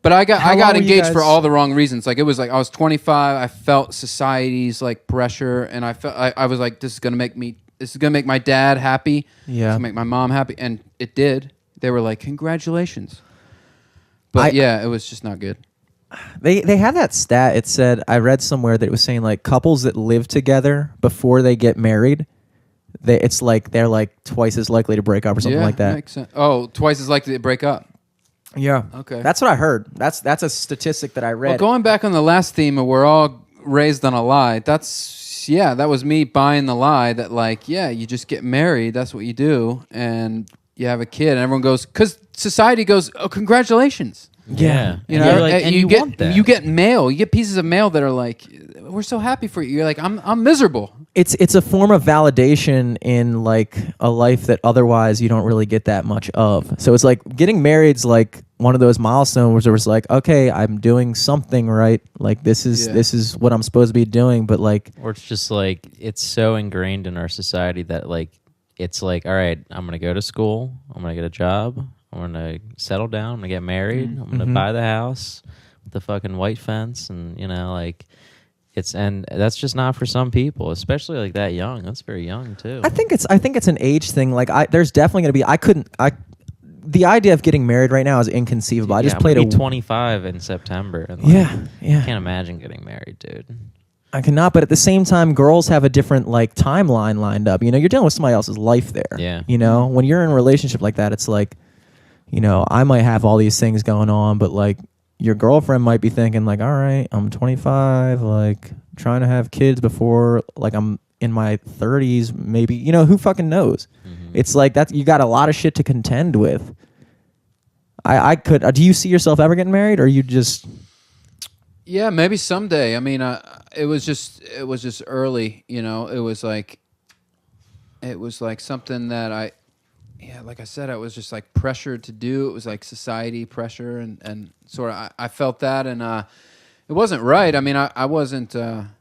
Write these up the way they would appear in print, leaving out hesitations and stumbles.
But I got were you engaged for guys- all the wrong reasons. Like it was like I was 25. I felt society's like pressure, and I was like, this is gonna make my dad happy. Yeah. It's gonna make my mom happy, and it did. They were like, congratulations. But it was just not good. They had that stat. It said, I read somewhere that it was saying like couples that live together before they get married, they're like twice as likely to break up or something like that. Makes sense. Oh, twice as likely to break up. Yeah. Okay. That's what I heard. That's a statistic that I read. Well, going back on the last theme of we're all raised on a lie, that was me buying the lie that like, you just get married, that's what you do, and you have a kid, and everyone goes, because society goes, oh, congratulations. Yeah. You know, like, and you want that. You get mail. You get pieces of mail that are like, we're so happy for you. You're like, I'm miserable. It's a form of validation in like a life that otherwise you don't really get that much of. So it's like getting married's like one of those milestones where it's like, okay, I'm doing something right. Like this is what I'm supposed to be doing. But like, or it's just like it's so ingrained in our society that like it's like, all right, I'm gonna go to school, I'm gonna get a job, I'm gonna settle down, I'm gonna get married, I'm gonna buy the house with the fucking white fence, and like. And that's just not for some people, especially like that young. That's very young too. I think it's an age thing. Like there's definitely gonna be. The idea of getting married right now is inconceivable. I just played I'm 25 in September. And yeah. I can't imagine getting married, dude. I cannot. But at the same time, girls have a different like timeline lined up. You're dealing with somebody else's life there. Yeah. When you're in a relationship like that, it's like, I might have all these things going on, but like. Your girlfriend might be thinking like, all right, I'm 25, like trying to have kids before like I'm in my 30s, maybe, who fucking knows? Mm-hmm. It's like that. You got a lot of shit to contend with. I could, do you see yourself ever getting married, or you just? Yeah, maybe someday. I mean, it was just early, it was like something that like I said, I was just like pressured to do. It was like society pressure, and sort of I felt that, and it wasn't right. I mean, I wasn't, I'm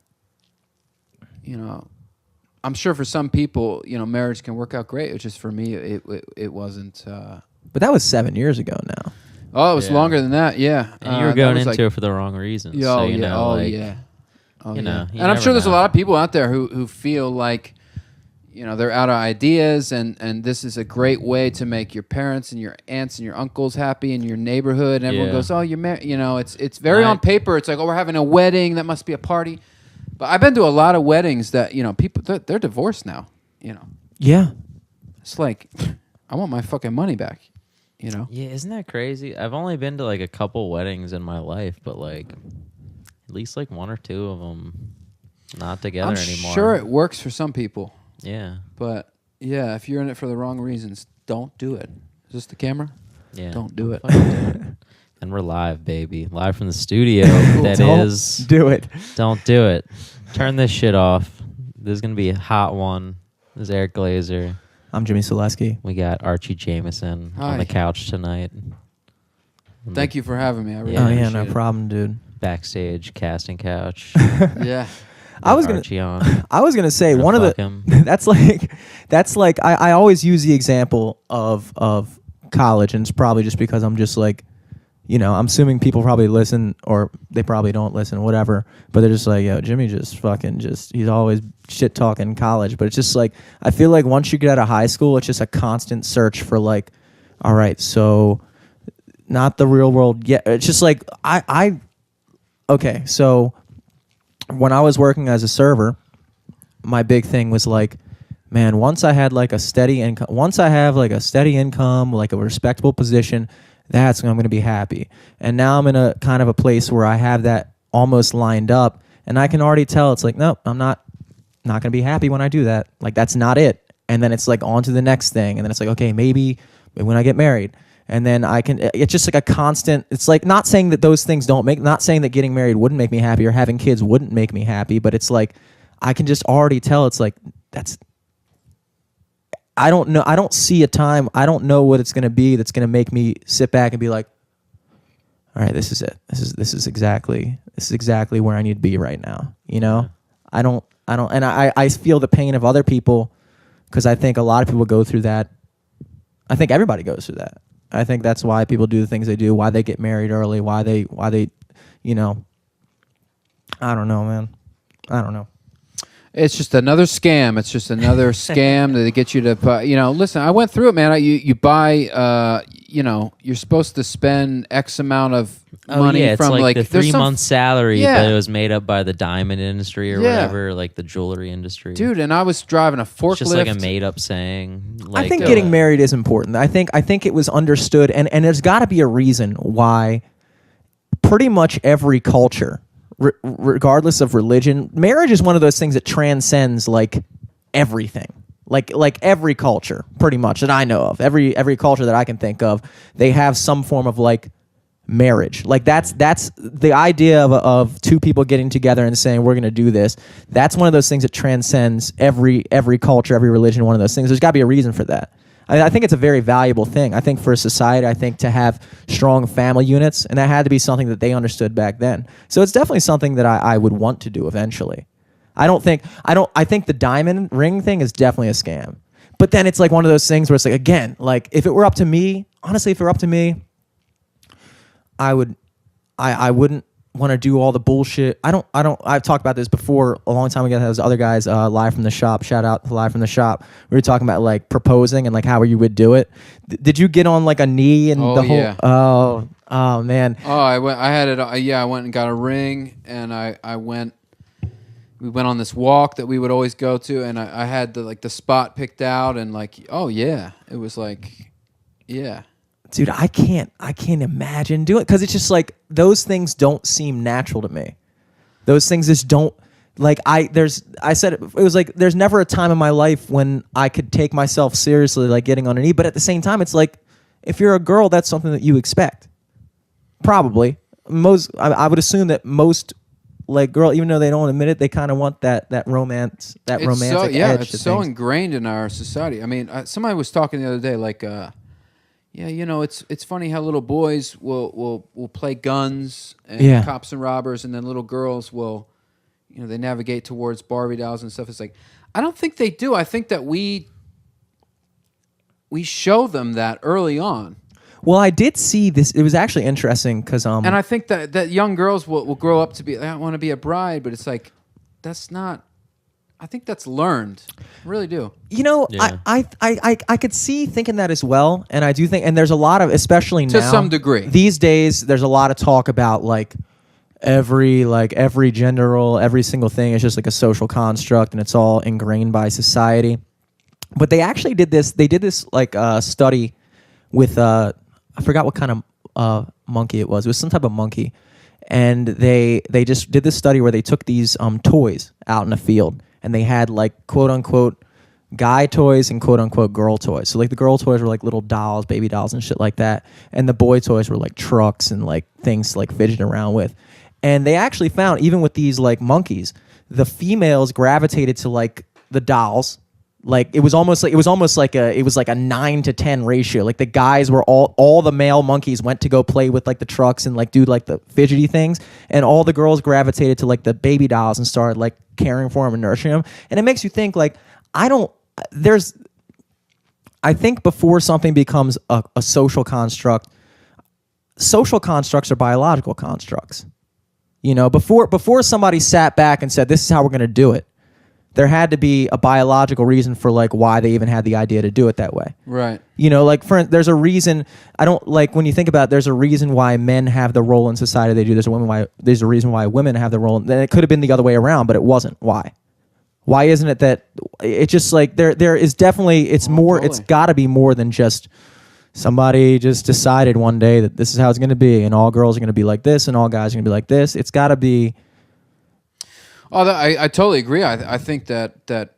sure for some people, marriage can work out great. It's just for me, it wasn't. But that was 7 years ago now. Oh, it was longer than that. Yeah, and you were going into it for the wrong reasons. Yeah, so, And I'm sure there's a know. lot of people out there who feel like. They're out of ideas, and this is a great way to make your parents and your aunts and your uncles happy in your neighborhood. And everyone goes, "Oh, you're married." It's very on paper. It's like, "Oh, we're having a wedding. That must be a party." But I've been to a lot of weddings that people they're divorced now. Yeah, it's like I want my fucking money back. Yeah, isn't that crazy? I've only been to like a couple weddings in my life, but like at least like one or two of them not together anymore. I'm sure it works for some people. Yeah. But, if you're in it for the wrong reasons, don't do it. Is this the camera? Yeah. Don't do it. And we're live, baby. Live from the studio. Don't do it. Don't do it. Turn this shit off. This is going to be a hot one. This is Eric Glazer. I'm Jimmy Selesky. We got Archie Jamieson on the couch tonight. Thank you for having me. I really no it. problem, dude. Backstage casting couch. Yeah. I was gonna say one of the that's like I always use the example of college, and it's probably just because I'm just like, I'm assuming people probably listen, or they probably don't listen, whatever, but they're just like, yo, Jimmy he's always shit talking college. But it's just like, I feel like once you get out of high school, it's just a constant search for like, all right, so not the real world yet. It's just like okay, so when I was working as a server, my big thing was like, man, once I had like a steady income, like a respectable position, that's when I'm going to be happy. And now I'm in a kind of a place where I have that almost lined up, and I can already tell it's like, nope, I'm not going to be happy when I do that. Like, that's not it. And then it's like on to the next thing. And then it's like, okay, maybe when I get married. And then it's just like a constant, it's like not saying that those things not saying that getting married wouldn't make me happy or having kids wouldn't make me happy, but it's like, I can just already tell it's like, I don't know. I don't see a time. I don't know what it's going to be that's going to make me sit back and be like, all right, this is it. This is exactly where I need to be right now. I don't, and I feel the pain of other people because I think a lot of people go through that. I think everybody goes through that. I think that's why people do the things they do, why they get married early, why they, you know, I don't know, man. I don't know. It's just another scam. It's just another scam that get you to, listen, I went through it, man. You buy, you're supposed to spend X amount of money it's from like the 3-month salary, but it was made up by the diamond industry or whatever, like the jewelry industry. Dude, and I was driving a forklift. It's just like a made up saying. I think getting married is important. I think it was understood, and there's got to be a reason why pretty much every culture, regardless of religion, marriage is one of those things that transcends like everything. Like every culture, pretty much, that I know of, every culture that I can think of, they have some form of like marriage. Like that's the idea of two people getting together and saying we're going to do this. That's one of those things that transcends every culture, every religion. One of those things. There's got to be a reason for that. I think it's a very valuable thing. I think for a society, I think to have strong family units, and that had to be something that they understood back then. So it's definitely something that I would want to do eventually. I think the diamond ring thing is definitely a scam. But then it's like one of those things where it's like, again, like if it were up to me, honestly, I wouldn't want to do all the bullshit. I've talked about this before a long time ago. Those other guys, Live from the Shop, shout out to Live from the Shop. We were talking about like proposing and like how you would do it. Did you get on like a knee and the whole? Yeah. Oh man. Oh, I went and got a ring, and we went on this walk that we would always go to, and I had the spot picked out, and like, oh yeah, it was like, yeah. Dude, I can't imagine doing it, because it's just like those things don't seem natural to me. Those things just don't, like, it was like there's never a time in my life when I could take myself seriously, like getting on a knee. But at the same time, it's like if you're a girl, that's something that you expect. Probably I would assume that most like girl, even though they don't admit it, they kind of want that romance, romantic edge. It's so ingrained in our society. I mean, somebody was talking the other day, like. Yeah, it's funny how little boys will play guns and cops and robbers, and then little girls will, they navigate towards Barbie dolls and stuff. It's like, I don't think they do. I think that we show them that early on. Well, I did see this. It was actually interesting because and I think that young girls will grow up to be, I want to be a bride, but it's like that's not. I think that's learned. I really do. Yeah. I could see thinking that as well, and I do think, and there's a lot of, especially now, to some degree, these days, there's a lot of talk about like every gender role, every single thing is just like a social construct, and it's all ingrained by society. But they actually did this. They did this like study with I forgot what kind of monkey it was. It was some type of monkey, and they just did this study where they took these toys out in a field. And they had like quote unquote guy toys and quote unquote girl toys. So like the girl toys were like little dolls, baby dolls and shit like that. And the boy toys were like trucks and like things to like fidget around with. And they actually found, even with these like monkeys, the females gravitated to like the dolls. Like it was like a 9 to 10 ratio. Like the guys were all the male monkeys went to go play with like the trucks and like do like the fidgety things, and all the girls gravitated to like the baby dolls and started like caring for them and nurturing them. And it makes you think like I think before something becomes a social construct, social constructs are biological constructs. Before somebody sat back and said this is how we're going to do it, there had to be a biological reason for like why they even had the idea to do it that way. Right. Like there's a reason. I don't like when you think about it, there's a reason why men have the role in society they do. There's a reason why women have the role. And it could have been the other way around, but it wasn't. Why? Why isn't it that it's just like there is definitely it's more. Totally. It's got to be more than just somebody just decided one day that this is how it's going to be, and all girls are going to be like this, and all guys are going to be like this. It's got to be. Oh, I totally agree. I think that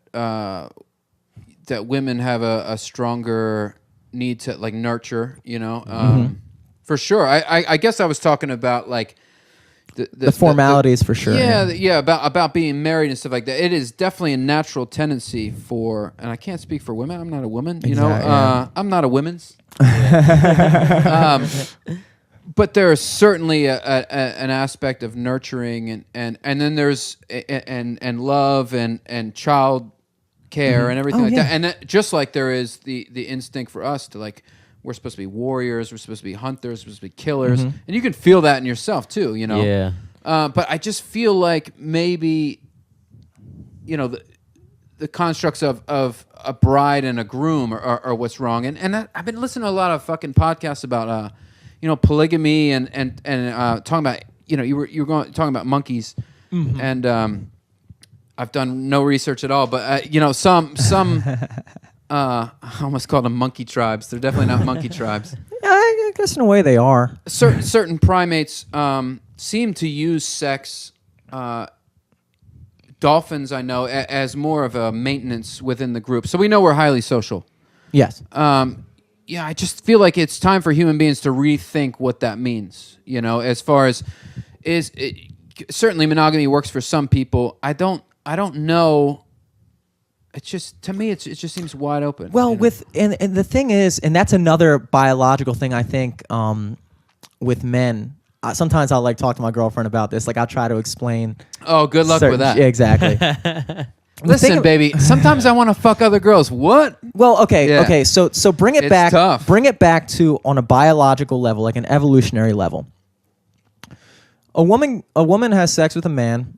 women have a stronger need to like nurture, for sure. I guess I was talking about like the formalities for sure. Yeah, about being married and stuff like that. It is definitely a natural tendency for, and I can't speak for women. I'm not a woman, I'm not a women's. But there is certainly an aspect of nurturing and then there's and love and child care and everything that. And just like there is the instinct for us to like we're supposed to be warriors, we're supposed to be hunters, we're supposed to be killers, and you can feel that in yourself too, you know. Yeah. But I just feel like maybe, you know, the constructs of a bride and a groom are what's wrong. And I've been listening to a lot of fucking podcasts about, you know, polygamy and talking about, you know, you were talking about monkeys, and I've done no research at all, but you know, some I almost called them monkey tribes. They're definitely not monkey tribes. Yeah, I guess in a way they are. Certain primates seem to use sex. Dolphins, I know, as more of a maintenance within the group. So we know we're highly social. Yes. Yeah, I just feel like it's time for human beings to rethink what that means. You know, as far as certainly monogamy works for some people. I don't know. It's just, to me, it just seems wide open. Well, you know? and the thing is, and that's another biological thing I think with men. Sometimes I'll like talk to my girlfriend about this. Like I'll try to explain. Oh, good luck with that. Yeah, exactly. Listen, baby. Sometimes I want to fuck other girls. What? Well, okay. So bring it back. Tough. Bring it back to on a biological level, like an evolutionary level. A woman has sex with a man.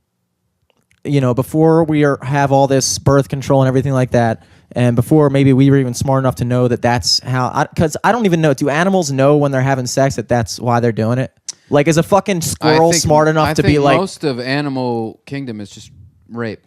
You know, before we have all this birth control and everything like that, and before maybe we were even smart enough to know that that's how. Because I don't even know. Do animals know when they're having sex that that's why they're doing it? Like, is a fucking squirrel smart enough to be like? Most of animal kingdom is just rape.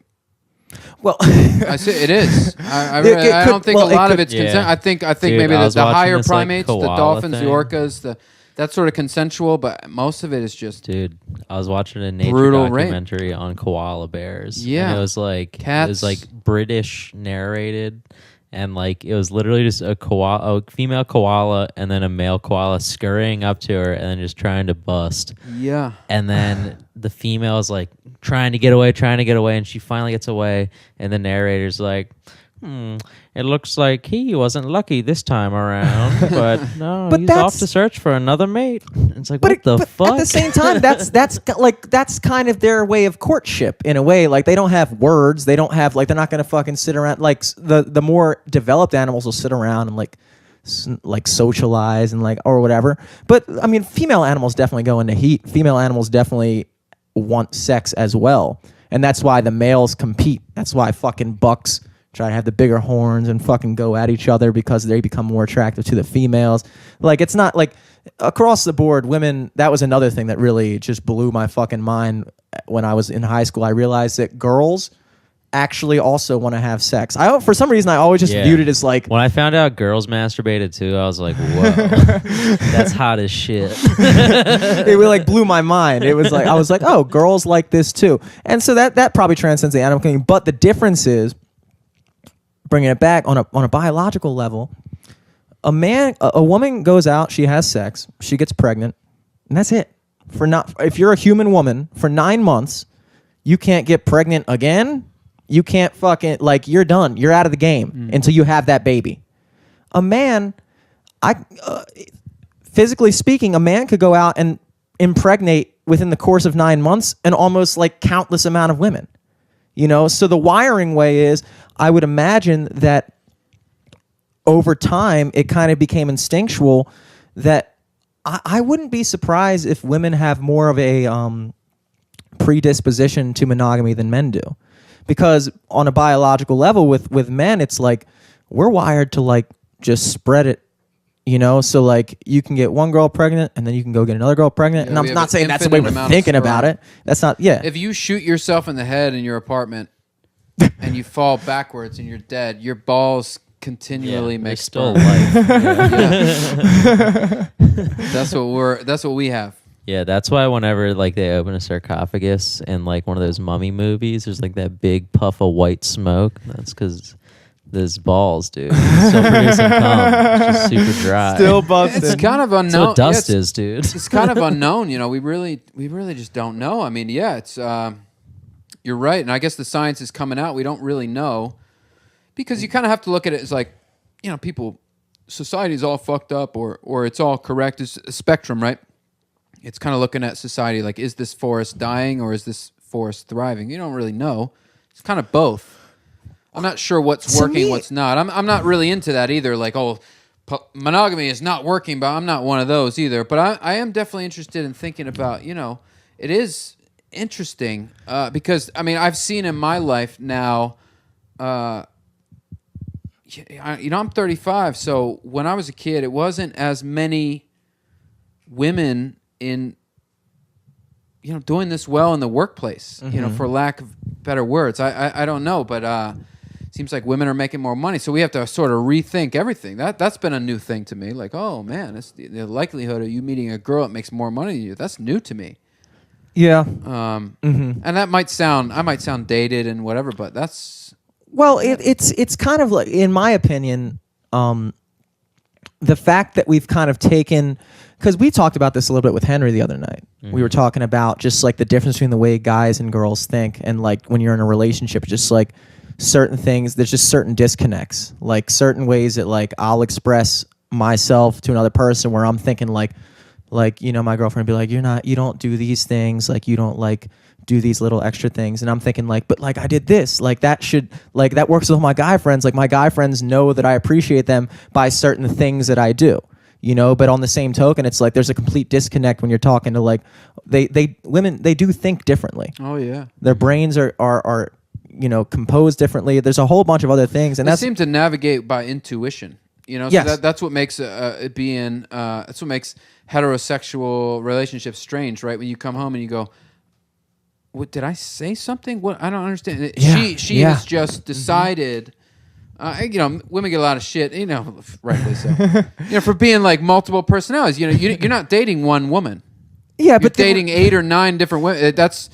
Well, I say it is. I don't think a lot of it's consent. I think Dude, maybe the higher this, primates, like, the dolphins, thing. the orcas, that's sort of consensual, but most of it is just Dude, I was watching a nature brutal documentary on koala bears. Yeah. And it was like Cats. It was like British narrated, and like it was literally just a female koala and then a male koala scurrying up to her and then just trying to bust. Yeah. And then the female is like trying to get away, and she finally gets away, and the narrator's like, it looks like he wasn't lucky this time around, but no, he's off to search for another mate. It's like, what the fuck? At the same time, that's kind of their way of courtship in a way. Like they don't have words. They don't have like they're not gonna fucking sit around. Like the more developed animals will sit around and like socialize and like or whatever. But I mean, female animals definitely go into heat. Female animals definitely want sex as well, and that's why the males compete. That's why fucking bucks try to have the bigger horns and fucking go at each other because they become more attractive to the females. Like, it's not like across the board, women, that was another thing that really just blew my fucking mind when I was in high school. I realized that girls actually also want to have sex. For some reason, I always just viewed it as like... When I found out girls masturbated too, I was like, whoa, that's hot as shit. It really like blew my mind. It was like, I was like, oh, girls like this too. And so that probably transcends the animal kingdom. But the difference is, bringing it back on a biological level, a woman goes out, she has sex, she gets pregnant, and that's it. If you're a human woman, for 9 months, you can't get pregnant again. You can't fucking you're done. You're out of the game until you have that baby. A man, physically speaking, a man could go out and impregnate within the course of 9 months an almost like countless amount of women. You know, so the wiring way is, I would imagine that over time, it kind of became instinctual that I wouldn't be surprised if women have more of a predisposition to monogamy than men do. Because on a biological level with men, it's like we're wired to like just spread it. You know, so like you can get one girl pregnant and then you can go get another girl pregnant. Yeah, and I'm not saying that's the way we're thinking about it. That's not, If you shoot yourself in the head in your apartment and you fall backwards and you're dead, your balls continually make still sperm. life. That's what we have. Yeah, that's why whenever like they open a sarcophagus in like one of those mummy movies, there's like that big puff of white smoke. That's because there's balls, dude. Still producing cum. It's just super dry. Still busted. It's kind of unknown. That's what dust is, dude. It's kind of unknown. You know, we really just don't know. I mean, yeah, it's you're right, and I guess the science is coming out. We don't really know because you kind of have to look at it as like, you know, society's all fucked up or it's all correct. It's a spectrum, right? It's kind of looking at society like, is this forest dying or is this forest thriving? You don't really know. It's kind of both. I'm not sure what's working, what's not. I'm not really into that either. Like, oh, monogamy is not working, but I'm not one of those either. But I am definitely interested in thinking about, it is interesting because, I mean, I've seen in my life now, I'm 35, so when I was a kid, it wasn't as many women in, doing this well in the workplace, for lack of better words. I don't know, but seems like women are making more money, so we have to sort of rethink everything. That's been a new thing to me. Like, oh man, it's the likelihood of you meeting a girl that makes more money than you. That's new to me. Yeah. And that I might sound dated and whatever, but that's it's kind of like, in my opinion, the fact that we've kind of taken, because we talked about this a little bit with Henry the other night. We were talking about just like the difference between the way guys and girls think, and like when you're in a relationship, just like certain things, there's just certain disconnects, like certain ways that like I'll express myself to another person where I'm thinking like my girlfriend would be like, you don't do these things, like you don't like do these little extra things, and I'm thinking like, but like I did this, like that should, like that works with my guy friends, like my guy friends know that I appreciate them by certain things that I do, but on the same token, it's like there's a complete disconnect when you're talking to like women, they do think differently. Oh yeah, their brains are composed differently. There's a whole bunch of other things, and they seem to navigate by intuition. So yes. That's what makes it being. That's what makes heterosexual relationships strange, right? When you come home and you go, "What did I say something? What I don't understand." Yeah. She has just decided. Women get a lot of shit. Rightfully so. For being like multiple personalities. You're not dating one woman. Yeah, but you're dating 8 or 9 different women. That's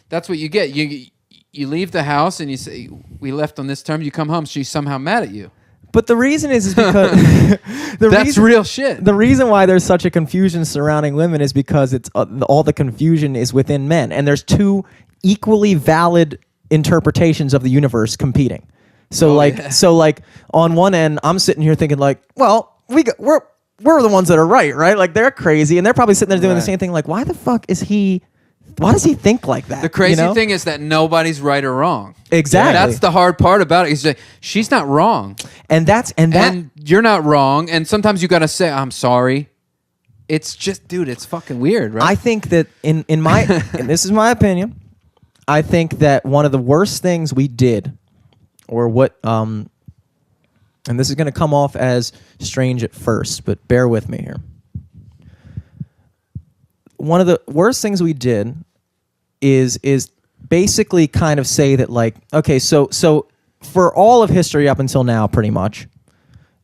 what you get. You leave the house and you say, we left on this term. You come home, she's somehow mad at you. But the reason is because real shit. The reason why there's such a confusion surrounding women is because it's all the confusion is within men, and there's two equally valid interpretations of the universe competing. So so on one end, I'm sitting here thinking like, well, we're the ones that are right? Like they're crazy, and they're probably sitting there doing the same thing. Like, why the fuck is he? Why does he think like that? The crazy thing is that nobody's right or wrong. Exactly. That's the hard part about it. Is that she's not wrong, and you're not wrong. And sometimes you got to say, "I'm sorry." It's just, dude, it's fucking weird, right? I think that in my, and this is my opinion, I think that one of the worst things we did, or what, and this is going to come off as strange at first, but bear with me here. One of the worst things we did is basically kind of say that like, okay, so for all of history up until now, pretty much,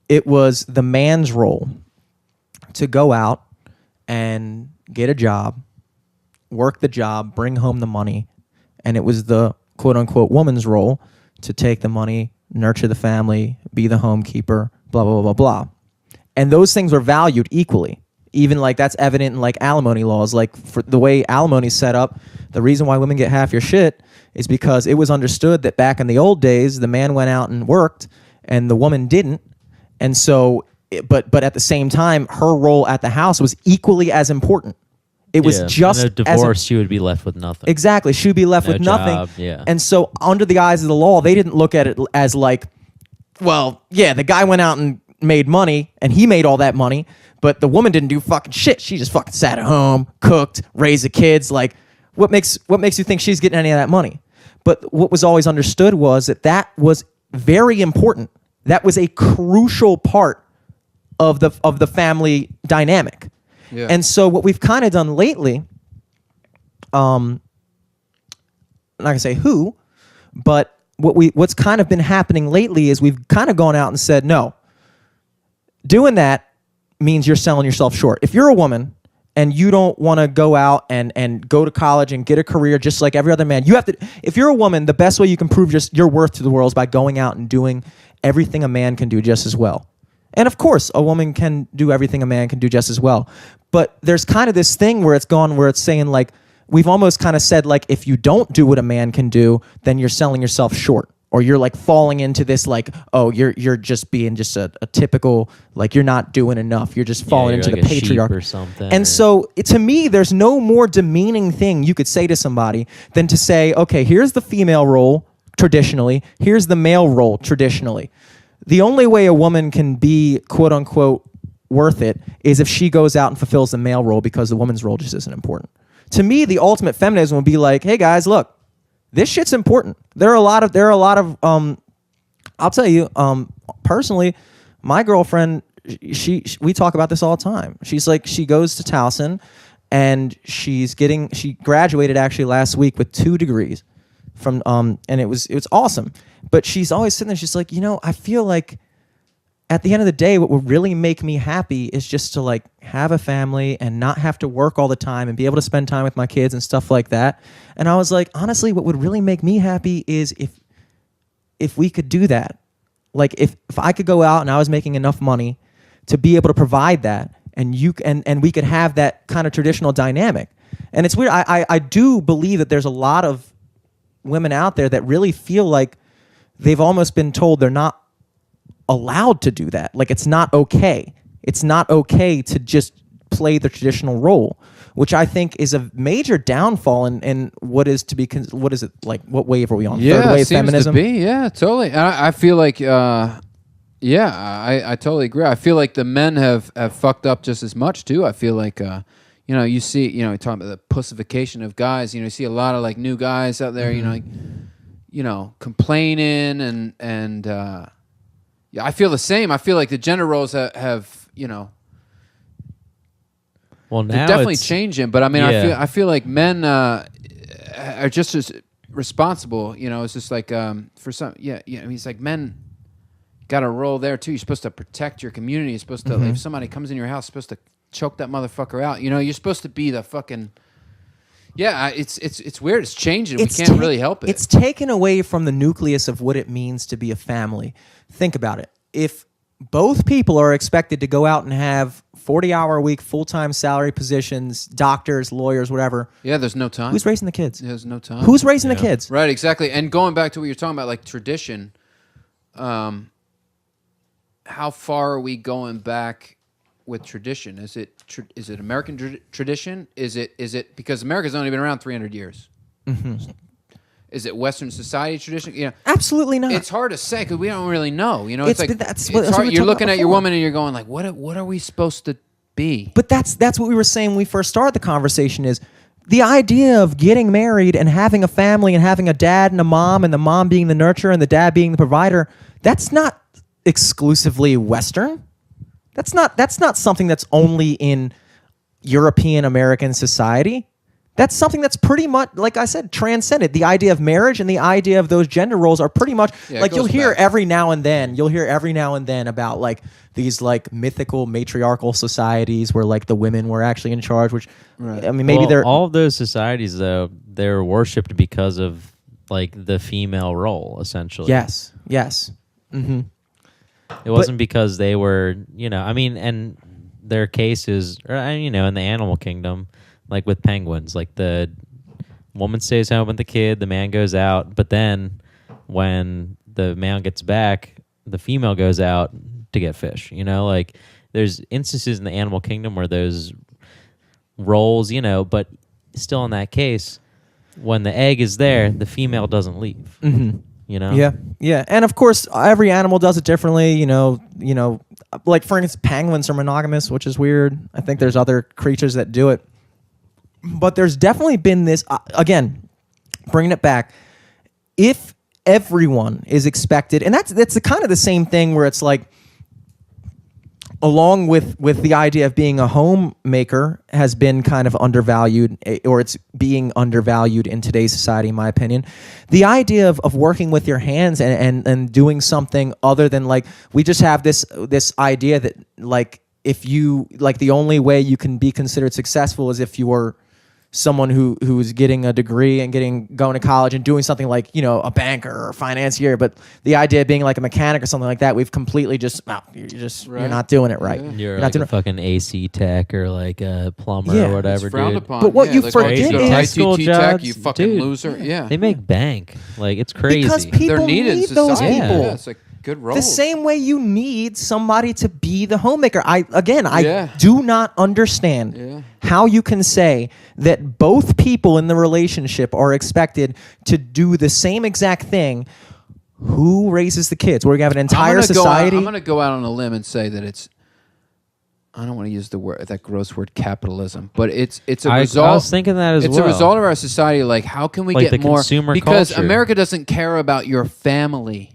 it was the man's role to go out and get a job, work the job, bring home the money, and it was the quote-unquote woman's role to take the money, nurture the family, be the homekeeper, blah, blah, blah, blah, blah. And those things were valued equally. Even like that's evident in like alimony laws. Like for the way alimony is set up, the reason why women get half your shit is because it was understood that back in the old days, the man went out and worked and the woman didn't. And so, but at the same time, her role at the house was equally as important. It was just in a divorce, she would be left with nothing. Exactly. She would be left with nothing. Job, yeah. And so under the eyes of the law, they didn't look at it as like, well, yeah, the guy went out and made money and he made all that money, but the woman didn't do fucking shit. She just fucking sat at home, cooked, raised the kids. Like, what makes you think she's getting any of that money? But what was always understood was that was very important. That was a crucial part of the family dynamic. Yeah. And so what we've kind of done lately, I'm not gonna say who, but what's kind of been happening lately is we've kind of gone out and said, no, doing that means you're selling yourself short. If you're a woman and you don't want to go out and go to college and get a career just like every other man, you have to. If you're a woman, the best way you can prove your worth to the world is by going out and doing everything a man can do just as well. And of course, a woman can do everything a man can do just as well. But there's kind of this thing where it's saying like, we've almost kind of said like, if you don't do what a man can do, then you're selling yourself short. Or you're like falling into this like, oh, you're just being just a typical, like you're not doing enough. You're just falling into like the patriarchy or something. And so to me, there's no more demeaning thing you could say to somebody than to say, okay, here's the female role traditionally. Here's the male role traditionally. the only way a woman can be quote unquote worth it is if she goes out and fulfills the male role, because the woman's role just isn't important. To me, the ultimate feminism would be like, hey guys, look, this shit's important. There are a lot of I'll tell you, personally, my girlfriend, we talk about this all the time. She's like, she goes to Towson and she graduated actually last week with 2 degrees from, and it was awesome. But she's always sitting there, she's like, I feel like at the end of the day, what would really make me happy is just to like have a family and not have to work all the time and be able to spend time with my kids and stuff like that. And I was like, honestly, what would really make me happy is if we could do that. Like if I could go out and I was making enough money to be able to provide that, and we could have that kind of traditional dynamic. And it's weird. I do believe that there's a lot of women out there that really feel like they've almost been told they're not allowed to do that. Like it's not okay. It's not okay to just play the traditional role, which I think is a major downfall in what is to be. What is it like? What wave are we on? Yeah, third wave seems feminism. To be. Yeah, totally. I feel like. I totally agree. I feel like the men have fucked up just as much too. I feel like you see, you're talking about the pussification of guys. You see a lot of like new guys out there. Complaining and. Yeah, I feel the same. I feel like the gender roles have well, now they're definitely changing. But I mean, I feel like men are just as responsible. It's just like for some, it's like men got a role there too. You're supposed to protect your community. You're supposed to, if somebody comes in your house, you're supposed to choke that motherfucker out. You're supposed to be the fucking. Yeah, it's weird. It's changing. We can't really help it. It's taken away from the nucleus of what it means to be a family. Think about it. If both people are expected to go out and have 40-hour-a-week full-time salary positions, doctors, lawyers, whatever. Yeah, there's no time. Who's raising the kids? There's no time. Who's raising the kids? Right, exactly. And going back to what you're talking about, like tradition, how far are we going back with tradition? Is it American tradition? Is it because America's only been around 300 years? Mm-hmm. Is it Western society tradition? Absolutely not. It's hard to say because we don't really know. It's like that's hard. You're looking at your woman and you're going like, what are we supposed to be? But that's what we were saying when we first started the conversation. Is the idea of getting married and having a family and having a dad and a mom, and the mom being the nurturer and the dad being the provider. That's not exclusively Western. That's not something that's only in European American society. That's something that's pretty much, like I said, transcended. The idea of marriage and the idea of those gender roles are pretty much like you'll hear every now and then about like these like mythical matriarchal societies where like the women were actually in charge, which I mean maybe they're all of those societies though, they're worshipped because of like the female role essentially. Yes. Mm-hmm. It wasn't because they were, and their cases, in the animal kingdom, like with penguins, like the woman stays home with the kid, the man goes out, but then when the male gets back, the female goes out to get fish. Like there's instances in the animal kingdom where those roles, but still in that case, when the egg is there, the female doesn't leave. Mm-hmm. Yeah. And of course, every animal does it differently. Like for instance, penguins are monogamous, which is weird. I think there's other creatures that do it. But there's definitely been this, again, bringing it back, if everyone is expected, and that's kind of the same thing where it's like, along with the idea of being a homemaker has been kind of undervalued, or it's being undervalued in today's society, in my opinion. The idea of working with your hands and doing something other than like, we just have this idea that like, if you, like the only way you can be considered successful is if you were someone who's getting a degree and going to college and doing something like, a banker or a financier, but the idea of being like a mechanic or something like that, we've completely you're not doing it right. Yeah. You're like a fucking AC tech or like a plumber or whatever, it's frowned dude. upon. But what you forget is ITT tech, you fucking loser. Yeah, they make bank. Like it's crazy. Because people need those people. Yeah, it's like good role. The same way you need somebody to be the homemaker. I do not understand how you can say that both people in the relationship are expected to do the same exact thing who raises the kids? We're going to have an entire society. I'm going to go out on a limb and say that it's, I don't want to use that gross word capitalism, but it's a result. I was thinking that as well. It's a result of our society. Like, how can we get more? Because America doesn't care about your family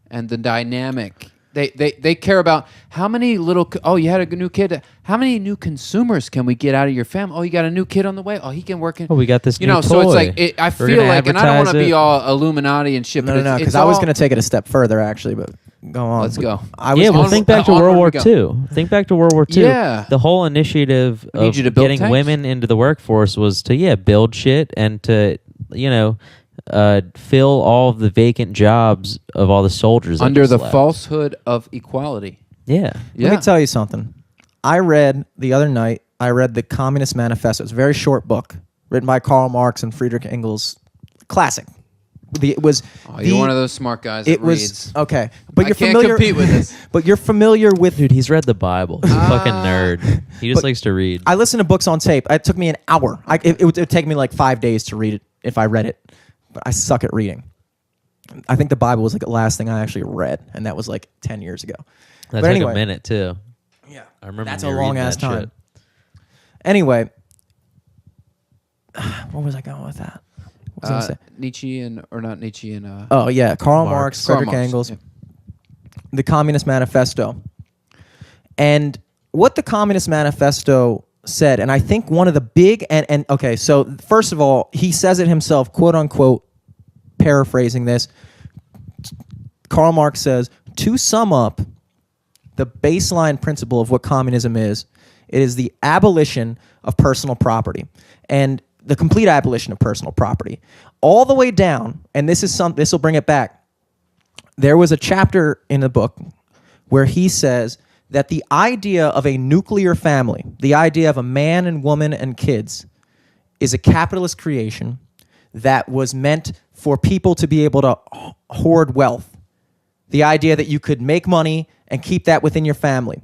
and the dynamic. They care about how many you had a new kid. How many new consumers can we get out of your family? Oh, you got a new kid on the way. Oh, he can work in. Oh, we got this new toy. So it's like, I feel like, and I don't want to be all Illuminati and shit. No, because I was going to take it a step further, actually, but go on. Let's go. Think back to World War II. Think back to World War II. Yeah. The whole initiative of getting women into the workforce was to, build shit and to, fill all of the vacant jobs of all the soldiers under the falsehood of equality. Yeah. Let me tell you something. I read the other night, the Communist Manifesto. It's a very short book written by Karl Marx and Friedrich Engels. Classic. You're one of those smart guys that reads. Okay. But you're can't familiar, compete with this. But you're familiar with... Dude, he's read the Bible. He's a fucking nerd. He just likes to read. I listen to books on tape. It took me an hour. It would take me like 5 days to read it if I read it. But I suck at reading. I think the Bible was like the last thing I actually read, and that was like 10 years ago. That took a minute too. Yeah, I remember. That's a long ass time. Shit. Anyway, where was I going with that? What was I gonna say? Nietzsche. Oh yeah, Karl Marx, Friedrich Engels, yeah. The Communist Manifesto, and what the Communist Manifesto said, and I think one of the big and okay, so first of all, he says it himself, quote unquote, paraphrasing this. Karl Marx says, to sum up the baseline principle of what communism is, it is the abolition of personal property and the complete abolition of personal property all the way down. And this will bring it back. There was a chapter in the book where he says that the idea of a nuclear family, the idea of a man and woman and kids, is a capitalist creation that was meant for people to be able to hoard wealth. The idea that you could make money and keep that within your family.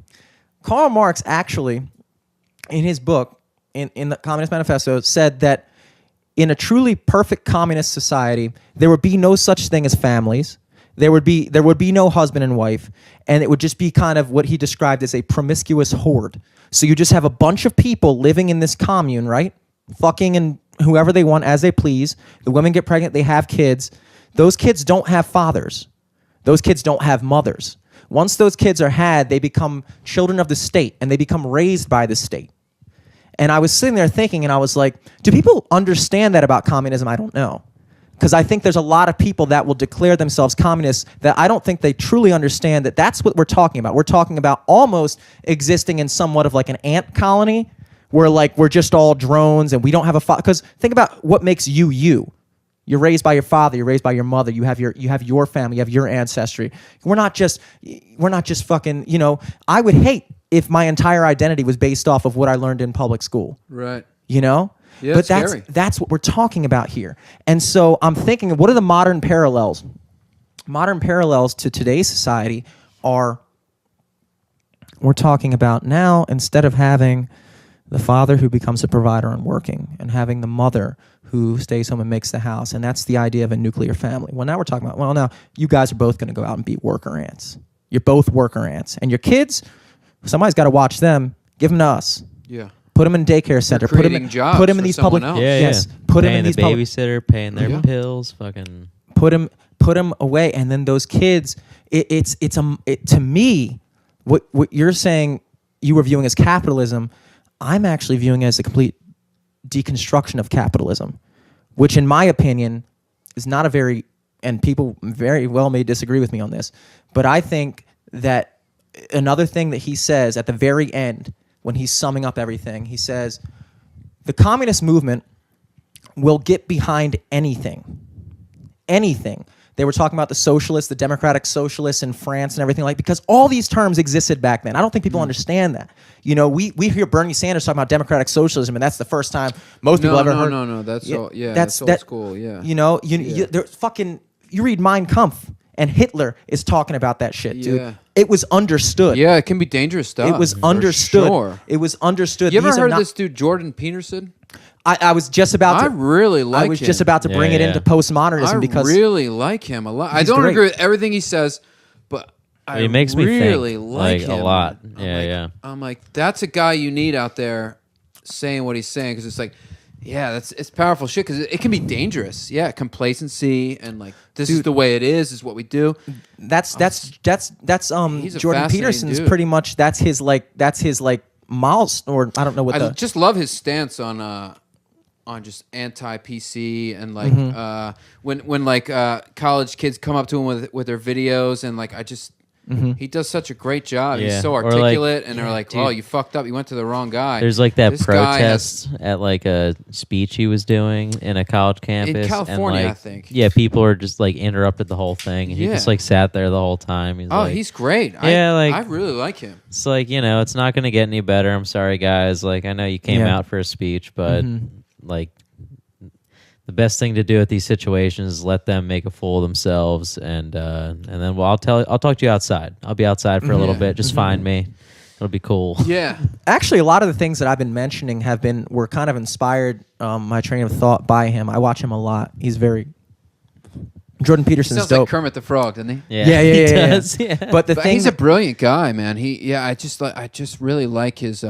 Karl Marx actually, in his book, in the Communist Manifesto, said that in a truly perfect communist society, there would be no such thing as families. There would be no husband and wife, and it would just be kind of what he described as a promiscuous horde. So you just have a bunch of people living in this commune, right? Fucking and whoever they want as they please. The women get pregnant, they have kids. Those kids don't have fathers. Those kids don't have mothers. Once those kids are had, they become children of the state, and they become raised by the state. And I was sitting there thinking, and I was like, do people understand that about communism? I don't know. Because I think there's a lot of people that will declare themselves communists that I don't think they truly understand that that's what we're talking about. We're talking about almost existing in somewhat of like an ant colony where like we're just all drones and we don't have a father. Because think about what makes you you. You're raised by your father. You're raised by your mother. You have your family. You have your ancestry. We're not just fucking. I would hate if my entire identity was based off of what I learned in public school. Right. Yeah, but that's what we're talking about here. And so I'm thinking, what are the modern parallels? Modern parallels to today's society are, we're talking about now, instead of having the father who becomes a provider and working, and having the mother who stays home and makes the house, and that's the idea of a nuclear family. Well, now we're talking about, now you guys are both going to go out and be worker ants. You're both worker ants. And your kids, somebody's got to watch them. Give them to us. Yeah. Put them in daycare center. Put them in these public. Yes. Put them in these babysitter, paying their pills. Fucking. Put them away, and then those kids. To me, what you're saying you were viewing as capitalism, I'm actually viewing as a complete deconstruction of capitalism, which in my opinion is not a very, and people very well may disagree with me on this, but I think that another thing that he says at the very end when he's summing up everything, he says the communist movement will get behind anything. They were talking about the socialists, the democratic socialists in France and everything, because all these terms existed back then. I don't think people understand that. We hear Bernie Sanders talking about democratic socialism, and that's the first time most people ever heard. No. That's old school. Yeah. You read Mein Kampf, and Hitler is talking about that shit, dude. Yeah. It was understood. Yeah, it can be dangerous stuff. It was understood. Sure. It was understood. You ever heard of this dude Jordan Peterson? I was just about to. I really like him. I was just about to bring it into postmodernism because I really like him a lot. I don't agree with everything he says, but it makes me really think, like him a lot. I'm like, that's a guy you need out there saying what he's saying, because it's like, yeah, it's powerful shit, because it can be dangerous. Yeah, complacency and like this is the way it is what we do. That's Jordan Peterson's dude. pretty much that's his miles, or I don't know what I just love his stance on just anti-PC and like when like college kids come up to him with their videos, and like he does such a great job. Yeah. He's so articulate, and they're like, dude. "Oh, you fucked up. You went to the wrong guy." There's like that This protest at like a speech he was doing in a college campus in California, and, like, I think. Yeah, people are just like interrupted the whole thing, and he just like sat there the whole time. He's great. Yeah, I really like him. It's like, it's not going to get any better. I'm sorry, guys. Like, I know you came out for a speech, but like, the best thing to do at these situations is let them make a fool of themselves, and then I'll talk to you outside. I'll be outside for a little bit. Just find me. It'll be cool. Yeah. Actually, a lot of the things that I've been mentioning were kind of inspired, my train of thought by him. I watch him a lot. He's very Jordan Peterson's sounds dope. like Kermit the Frog, doesn't he? Yeah, he does. Yeah. But he's a brilliant guy, man. I just really like his.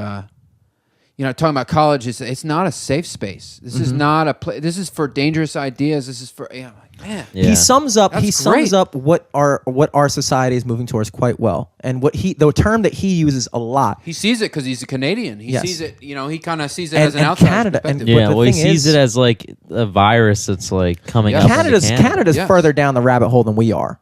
Talking about college, it's not a safe space. This is not a place. This is for dangerous ideas. This is for man. Yeah. He sums up. That's He sums great. up what our society is moving towards quite well, and the term that he uses a lot. He sees it because he's a Canadian. He Yes. sees it. He kind of sees it And- as an and outsider's Canada, and- perspective. but the Well, he thing sees is- it as like a virus that's like coming up. Canada's Yes. further down the rabbit hole than we are.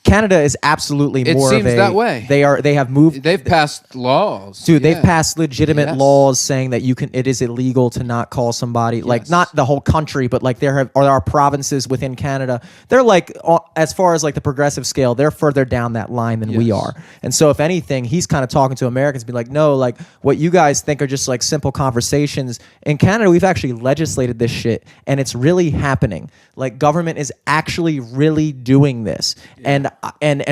Canada is absolutely It more seems of a that way. They have moved. They've passed laws, Dude, they've Yeah. passed legitimate Yes. laws saying that it is illegal to not call somebody, like Yes. not the whole country, but like there are provinces within Canada. They're like, as far as like the progressive scale, they're further down that line than we Yes. are. And so if anything, he's kind of talking to Americans, be like, no, like what you guys think are just like simple conversations. In Canada, we've actually legislated this shit, and it's really happening. Like government is actually really doing this. And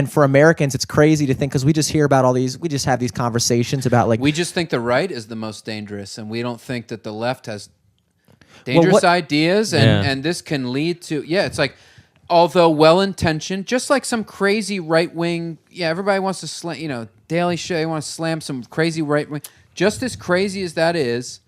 for Americans, it's crazy to think, because we just hear about we just have these conversations about like, We just think the right is the most dangerous, and we don't think that the left has dangerous ideas, and this can lead to it's like, although well-intentioned, just like some crazy right-wing, everybody wants to slam, Daily Show, you want to slam some crazy right-wing. Just as crazy as that is,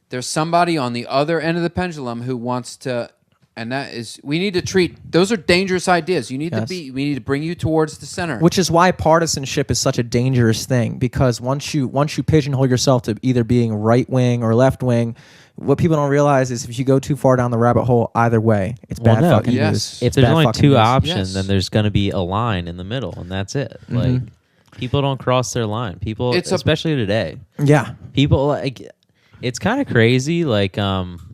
there's somebody on the other end of the pendulum who wants to. And that is, we need to treat, those are dangerous ideas. We need to bring you towards the center. which is why partisanship is such a dangerous thing, because once you pigeonhole yourself to either being right wing or left wing, what people don't realize is if you go too far down the rabbit hole, either way, it's bad fucking news. If It's there's bad only fucking two news. options, then there's going to be a line in the middle, and that's it. Like, people don't cross their line. People, especially today. Yeah. People, like, it's kind of crazy, like,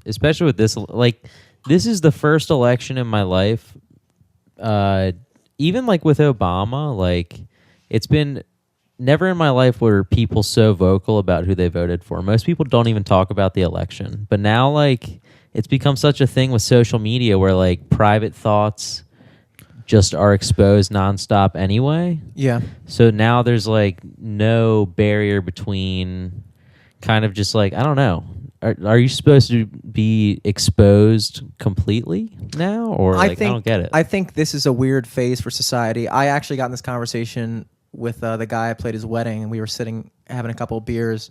especially with this, like, this is the first election in my life, even like with Obama, like it's been never in my life were people so vocal about who they voted for. Most people don't even talk about the election, but now like it's become such a thing with social media where like private thoughts just are exposed nonstop anyway. Yeah. So now there's like no barrier between kind of just like, I don't know. Are you supposed to be exposed completely now, or I don't get it? I think this is a weird phase for society. I actually got in this conversation with the guy I played his wedding, and we were sitting having a couple of beers,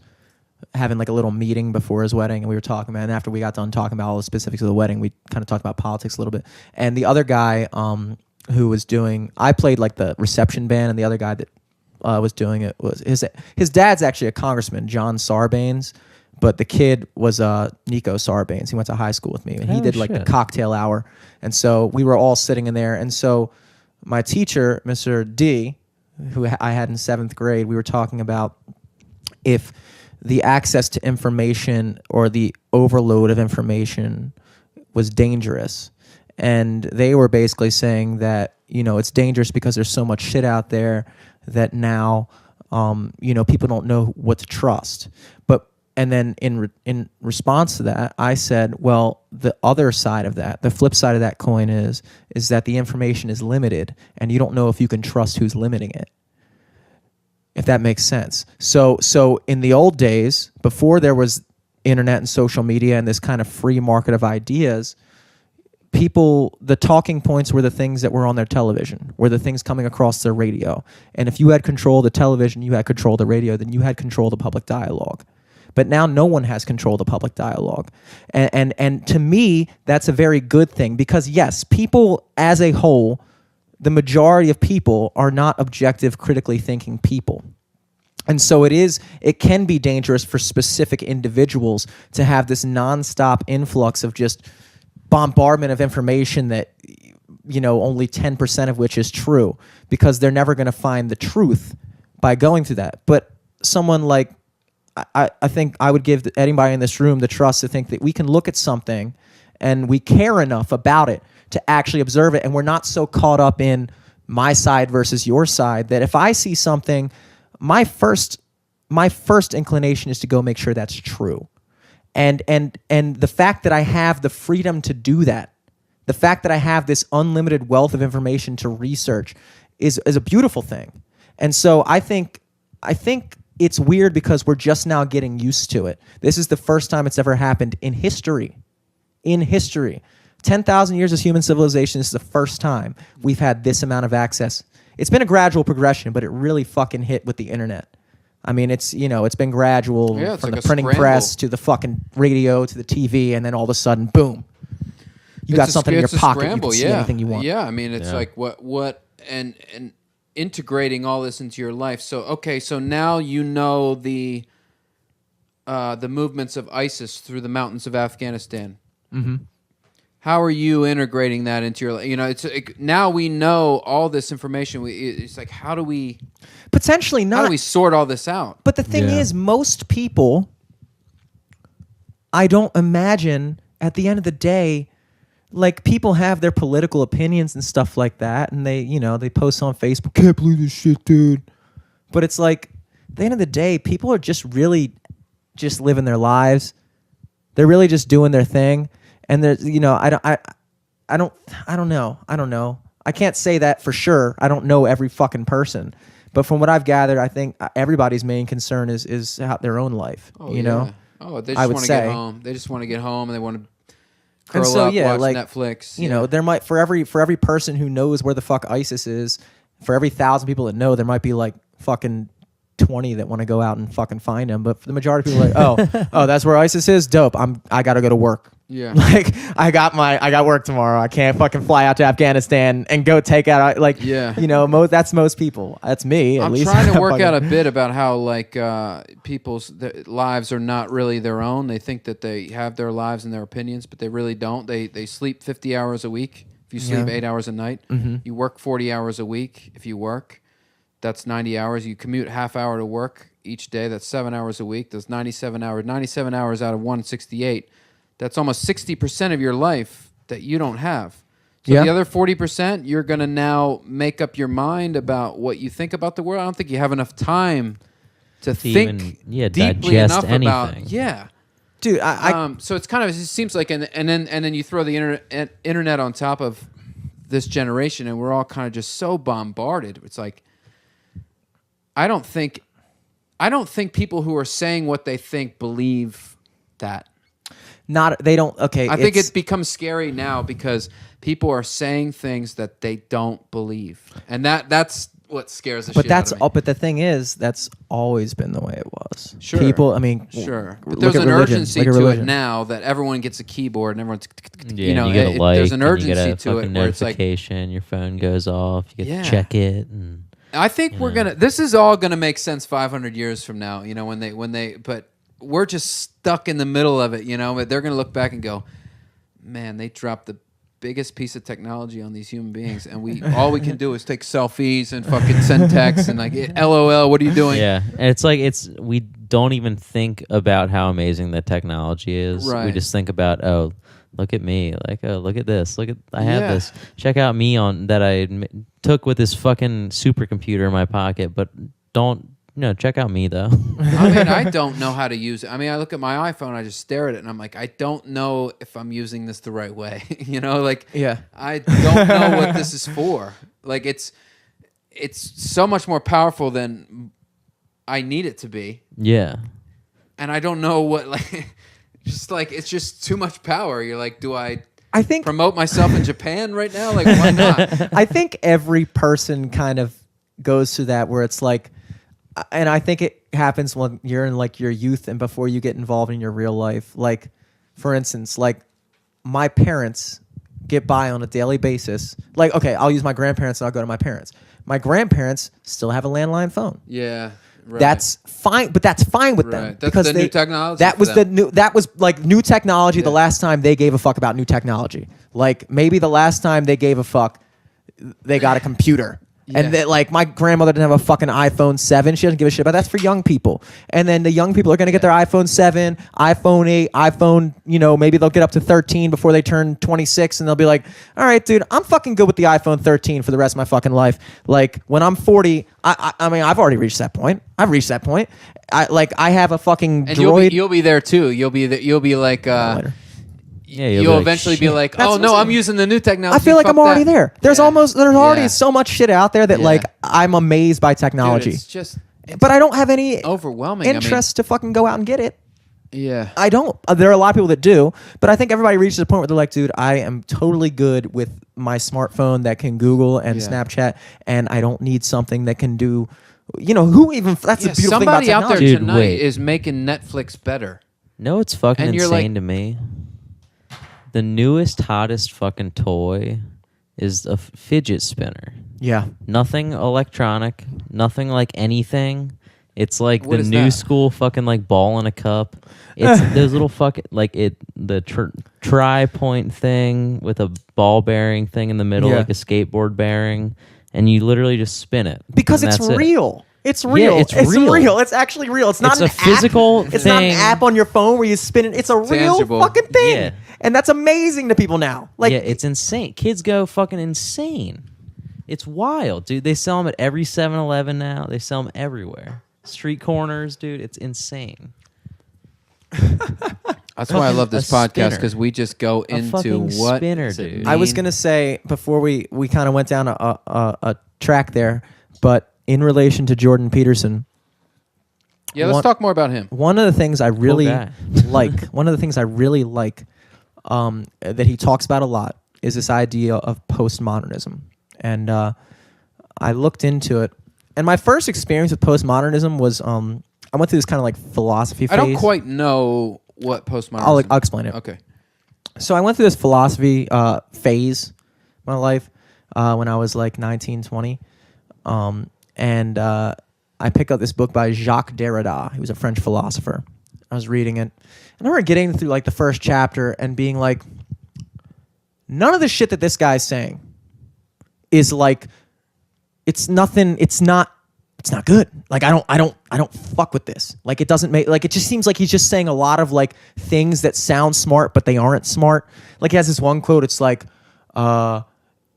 having like a little meeting before his wedding, and we were talking about it. And after we got done talking about all the specifics of the wedding, we kind of talked about politics a little bit. And the other guy who was doing, I played like the reception band, and the other guy that was doing it was his dad's actually a congressman, John Sarbanes. But the kid was Nico Sarbanes. He went to high school with me, and he did like the cocktail hour. And so we were all sitting in there. And so my teacher, Mr. D, who I had in 7th grade, we were talking about if the access to information or the overload of information was dangerous. And they were basically saying that, it's dangerous because there's so much shit out there that now, people don't know what to trust. And then in response to that, I said, well, the other side of that, the flip side of that coin is that the information is limited, and you don't know if you can trust who's limiting it. If that makes sense. So in the old days, before there was internet and social media and this kind of free market of ideas, the talking points were the things that were on their television, were the things coming across their radio. And if you had control of the television, you had control of the radio, then you had control of the public dialogue. But now no one has control of the public dialogue. And to me, that's a very good thing, because yes, people as a whole, the majority of people are not objective, critically thinking people. And so it can be dangerous for specific individuals to have this nonstop influx of just bombardment of information that, only 10% of which is true, because they're never going to find the truth by going through that. But someone like, I think I would give anybody in this room the trust to think that we can look at something and we care enough about it to actually observe it, and we're not so caught up in my side versus your side that if I see something, my first inclination is to go make sure that's true. And the fact that I have the freedom to do that, the fact that I have this unlimited wealth of information to research is a beautiful thing. And so I think it's weird because we're just now getting used to it. This is the first time it's ever happened in history. 10,000 years of human civilization, this is the first time we've had this amount of access. It's been a gradual progression, but it really fucking hit with the internet. I mean, it's been gradual from the printing press to the fucking radio to the TV, and then all of a sudden, boom, you got something in your pocket. You can see anything you want. Yeah, I mean, it's like what and integrating all this into your life. So now you know the movements of ISIS through the mountains of Afghanistan. Mm-hmm. How are you integrating that into your life? Now we know all this information. It's like, how do we potentially not? How do we sort all this out? But the thing is, most people, I don't imagine at the end of the day, like, people have their political opinions and stuff like that, and they post on Facebook, can't believe this shit, dude. But it's like, at the end of the day, people are just really just living their lives. They're really just doing their thing. And there's, I don't know. I can't say that for sure. I don't know every fucking person, but from what I've gathered, I think everybody's main concern is their own life. Oh, they just want to get home. They just want to get home, and they want to curl up, watch Netflix. There might for every person who knows where the fuck ISIS is, for every 1,000 people that know, there might be like fucking 20 that want to go out and fucking find him. But for the majority of people, like, oh, that's where ISIS is. Dope. I gotta go to work. Yeah. Like, I got work tomorrow. I can't fucking fly out to Afghanistan and go take out, that's most people. That's me, at least. I'm trying to work out a bit about how, people's lives are not really their own. They think that they have their lives and their opinions, but they really don't. They sleep 50 hours a week. If you sleep 8 hours a night, you work 40 hours a week. If you work, that's 90 hours. You commute half hour to work each day. That's 7 hours a week. That's 97 hours. 97 hours out of 168. That's almost 60% of your life that you don't have. So the other 40%, you're going to now make up your mind about what you think about the world. I don't think you have enough time to think deeply enough about. Yeah. Dude, so it's kind of, it seems like, and then you throw the internet on top of this generation, and we're all kind of just so bombarded. It's like, I don't think people who are saying what they think believe that. They don't. Okay, I think it becomes scary now because people are saying things that they don't believe, and that's what scares the shit out of me. But the thing is, that's always been the way it was. Sure, people. But there's an urgency to it now that everyone gets a keyboard and everyone's. There's an urgency to it where it's like your phone goes off, you get to check it, and I think this is all gonna make sense 500 years from now. But we're just stuck in the middle of it, but they're going to look back and go, man, they dropped the biggest piece of technology on these human beings, and all we can do is take selfies and fucking send texts and like, LOL, what are you doing? Yeah, and it's like, we don't even think about how amazing the technology is. Right. We just think about, look at me, like, look at this, I have this. Check out me that I took with this fucking supercomputer in my pocket, but don't No, check out me though. I mean, I don't know how to use it. I mean, I look at my iPhone, I just stare at it, and I'm like, I don't know if I'm using this the right way. You know, like, I don't know what this is for. Like, it's so much more powerful than I need it to be. Yeah. And I don't know what, like, just like, it's just too much power. You're like, do I think promote myself in Japan right now? Like, why not? I think every person kind of goes through that where it's like, and I think it happens when you're in like your youth and before you get involved in your real life. Like, for instance, like my parents get by on a daily basis. Like, okay, I'll use my grandparents and I'll go to my parents. My grandparents still have a landline phone. Yeah. Right. That's fine, but that's fine with them That's because new technology. That was like new technology. Yeah. The last time they gave a fuck about new technology, like maybe the last time they gave a fuck, they got a computer. Yeah. And like my grandmother didn't have a fucking iPhone 7. She doesn't give a shit about that. That's for young people. And then the young people are going to get their iPhone 7, iPhone 8, iPhone, maybe they'll get up to 13 before they turn 26 and they'll be like, all right, dude, I'm fucking good with the iPhone 13 for the rest of my fucking life. Like when I'm 40, I mean, I've already reached that point. I've reached that point. I have a fucking and Droid. You'll be there too. You'll be like, yeah, you'll eventually be like, oh no, I'm using the new technology. I feel like I'm already there. There's already so much shit out there that like I'm amazed by technology. Dude, but I don't have any overwhelming interest to fucking go out and get it. Yeah, I don't. There are a lot of people that do, but I think everybody reaches a point where they're like, dude, I am totally good with my smartphone that can Google and Snapchat, and I don't need something that can do. Who even? That's the beautiful thing about technology. Somebody out there tonight is making Netflix better. No, it's fucking insane to me. The newest, hottest fucking toy is a fidget spinner. Yeah. Nothing electronic, nothing like anything. It's like the new school fucking like ball in a cup. It's those little fucking the tri-point thing with a ball bearing thing in the middle, like a skateboard bearing, and you literally just spin it. Because it's real. It's real. Yeah, it's real. It's actually real. It's not a physical thing. It's not an app on your phone where you spin it. It's a real fucking thing. Yeah. And that's amazing to people now. Like, yeah, it's insane. Kids go fucking insane. It's wild, dude. They sell them at every 7-Eleven now. They sell them everywhere. Street corners, dude. It's insane. That's why I love this podcast, because we just go into what spinner, dude. I was gonna say before we kind of went down a track there, but in relation to Jordan Peterson. Yeah, let's talk more about him. One of the things I really like, that he talks about a lot is this idea of postmodernism. And I looked into it. And my first experience with postmodernism was I went through this kind of like philosophy phase. I don't quite know what postmodernism is. I'll explain it. Okay. So I went through this philosophy phase in my life when I was like 19, 20. And I picked up this book by Jacques Derrida. He was a French philosopher. I was reading it. And I remember getting through like the first chapter and being like, none of the shit that this guy's saying is like, it's not good. Like I don't fuck with this. Like it doesn't make, like it just seems like he's just saying a lot of like things that sound smart, but they aren't smart. Like he has this one quote, it's like,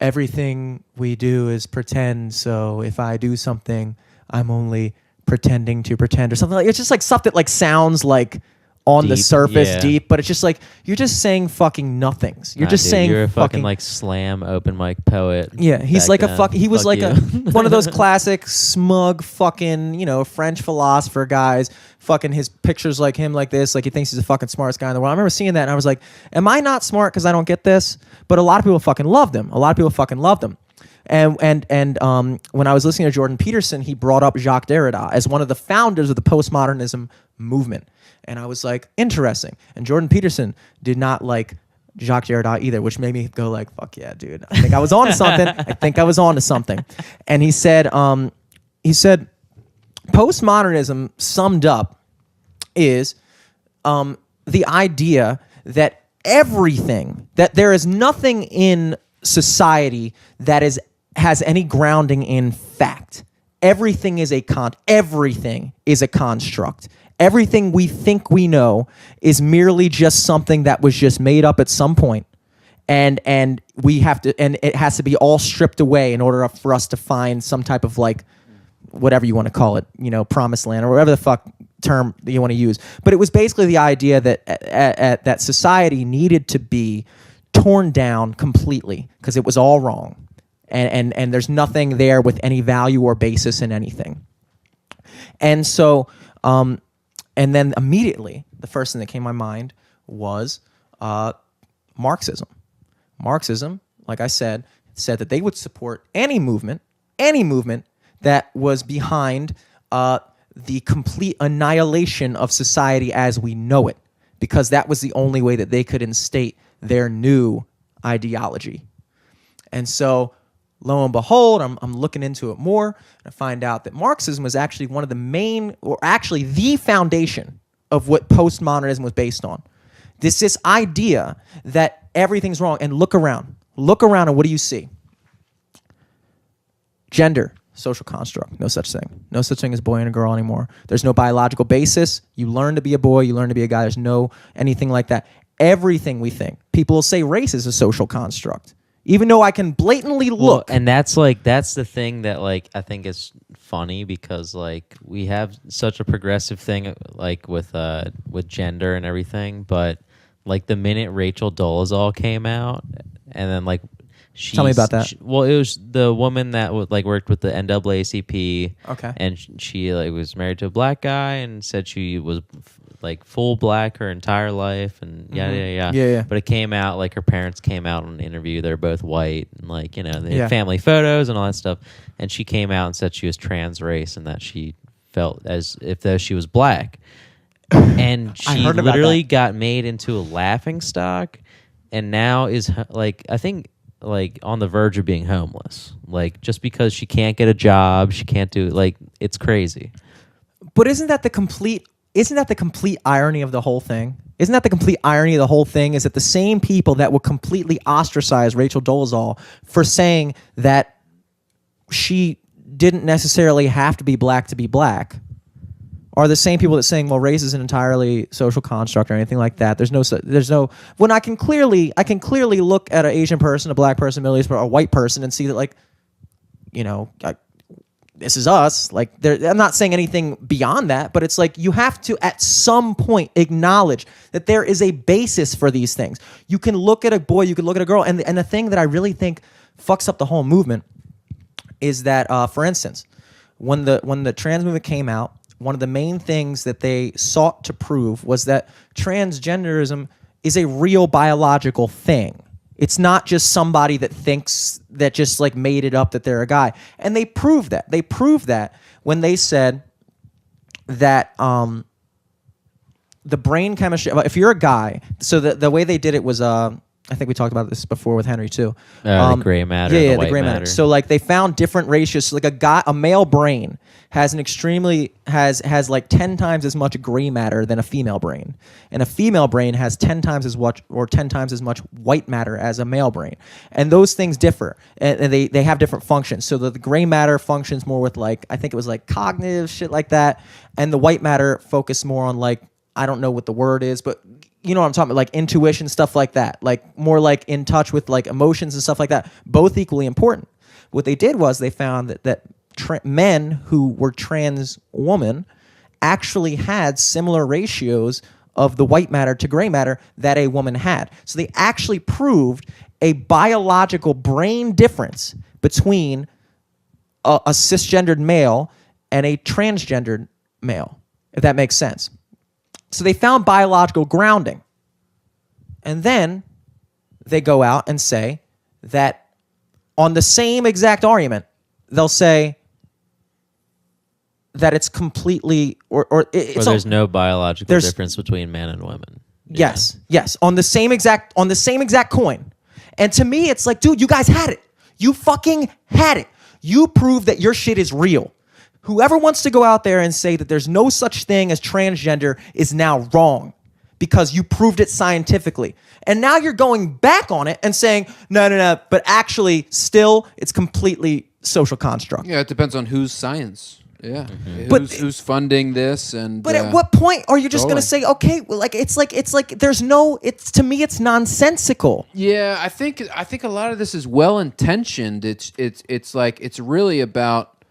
everything we do is pretend. So if I do something, I'm only pretending to pretend or something like. It's just like stuff that like sounds like on the surface deep, but it's just like you're just saying fucking nothings. You're just saying you're a fucking like slam open mic poet. Yeah, he's like a he was like a one of those classic smug fucking French philosopher guys. Fucking his pictures like him like this, like he thinks he's the fucking smartest guy in the world. I remember seeing that and I was like, am I not smart because I don't get this? But a lot of people fucking loved him. And when I was listening to Jordan Peterson, he brought up Jacques Derrida as one of the founders of the postmodernism movement. And I was like, interesting. And Jordan Peterson did not like Jacques Derrida either, which made me go like, fuck yeah, dude. I think I was on to something. And he said, postmodernism summed up is the idea that that there is nothing in society that has any grounding in fact. Everything is a construct. Everything we think we know is merely just something that was just made up at some point, and it has to be all stripped away in order for us to find some type of like whatever you want to call it, promised land or whatever the fuck term that you want to use. But it was basically the idea that that society needed to be torn down completely because it was all wrong. And there's nothing there with any value or basis in anything. And so, and then immediately, the first thing that came to my mind was Marxism. Marxism, like I said that they would support any movement that was behind the complete annihilation of society as we know it, because that was the only way that they could instate their new ideology. And so, lo and behold, I'm looking into it more, and I find out that Marxism was actually one of the main, or actually the foundation of what postmodernism was based on. This idea that everything's wrong. And look around, and what do you see? Gender, social construct, no such thing. No such thing as boy and a girl anymore. There's no biological basis. You learn to be a boy, you learn to be a guy. There's no anything like that. Everything we think. People will say race is a social construct, even though I can blatantly look. Well, and that's the thing that I think is funny, because we have such a progressive thing with gender and everything, but the minute Rachel Dolezal came out, and then tell me about that. It was the woman that worked with the NAACP. Okay. And she was married to a black guy and said she was full black her entire life, and Yeah. But it came out her parents came out on an interview. They're both white, and they had family photos and all that stuff. And she came out and said she was trans race and that she felt as if though she was black. And she literally got made into a laughing stock, and now is I think on the verge of being homeless. Just because she can't get a job, she can't do it's crazy. But isn't that the complete irony of the whole thing? Isn't that the complete irony of the whole thing? Is that the same people that would completely ostracize Rachel Dolezal for saying that she didn't necessarily have to be black are the same people that saying, well, race is an entirely social construct or anything like that. There's no. When I can clearly look at an Asian person, a black person, Middle East person, a white person, and see that this is us. I'm not saying anything beyond that, but it's you have to at some point acknowledge that there is a basis for these things. You can look at a boy, you can look at a girl, and the thing that I really think fucks up the whole movement is that, for instance, when the trans movement came out, one of the main things that they sought to prove was that transgenderism is a real biological thing. It's not just somebody that thinks that just made it up that they're a guy. And they proved that. They proved that when they said that the brain chemistry, if you're a guy, so the way they did it was, I think we talked about this before with Henry too. The gray matter. Yeah, the gray matter. So they found different ratios. So a male brain has has 10 times as much gray matter than a female brain, and a female brain has 10 times as much or 10 times as much white matter as a male brain, and those things differ, and they have different functions. So the gray matter functions more with I think it was cognitive shit like that, and the white matter focused more on I don't know what the word is, but you know what I'm talking about, intuition, stuff like that, more in touch with emotions and stuff like that, both equally important. What they did was they found that men who were trans women actually had similar ratios of the white matter to gray matter that a woman had. So they actually proved a biological brain difference between a cisgendered male and a transgendered male, if that makes sense. So they found biological grounding. And then they go out and say that on the same exact argument, they'll say that it's completely or there's no biological difference between men and women. Yes. On the same exact coin. And to me, it's dude, you guys had it. You fucking had it. You proved that your shit is real. Whoever wants to go out there and say that there's no such thing as transgender is now wrong because you proved it scientifically. And now you're going back on it and saying, no, but actually still it's completely social construct. Yeah, it depends on whose science. Yeah. Mm-hmm. Who's funding this But at what point are you just going to say, okay, well, there's no, to me it's nonsensical. Yeah, I think a lot of this is well intentioned. It's really about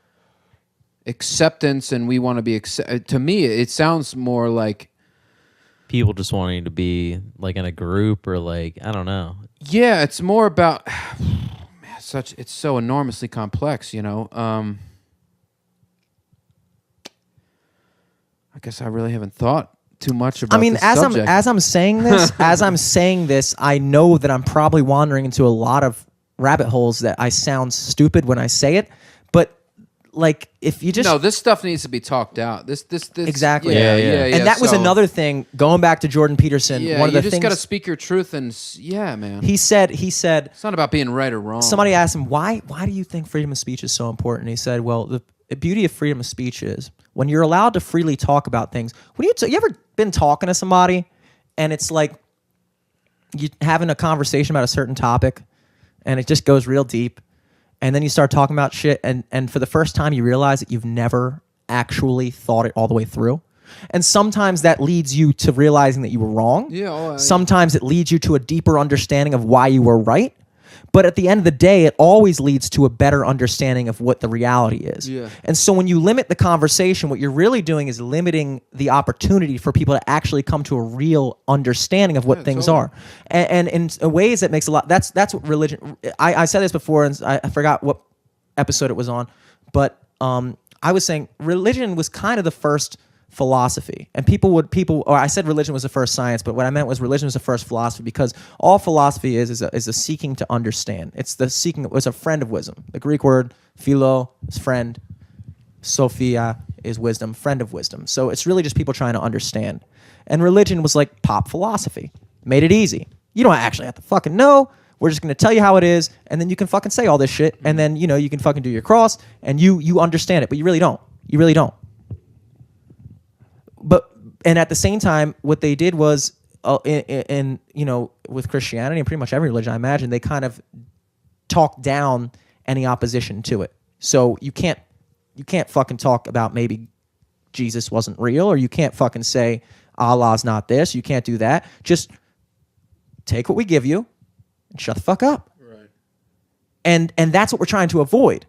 acceptance and we want to be to me it sounds more like people just wanting to be like in a group or like I don't know. Yeah, it's more about it's so enormously complex, you know. I guess I really haven't thought too much about this subject. as I'm saying this, I know that I'm probably wandering into a lot of rabbit holes that I sound stupid when I say it, but like if you just this stuff needs to be talked out. This exactly. Yeah. And that was another thing. Going back to Jordan Peterson, one of the things you just got to speak your truth and man. He said it's not about being right or wrong. Somebody asked him why do you think freedom of speech is so important? He said, well, the beauty of freedom of speech is when you're allowed to freely talk about things. When you ever been talking to somebody and it's like you having a conversation about a certain topic and it just goes real deep. And then you start talking about shit, and for the first time you realize that you've never actually thought it all the way through. And sometimes that leads you to realizing that you were wrong. Yeah. Sometimes it leads you to a deeper understanding of why you were right. But at the end of the day, it always leads to a better understanding of what the reality is. Yeah. And so when you limit the conversation, what you're really doing is limiting the opportunity for people to actually come to a real understanding of what things are. And in ways that makes a lot. That's what religion. I said this before, and I forgot what episode it was on, but I was saying religion was kind of the first philosophy, and or I said religion was the first science, but what I meant was religion was the first philosophy, because all philosophy is a seeking to understand. It's the seeking. It was a friend of wisdom. The Greek word philo is friend, sophia is wisdom, friend of wisdom. So it's really just people trying to understand. And religion was like pop philosophy. Made it easy. You don't actually have to fucking know. We're just going to tell you how it is, and then you can fucking say all this shit, and then you can fucking do your cross, and you understand it, but you really don't. You really don't. And at the same time, what they did was, with Christianity and pretty much every religion, I imagine, they kind of talked down any opposition to it. So you can't fucking talk about maybe Jesus wasn't real, or you can't fucking say Allah's not this. You can't do that. Just take what we give you and shut the fuck up. Right. And that's what we're trying to avoid.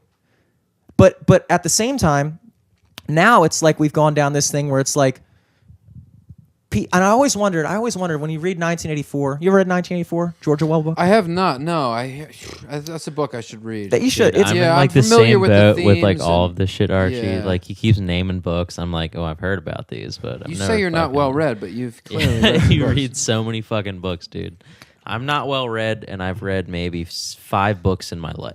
But at the same time, now it's like we've gone down this thing where it's like, and I always wondered when you read 1984. You ever read 1984, George Orwell book? I have not. No, that's a book I should read. That you should. Dude, I'm in like the same boat with like all of this shit, Archie. Yeah. Like he keeps naming books. I'm like, oh, I've heard about these, but you say you're not well read, but you've clearly read you books. read so many fucking books, dude. I'm not well read, and I've read maybe 5 books in my life.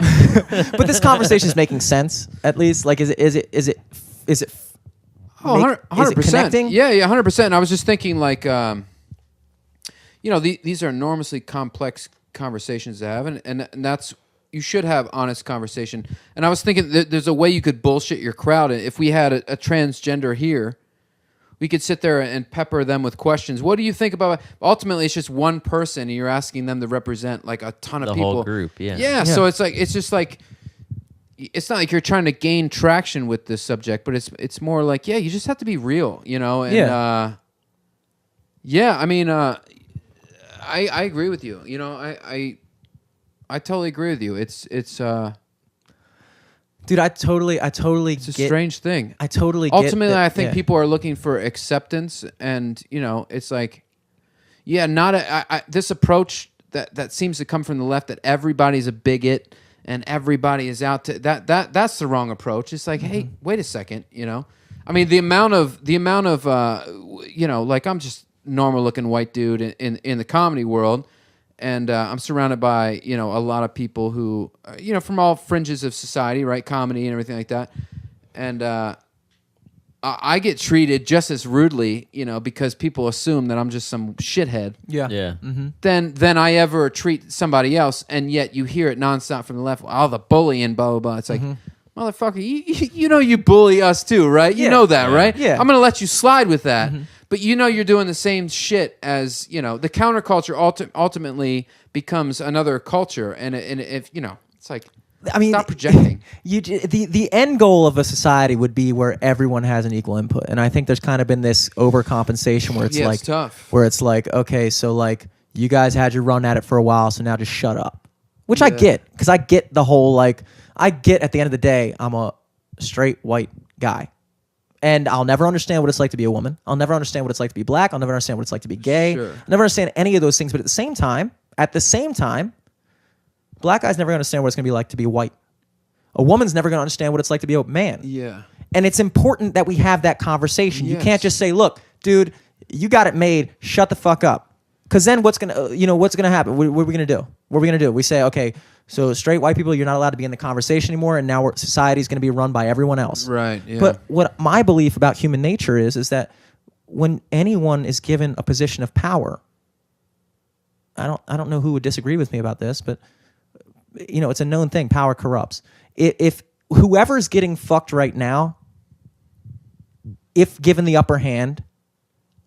But this conversation is making sense. At least, like, is it? Oh, 100%. Connecting? Yeah, 100%. I was just thinking, like, these are enormously complex conversations to have, and that's, you should have honest conversation. And I was thinking there's a way you could bullshit your crowd. If we had a transgender here, we could sit there and pepper them with questions. What do you think about? Ultimately, it's just one person, and you're asking them to represent like a ton of people. The whole group, yeah. Yeah. So it's just like. It's not like you're trying to gain traction with this subject, but it's more like, you just have to be real, And I mean, I agree with you. I totally agree with you. It's dude, I totally it's a strange thing. I totally ultimately get that, I think people are looking for acceptance, and it's like, this approach that seems to come from the left, that everybody's a bigot and everybody is out to that's the wrong approach. It's like, hey, wait a second, I mean, the amount of like, I'm just normal looking white dude in the comedy world, and I'm surrounded by a lot of people who from all fringes of society, right, comedy and everything like that, and I get treated just as rudely, because people assume that I'm just some shithead. Yeah. Mm-hmm. Than I ever treat somebody else, and yet you hear it nonstop from the left. Oh, the bullying, blah blah blah. It's like, motherfucker, you bully us too, right? You know that, right? Yeah. I'm gonna let you slide with that, but you're doing the same shit as the counterculture. Ultimately becomes another culture, and if it's like. I mean, stop projecting. The end goal of a society would be where everyone has an equal input, and I think there's kind of been this overcompensation where it's like, it's tough. Where it's like, okay, so like you guys had your run at it for a while, so now just shut up. Which I get, because I get the whole, like, I get at the end of the day, I'm a straight white guy. And I'll never understand what it's like to be a woman. I'll never understand what it's like to be black. I'll never understand what it's like to be gay. Sure. I'll never understand any of those things. But at the same time, black guy's never going to understand what it's going to be like to be white. A woman's never going to understand what it's like to be a man. Yeah. And it's important that we have that conversation. Yes. You can't just say, look, dude, you got it made. Shut the fuck up. Because then what's going to happen? What are we going to do? What are we going to do? We say, okay, so straight white people, you're not allowed to be in the conversation anymore, and now society's going to be run by everyone else. Right, yeah. But what my belief about human nature is that when anyone is given a position of power, I don't know who would disagree with me about this, but it's a known thing. Power corrupts. If whoever's getting fucked right now, if given the upper hand,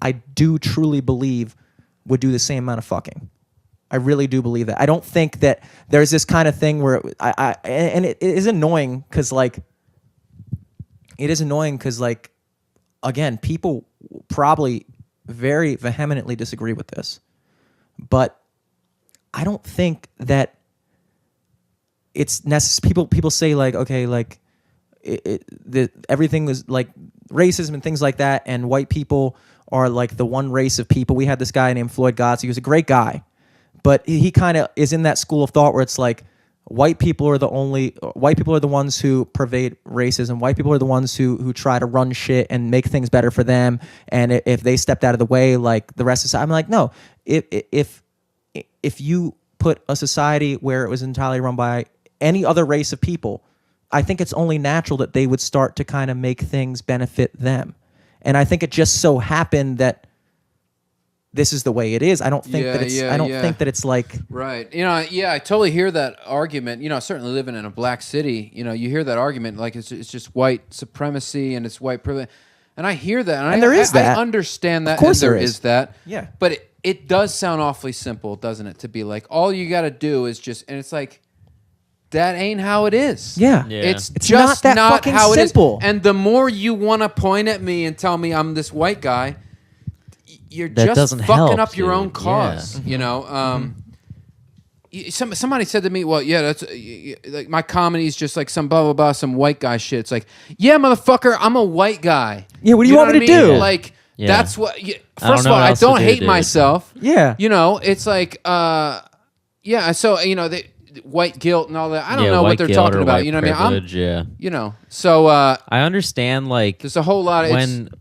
I do truly believe would do the same amount of fucking. I really do believe that. I don't think that there's this kind of thing where it is annoying because again, people probably very vehemently disagree with this, but I don't think that it's necessary. People say like, okay, like everything was like racism and things like that, and white people are like the one race of people. We had this guy named Floyd Gotts. He was a great guy. But he kind of is in that school of thought where it's like white people are the ones who pervade racism. White people are the ones who try to run shit and make things better for them. And if they stepped out of the way, like the rest of society, I'm like, no. If you put a society where it was entirely run by any other race of people, I think it's only natural that they would start to kind of make things benefit them. And I think it just so happened that this is the way it is. I don't think think that it's like right. I totally hear that argument. Certainly living in a black city, you hear that argument like it's just white supremacy and it's white privilege, and I hear that, and there is that. I understand that. Of course, and there is that. Yeah, but it does sound awfully simple, doesn't it? To be like all you got to do is just, and it's like that ain't how it is. Yeah. It's not just that not fucking how simple. it is. And the more you want to point at me and tell me I'm this white guy, you're that just fucking help, up your dude. own cause. Yeah. Somebody said to me, well, yeah, that's like my comedy is just like some blah blah blah, some white guy shit. It's like, yeah, motherfucker, I'm a white guy. Yeah, what do you want me to do? Like, yeah. That's what. First of all, I don't hate myself. Yeah, it's like, yeah. So white guilt and all that. I don't know what they're talking about. You know what I mean? Yeah. So I understand. Like, there's a whole lot of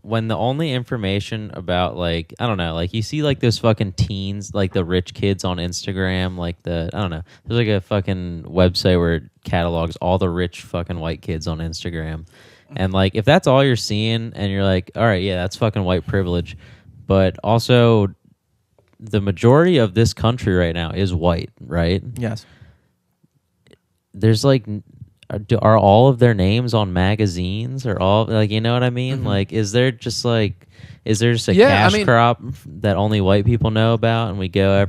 when the only information about like I don't know, like you see like those fucking teens, like the rich kids on Instagram, like I don't know. There's like a fucking website where it catalogs all the rich fucking white kids on Instagram, and like if that's all you're seeing, and you're like, all right, yeah, that's fucking white privilege, but also the majority of this country right now is white, right? Yes. There's like, are all of their names on magazines or all like, you know what I mean? Mm-hmm. Like, is there just a cash crop that only white people know about, and we go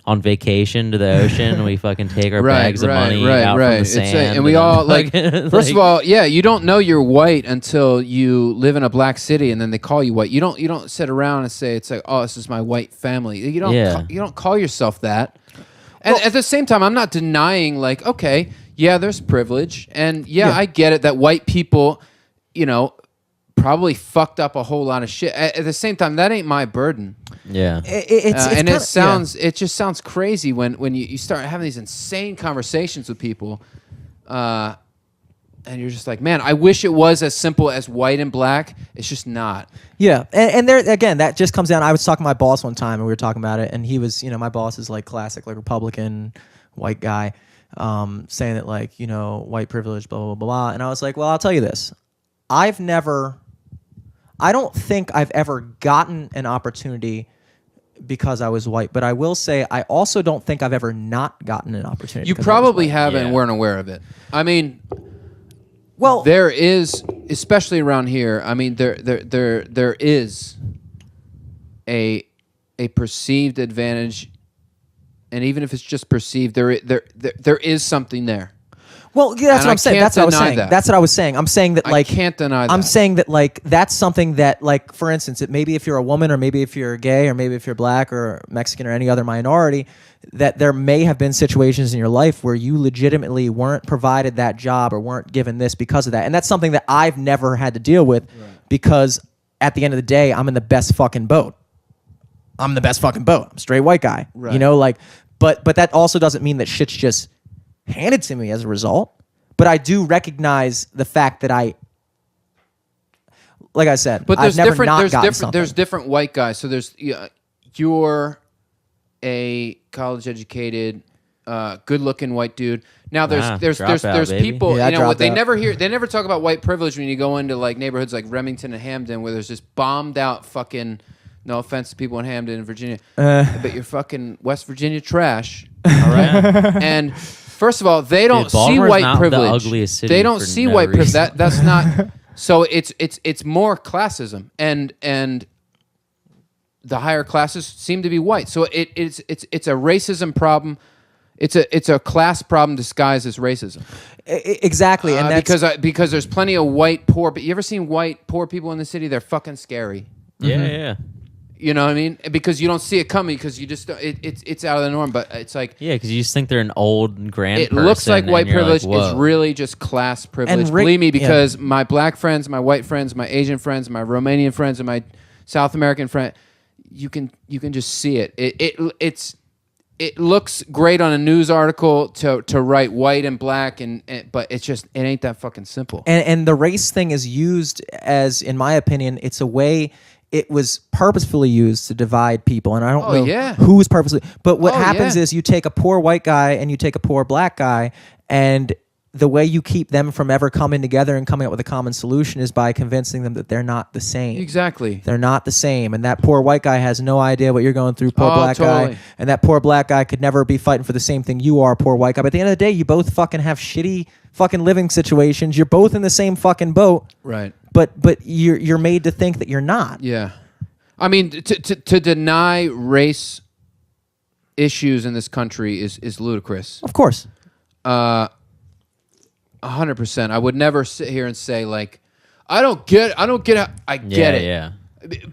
on vacation to the ocean and we fucking take our bags of money out from the sand, and we all like first of all, yeah, you don't know you're white until you live in a black city and then they call you white. You don't sit around and say it's like, oh, this is my white family. You don't call yourself that. And at the same time, I'm not denying, like, okay, yeah, there's privilege. And, yeah, I get it that white people, probably fucked up a whole lot of shit. At the same time, that ain't my burden. Yeah. It just sounds crazy when you start having these insane conversations with people. And you're just like, man, I wish it was as simple as white and black. It's just not. Yeah, and there again, that just comes down. I was talking to my boss one time, and we were talking about it, and he was, my boss is like classic, like Republican, white guy, saying that like, white privilege, blah blah blah blah. And I was like, well, I'll tell you this, I don't think I've ever gotten an opportunity because I was white, but I will say I also don't think I've ever not gotten an opportunity. You probably haven't and weren't aware of it. I mean. Well, there is, especially around here. I mean, there is a perceived advantage, and even if it's just perceived, there is something there. Well, yeah, that's what I'm saying. That's what I was saying. That's what I was saying. I'm saying that like I can't deny that. I'm saying that like that's something that like, for instance, maybe if you're a woman or maybe if you're gay or maybe if you're black or Mexican or any other minority, that there may have been situations in your life where you legitimately weren't provided that job or weren't given this because of that. And that's something that I've never had to deal with because at the end of the day, I'm in the best fucking boat. I'm the best fucking boat. I'm a straight white guy. Right. You know, like, but that also doesn't mean that shit's just handed to me as a result. But I do recognize the fact that like I said, but I've never not gotten something. There's different white guys. So there's you're a college-educated, good-looking white dude. Now there's people. Yeah, you know what they never talk about white privilege when you go into like neighborhoods like Remington and Hamden where there's just bombed out fucking. No offense to people in Hamden and Virginia, but you're fucking West Virginia trash. All right, and. First of all, they don't see white privilege. The ugliest city they don't see white privilege. That's not. So it's more classism, and the higher classes seem to be white. So it's a racism problem. It's a class problem disguised as racism. Exactly, and that's because there's plenty of white poor. But you ever seen white poor people in the city? They're fucking scary. Yeah, yeah. You know what I mean? Because you don't see it coming because you just it's out of the norm. But it's like because you just think they're an old grandperson. It looks like white privilege is really just class privilege. Believe me, because my black friends, my white friends, my Asian friends, my Romanian friends, and my South American friend, you can just see it. It looks great on a news article to write white and black, but it ain't that fucking simple. And the race thing is used as, in my opinion, it's a way. It was purposefully used to divide people, and I don't know who was purposely. But what happens is you take a poor white guy and you take a poor black guy, and the way you keep them from ever coming together and coming up with a common solution is by convincing them that they're not the same. Exactly. They're not the same, and that poor white guy has no idea what you're going through, poor black guy, and that poor black guy could never be fighting for the same thing you are, poor white guy. But at the end of the day, you both fucking have shitty fucking living situations. You're both in the same fucking boat. Right. But you're made to think that you're not. Yeah, I mean to deny race issues in this country is ludicrous. Of course. 100%. I would never sit here and say like, I don't get it. I get it. Yeah.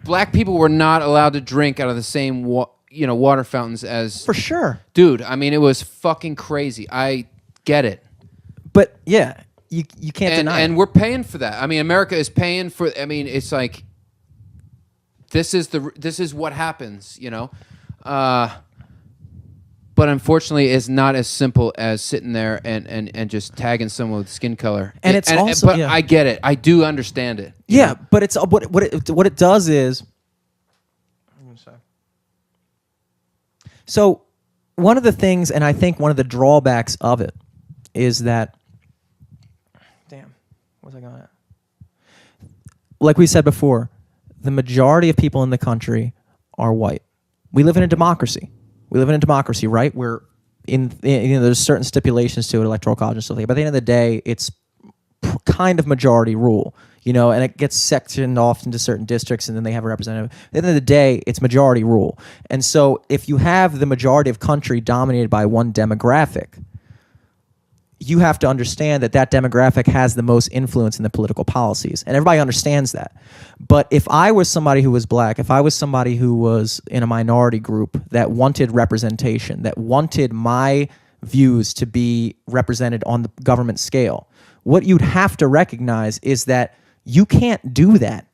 Black people were not allowed to drink out of the same water fountains as for sure, dude. I mean, it was fucking crazy. I get it. But yeah. You can't deny it. And we're paying for that. I mean, America is paying for. I mean, it's like this is what happens, you know. But unfortunately, it's not as simple as sitting there and just tagging someone with skin color. And it's also. But I get it. I do understand it. Yeah, but it's what it does is. So, one of the things, and I think one of the drawbacks of it, is that. What's I going at? Like we said before, the majority of people in the country are white. We live in a democracy. Right? We're there's certain stipulations to it, electoral college and stuff like that. But at the end of the day, it's kind of majority rule, you know, and it gets sectioned off into certain districts, and then they have a representative. At the end of the day, it's majority rule. And so if you have the majority of country dominated by one demographic, you have to understand that demographic has the most influence in the political policies. And everybody understands that. But if I was somebody who was black, if I was somebody who was in a minority group that wanted representation, that wanted my views to be represented on the government scale, what you'd have to recognize is that you can't do that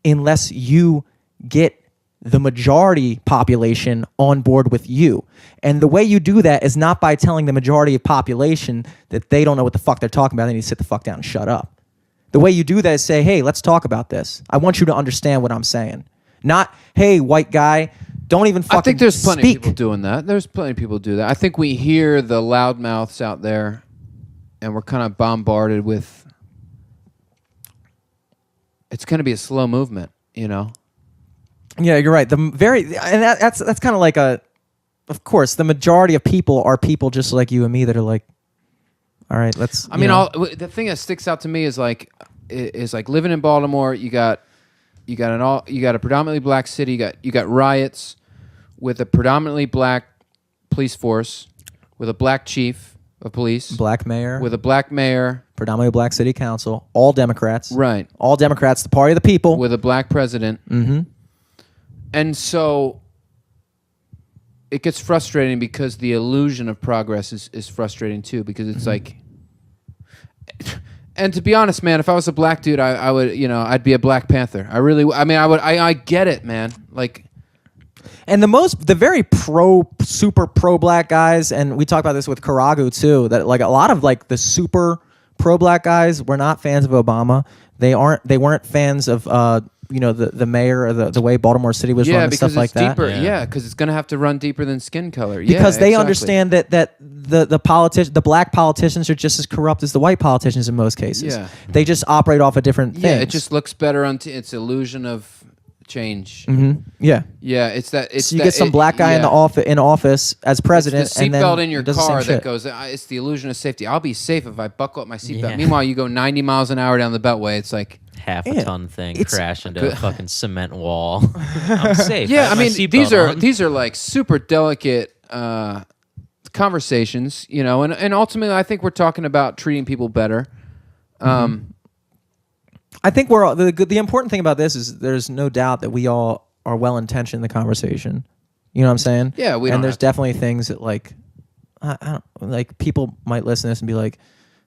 unless you get the majority population on board with you. And the way you do that is not by telling the majority of population that they don't know what the fuck they're talking about. They need to sit the fuck down and shut up. The way you do that is say, hey, let's talk about this. I want you to understand what I'm saying. Not, hey, white guy, don't even fucking speak. I think there's plenty of people doing that. There's plenty of people do that. I think we hear the loudmouths out there, and we're kind of bombarded with, it's going to be a slow movement, you know? Yeah, you're right. That's kind of like of course, the majority of people are people just like you and me that are like, all right, let's. I mean, the thing that sticks out to me is like living in Baltimore. You got a predominantly black city. You got riots with a predominantly black police force, with a black chief, of police. Black mayor. With a black mayor. Predominantly black city council. All Democrats. Right. All Democrats, the party of the people. With a black president. Mm-hmm. And so it gets frustrating because the illusion of progress is frustrating too, because it's like... And to be honest, man, if I was a black dude, I would, I'd be a Black Panther. I get it, man. Like... And the very super pro black guys, and we talked about this with Karagu too, that like a lot of like the super pro black guys were not fans of Obama. They weren't fans of the mayor or the way Baltimore City was run and stuff like that. Deeper, because it's gonna have to run deeper than skin color. Because they understand that the black politicians are just as corrupt as the white politicians in most cases. Yeah. They just operate off a different thing. Yeah, it just looks better on it's illusion of change. Mm-hmm. Yeah. Yeah, it's that. So you get some black guy in office as president, it's the seatbelt in your car that goes. It's the illusion of safety. I'll be safe if I buckle up my seatbelt. Yeah. Meanwhile, you go 90 miles an hour down the Beltway. It's like half a ton thing crash into a fucking cement wall. I'm safe. Yeah, I mean these are like super delicate conversations, and ultimately I think we're talking about treating people better. I think the important thing about this is there's no doubt that we all are well intentioned in the conversation. You know what I'm saying? Yeah, and there's definitely things that like I don't like people might listen to this and be like,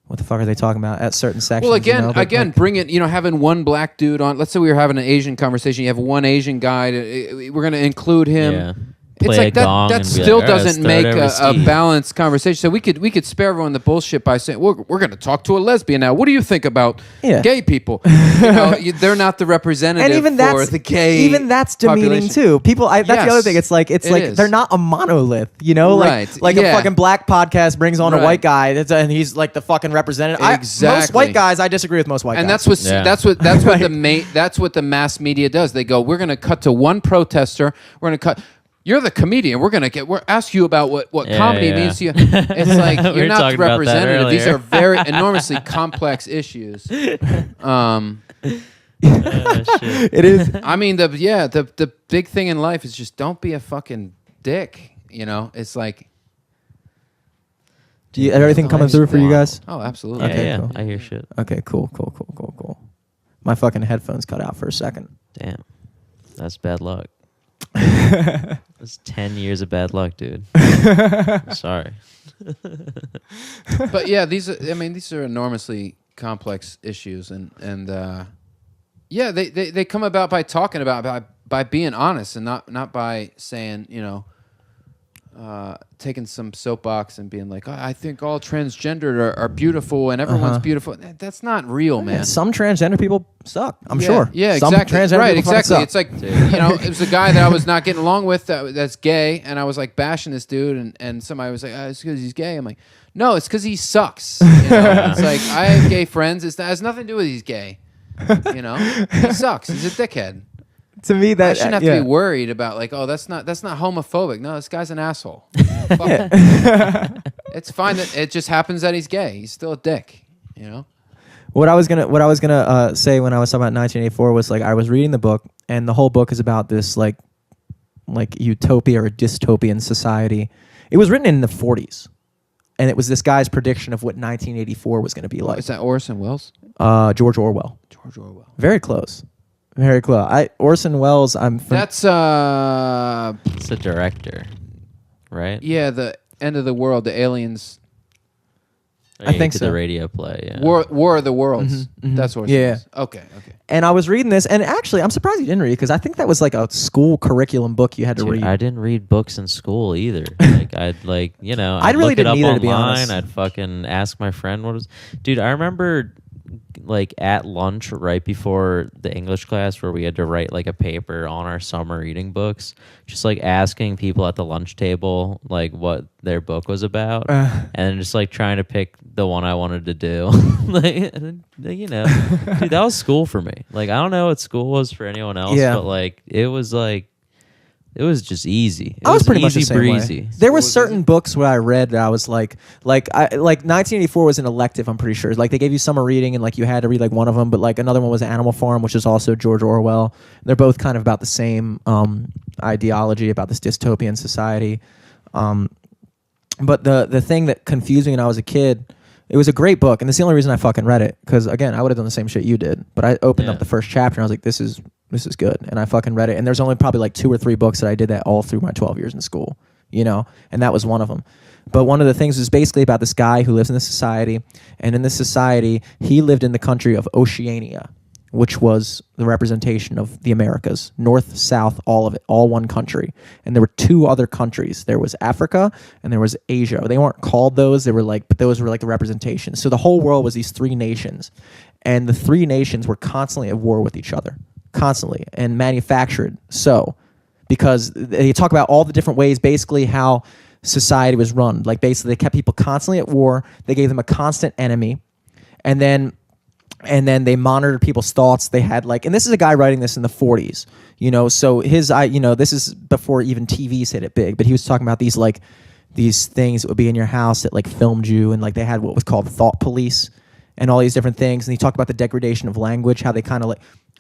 what the fuck are they talking about at certain sections? Well, again, bring it. Having one black dude on. Let's say we were having an Asian conversation. You have one Asian guy. We're going to include him. Yeah. It's like that still doesn't make a balanced conversation. So we could spare everyone the bullshit by saying we're going to talk to a lesbian now. What do you think about gay people? They're not the representative for the gay. Even that's demeaning too. People, that's the other thing. It's like they're not a monolith. Right. Like a fucking black podcast brings on a white guy and he's like the fucking representative. Exactly. Most white guys, I disagree with most white guys. And that's what the mass media does. They go, we're going to cut to one protester. We're going to cut. You're the comedian. We're ask you about what comedy means to you. It's like you're not the representative. These are very enormously complex issues. It is. I mean, the big thing in life is just don't be a fucking dick. It's like. Do you everything coming through for you guys? Oh, absolutely. Yeah, cool. I hear shit. Okay, cool. My fucking headphones cut out for a second. Damn, that's bad luck. That's 10 years of bad luck, dude. Sorry. But yeah, these are enormously complex issues, and they come about by talking about by being honest and not by saying taking some soapbox and being like, I think all transgendered are beautiful and everyone's beautiful. That's not real, man. Some transgender people suck. I'm sure. Yeah, some exactly. Transgender people exactly. Suck. It's like it was a guy that I was not getting along with that's gay, and I was like bashing this dude, and somebody was like, it's because he's gay. I'm like, no, it's because he sucks. It's like I have gay friends. It has nothing to do with he's gay. He sucks. He's a dickhead. To me, that I shouldn't have to be worried about like, that's not homophobic. No, this guy's an asshole. Fuck him. It's fine that it just happens that he's gay. He's still a dick. What I was gonna say when I was talking about 1984 was like I was reading the book, and the whole book is about this like utopia or dystopian society. It was written in the 40s, and it was this guy's prediction of what 1984 was going to be like. Is that Orson Welles? George Orwell. George Orwell. Very close. Very close. Orson Welles. That's it's a director, right? Yeah, the end of the world, the aliens. I think so. The radio play. Yeah. War of the Worlds. Mm-hmm, mm-hmm. That's Orson Welles. Okay. And I was reading this, and actually, I'm surprised you didn't read it because I think that was like a school curriculum book you had to read. I didn't read books in school either. I'd really look it up either, online. To be honest. I'd fucking ask my friend what was. Dude, I remember. Like at lunch right before the English class where we had to write like a paper on our summer reading books, just like asking people at the lunch table like what their book was about and just like trying to pick the one I wanted to do. Dude, that was school for me. Like I don't know what school was for anyone else, but like it was just easy. I was pretty much the easy same breezy. Way. There was certain books where I read that I was like 1984 was an elective. I'm pretty sure. Like they gave you summer reading and like you had to read like one of them, but like another one was Animal Farm, which is also George Orwell. They're both kind of about the same ideology about this dystopian society. But the thing that confused me when I was a kid, it was a great book, and it's the only reason I fucking read it. Because again, I would have done the same shit you did. But I opened up the first chapter, and I was like, this is good, and I fucking read it. And there's only probably like 2 or 3 books that I did that all through my 12 years in school, and that was one of them. But one of the things was basically about this guy who lives in this society, and in this society, he lived in the country of Oceania, which was the representation of the Americas, north, south, all of it, all one country. And there were 2 other countries. There was Africa and there was Asia. They weren't called those. But those were like the representation. So the whole world was these 3 nations. And the 3 nations were constantly at war with each other, constantly, and manufactured. So, because they talk about all the different ways, basically how society was run. Like basically they kept people constantly at war. They gave them a constant enemy. And then they monitored people's thoughts. They had and this is a guy writing this in the 40s, so this is before even TVs hit it big, but he was talking about these things that would be in your house that filmed you, and they had what was called thought police and all these different things. And he talked about the degradation of language, how they kind of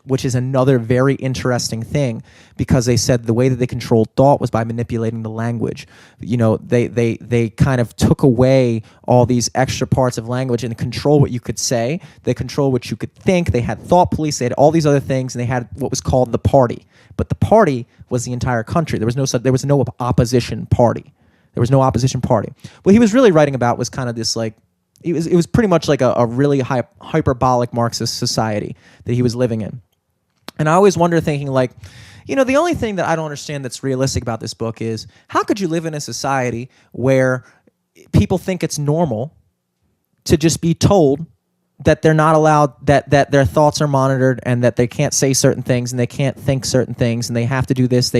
which is another very interesting thing, because they said the way that they controlled thought was by manipulating the language. They kind of took away all these extra parts of language and control what you could say. They control what you could think. They had thought police. They had all these other things, and they had what was called the party. But the party was the entire country. There was no opposition party. There was no opposition party. What he was really writing about was kind of this it was pretty much like a really hyperbolic Marxist society that he was living in. And I always wonder, thinking the only thing that I don't understand that's realistic about this book is, how could you live in a society where people think it's normal to just be told that they're not allowed, that their thoughts are monitored, and that they can't say certain things, and they can't think certain things, and they have to do this,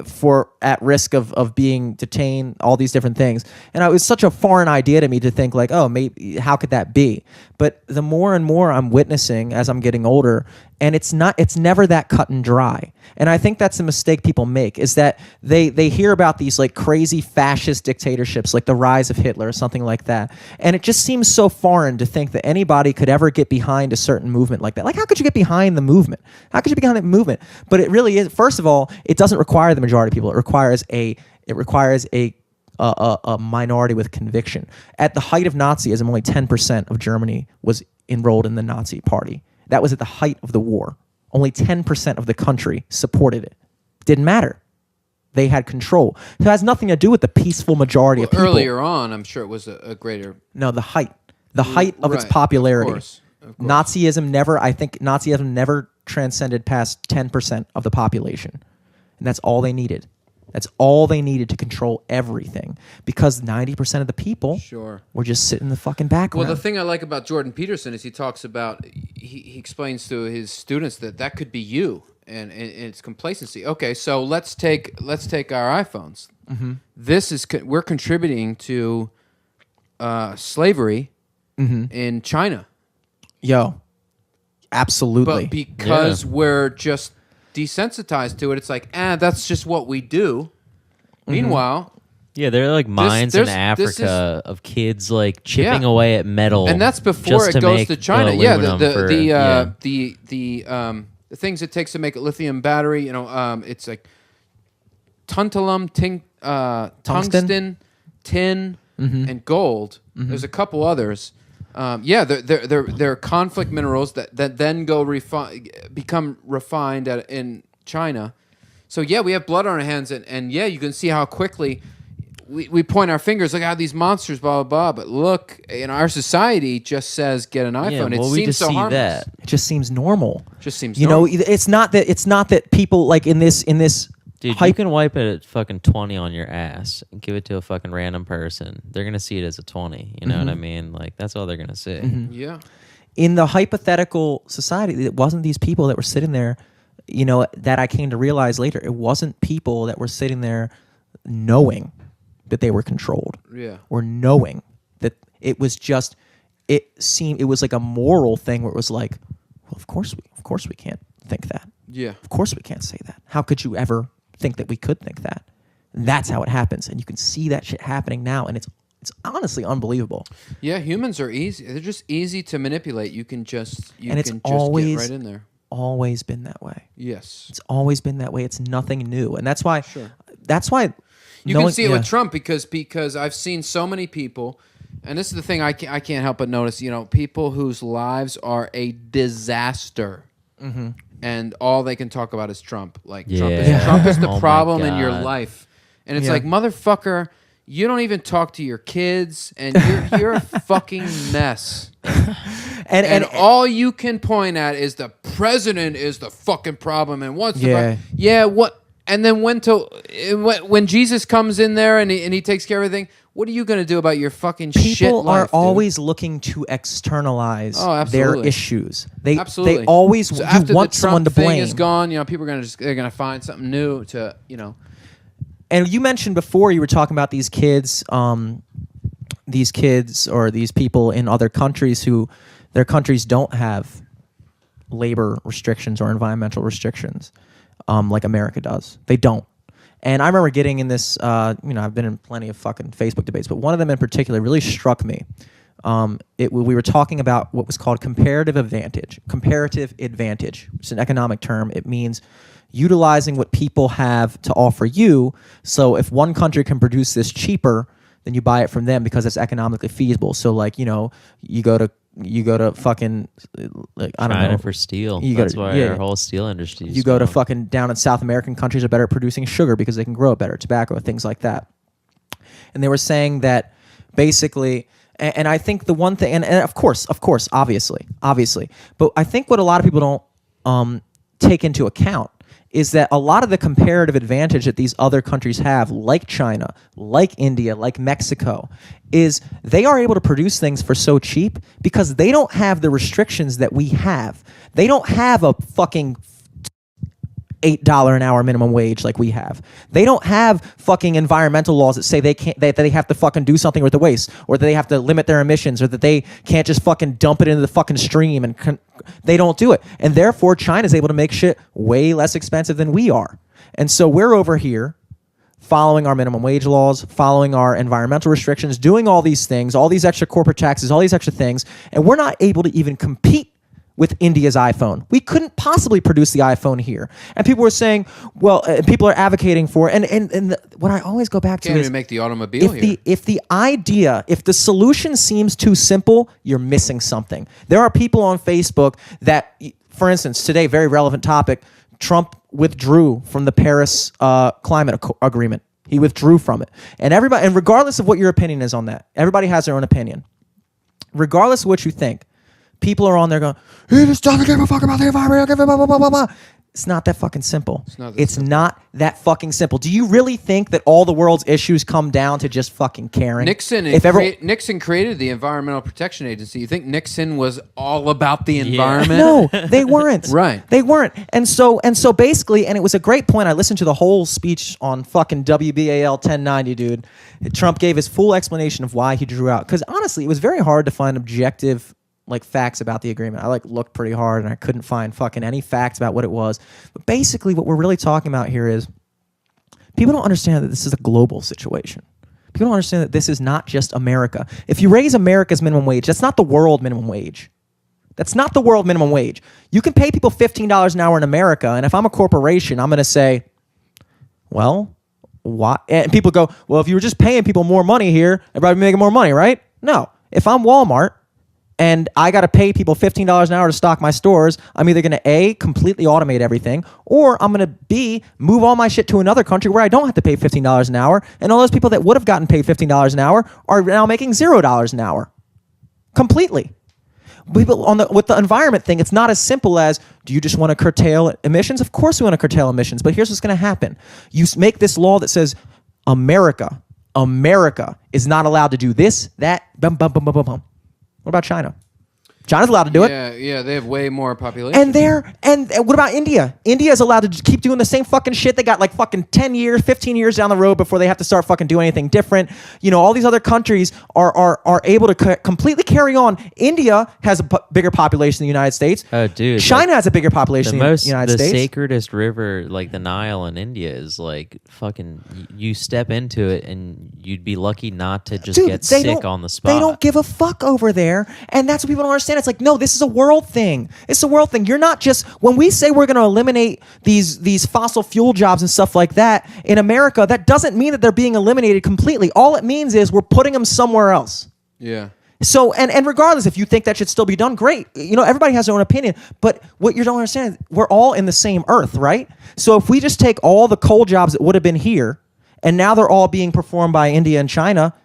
for at risk of being detained, all these different things. And it was such a foreign idea to me to think maybe how could that be? But the more and more I'm witnessing as I'm getting older, and it's never that cut and dry. And I think that's a mistake people make, is that they hear about these crazy fascist dictatorships, like the rise of Hitler or something like that. And it just seems so foreign to think that anybody could ever get behind a certain movement like that. How could you get behind the movement? How could you get behind that movement? But it really is, first of all, it doesn't require the majority of people. It requires a minority with conviction. At the height of Nazism, only 10% of Germany was enrolled in the Nazi party. That was at the height of the war. Only 10% of the country supported it. Didn't matter. They had control. It has nothing to do with the peaceful majority of people. Earlier on, I'm sure it was a greater... No, the height. The height of its popularity. Of course. Nazism never transcended past 10% of the population. And that's all they needed. That's all they needed to control everything, because 90% of the people were just sitting in the fucking background. Well, the thing I like about Jordan Peterson is he talks about, he explains to his students that could be you, and it's complacency. Okay, so let's take our iPhones. Mm-hmm. We're contributing to slavery in China. Yo, absolutely. But because we're just desensitized to it, it's that's just what we do. Mm-hmm. Meanwhile, there are mines in Africa of kids chipping away at metal, and that's before it goes to China. The things it takes to make a lithium battery, it's tantalum, tungsten, tin, and gold. Mm-hmm. There's a couple others. They're conflict minerals that then become refined in China. So we have blood on our hands, and you can see how quickly we point our fingers, look how these monsters, blah blah blah. But look, in our society, just says get an iPhone. It seems so harmless. That. It just seems normal. Just seems normal. It's not that people in this. Dude, you can wipe it at fucking 20 on your ass and give it to a fucking random person. They're going to see it as a 20. You know what I mean? That's all they're going to see. Mm-hmm. Yeah. In the hypothetical society, it wasn't these people that were sitting there, that I came to realize later. It wasn't people that were sitting there knowing that they were controlled. Yeah. Or knowing that it was just, it was like a moral thing where it was like, well, of course we can't think that. Yeah. Of course we can't say that. How could you ever think that we could think that? And that's how it happens, and you can see that shit happening now, and it's honestly unbelievable. Yeah, humans are easy. They're just easy to manipulate. You can just get right in there. Always been that way. Yes, it's always been that way. It's nothing new, and that's why. Sure. That's why. You can see it with Trump because I've seen so many people, and this is the thing I can't help but notice. People whose lives are a disaster, and all they can talk about is Trump. Like Trump is the problem in your life, and it's like, motherfucker, you don't even talk to your kids, and you're a fucking mess. And all you can point at is the president is the fucking problem, and what's what? And then when Jesus comes in there and he takes care of everything, what are you going to do about your fucking shit life? People are always looking to externalize their issues. They always want someone to blame. Thing is gone, people are they're going to find something new to. And you mentioned before, you were talking about these kids or these people in other countries who their countries don't have labor restrictions or environmental restrictions like America does. They don't. And I remember getting in this, I've been in plenty of fucking Facebook debates, but one of them in particular really struck me. We were talking about what was called comparative advantage. Comparative advantage. It's an economic term. It means utilizing what people have to offer you. So if one country can produce this cheaper, then you buy it from them because it's economically feasible. So you go to fucking I don't China know for steel. That's why our whole steel industry. You go to fucking down in South American countries are better at producing sugar because they can grow it better, tobacco, things like that. And they were saying that basically, and I think the one thing, and of course, obviously, but I think what a lot of people don't take into account is that a lot of the comparative advantage that these other countries have, like China, like India, like Mexico, is they are able to produce things for so cheap because they don't have the restrictions that we have. They don't have a fucking $8 an hour minimum wage like we have. They don't have fucking environmental laws that say that they have to fucking do something with the waste, or that they have to limit their emissions, or that they can't just fucking dump it into the fucking stream, and they don't do it. And therefore, China's able to make shit way less expensive than we are. And so we're over here following our minimum wage laws, following our environmental restrictions, doing all these things, all these extra corporate taxes, all these extra things, and we're not able to even compete with India's iPhone. We couldn't possibly produce the iPhone here. And people were saying, people are advocating for it. And what I always go back to is, can't even make the automobile here. If the solution seems too simple, you're missing something. There are people on Facebook that, for instance, today, very relevant topic, Trump withdrew from the Paris climate agreement. He withdrew from it. And everybody, and regardless of what your opinion is on that, everybody has their own opinion. Regardless of what you think, people are on there going, he just doesn't give a fuck about the environment. Blah, blah, blah, blah, blah. It's not that fucking simple. It's not that fucking simple. Do you really think that all the world's issues come down to just fucking caring? Nixon created the Environmental Protection Agency. You think Nixon was all about the environment? No, they weren't. Right. They weren't. And so basically, and it was a great point. I listened to the whole speech on fucking WBAL 1090, dude. Trump gave his full explanation of why he drew out. Because honestly, it was very hard to find objective facts about the agreement. I looked pretty hard and I couldn't find fucking any facts about what it was. But basically what we're really talking about here is people don't understand that this is a global situation. People don't understand that this is not just America. If you raise America's minimum wage, that's not the world minimum wage. That's not the world minimum wage. You can pay people $15 an hour in America, and if I'm a corporation, I'm going to say, well, why? And people go, well, if you were just paying people more money here, everybody would be making more money, right? No. If I'm Walmart, and I got to pay people $15 an hour to stock my stores, I'm either going to A, completely automate everything, or I'm going to B, move all my shit to another country where I don't have to pay $15 an hour, and all those people that would have gotten paid $15 an hour are now making $0 an hour. Completely. People with the environment thing, it's not as simple as, do you just want to curtail emissions? Of course we want to curtail emissions, but here's what's going to happen. You make this law that says America is not allowed to do this, that, bum, bum, bum, bum, bum, bum. What about China? China's allowed to do it. Yeah, they have way more population. And what about India? India is allowed to just keep doing the same fucking shit. They got 10 years, 15 years down the road before they have to start fucking doing anything different. All these other countries are able to completely carry on. India has a bigger population than the United States. Oh, dude. China has a bigger population than the United States. The sacredest river, the Nile in India, is fucking, you step into it and you'd be lucky not to just get sick on the spot. They don't give a fuck over there. And that's what people don't understand. It's like, no, this is a world thing. It's a world thing. You're not just, when we say we're going to eliminate these fossil fuel jobs and stuff like that in America, that doesn't mean that they're being eliminated completely. All it means is we're putting them somewhere else. Yeah. So, and regardless, if you think that should still be done, great. Everybody has their own opinion. But what you don't understand is we're all in the same earth, right? So if we just take all the coal jobs that would have been here, and now they're all being performed by India and China,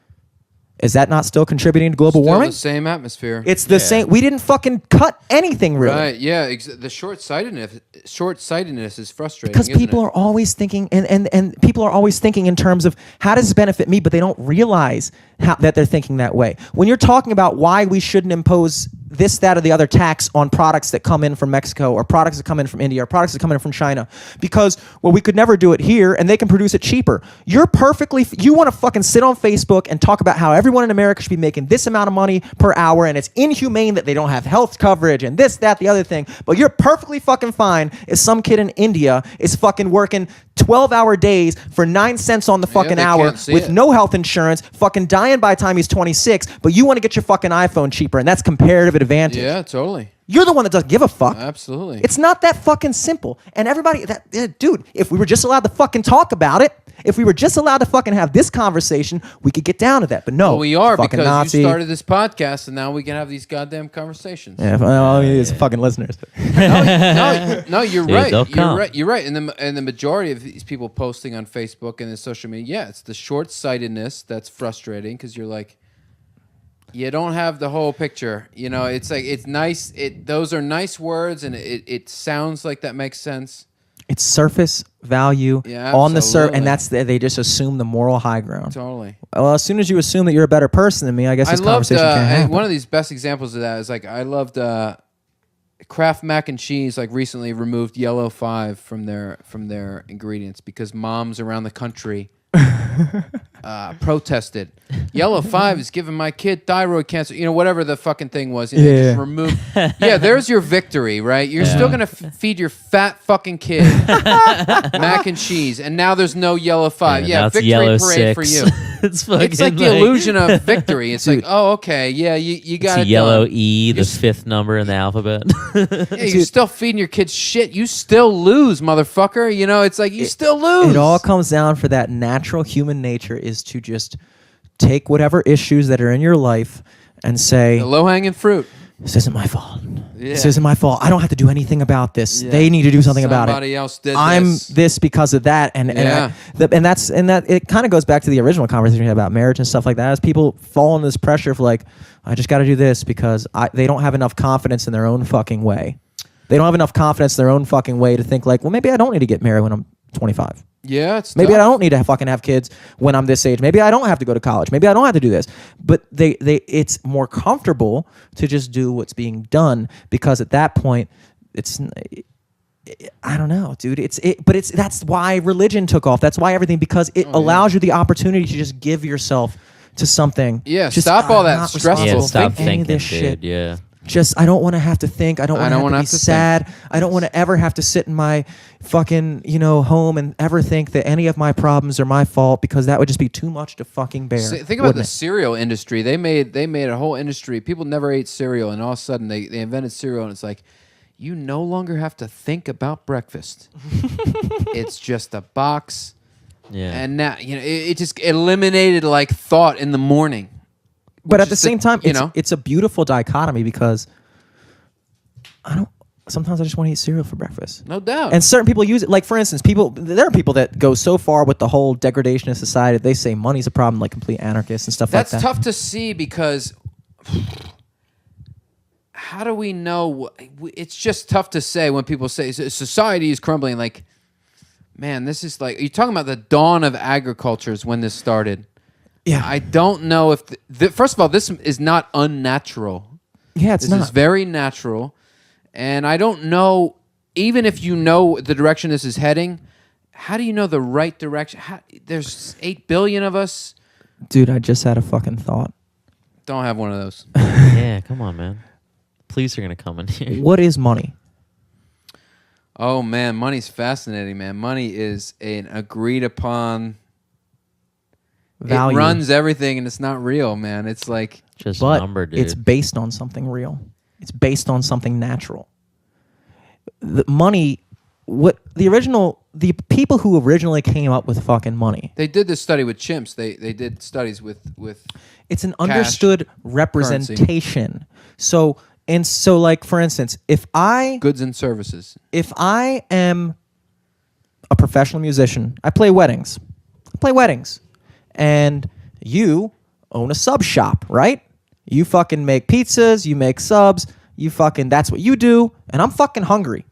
is that not still contributing to global warming? The same atmosphere. It's the same. We didn't fucking cut anything, really. Right, yeah. The short-sightedness is frustrating, because people are always thinking, and people are always thinking in terms of how does this benefit me, but they don't realize that they're thinking that way. When you're talking about why we shouldn't impose this, that, or the other tax on products that come in from Mexico, or products that come in from India, or products that come in from China, because, well, we could never do it here, and they can produce it cheaper. You want to fucking sit on Facebook and talk about how everyone in America should be making this amount of money per hour, and it's inhumane that they don't have health coverage, and this, that, the other thing, but you're perfectly fucking fine if some kid in India is fucking working 12-hour days for 9 cents on the fucking hour with no health insurance, fucking dying by the time he's 26, but you want to get your fucking iPhone cheaper, and that's comparative advantage. Yeah, totally. You're the one that doesn't give a fuck. Absolutely. It's not that fucking simple. And everybody, dude, if we were just allowed to fucking talk about it, if we were just allowed to fucking have this conversation, we could get down to that. But no, well, we are, because Nazi. you started this podcast, and now we can have these goddamn conversations. Yeah, well, it's fucking listeners. No, you're right. Right. You're right. And the majority of these people posting on Facebook and the social media, it's the short-sightedness that's frustrating, because you're like, you don't have the whole picture. It's like, it's nice. Those are nice words, and it sounds like that makes sense. It's surface value on the surface, and they just assume the moral high ground. Totally. Well, as soon as you assume that you're a better person than me, I guess this conversation can't happen. One of these best examples of that is, like, I loved Kraft mac and cheese. Like, recently removed yellow 5 from their ingredients because moms around the country protested. Yellow 5 is giving my kid thyroid cancer. Whatever the fucking thing was. Just remove. Yeah, there's your victory, right? You're still gonna feed your fat fucking kid mac and cheese, and now there's no yellow 5. Yeah, victory parade 6. For you. It's like the illusion of victory. It's like, oh, okay, yeah, you got it. Yellow done. E, the 5th number in the alphabet. Yeah, you're still feeding your kids shit. You still lose, motherfucker. It's like you still lose. It all comes down for that natural human nature is to just take whatever issues that are in your life and say, the low-hanging fruit. This isn't my fault. Yeah. This isn't my fault. I don't have to do anything about this. Yeah. They need to do something about it. Somebody else did I'm this because of that, and that it kind of goes back to the original conversation we had about marriage and stuff like that. As people fall into this pressure of like, I just got to do this because they don't have enough confidence in their own fucking way. They don't have enough confidence in their own fucking way to think like, well, maybe I don't need to get married when I'm 25. Yeah, maybe I don't need to fucking have kids when I'm this age. Maybe I don't have to go to college. Maybe I don't have to do this. But it's more comfortable to just do what's being done because at that point, I don't know, dude. That's why religion took off. That's why everything, because it allows you the opportunity to just give yourself to something. Yeah, just stop all that stressful stop thinking, this dude. shit. Yeah. Just, I don't want to have to think. I don't want to be sad. I don't want to ever have to sit in my fucking, home and ever think that any of my problems are my fault, because that would just be too much to fucking bear. Think about the cereal industry. They made a whole industry. People never ate cereal, and all of a sudden they invented cereal, and it's like, you no longer have to think about breakfast. It's just a box. Yeah. And now, it just eliminated like thought in the morning. But at the same time, it's a beautiful dichotomy, because sometimes I just want to eat cereal for breakfast. No doubt. And certain people use it. Like, for instance, there are people that go so far with the whole degradation of society. They say money's a problem, like complete anarchists and stuff like that. That's tough to see, because how do we know? It's just tough to say when people say society is crumbling. Like, man, this is like, you're talking about the dawn of agriculture is when this started. Yeah. I don't know if... first of all, this is not unnatural. Yeah, it's not. This is very natural. And I don't know, even if you know the direction this is heading, how do you know the right direction? There's 8 billion of us. Dude, I just had a fucking thought. Don't have one of those. Yeah, come on, man. Police are going to come in here. What is money? Oh, man, money's fascinating, man. Money is an agreed upon... value. It runs everything, and it's not real, man. It's like just a number, dude. It's based on something real. It's based on something natural. The money, the people who originally came up with fucking money. They did this study with chimps. They did studies with it's an understood representation. So like for instance, goods and services. If I am a professional musician, I play weddings. And you own a sub shop, right? You fucking make pizzas, you make subs, that's what you do, and I'm fucking hungry.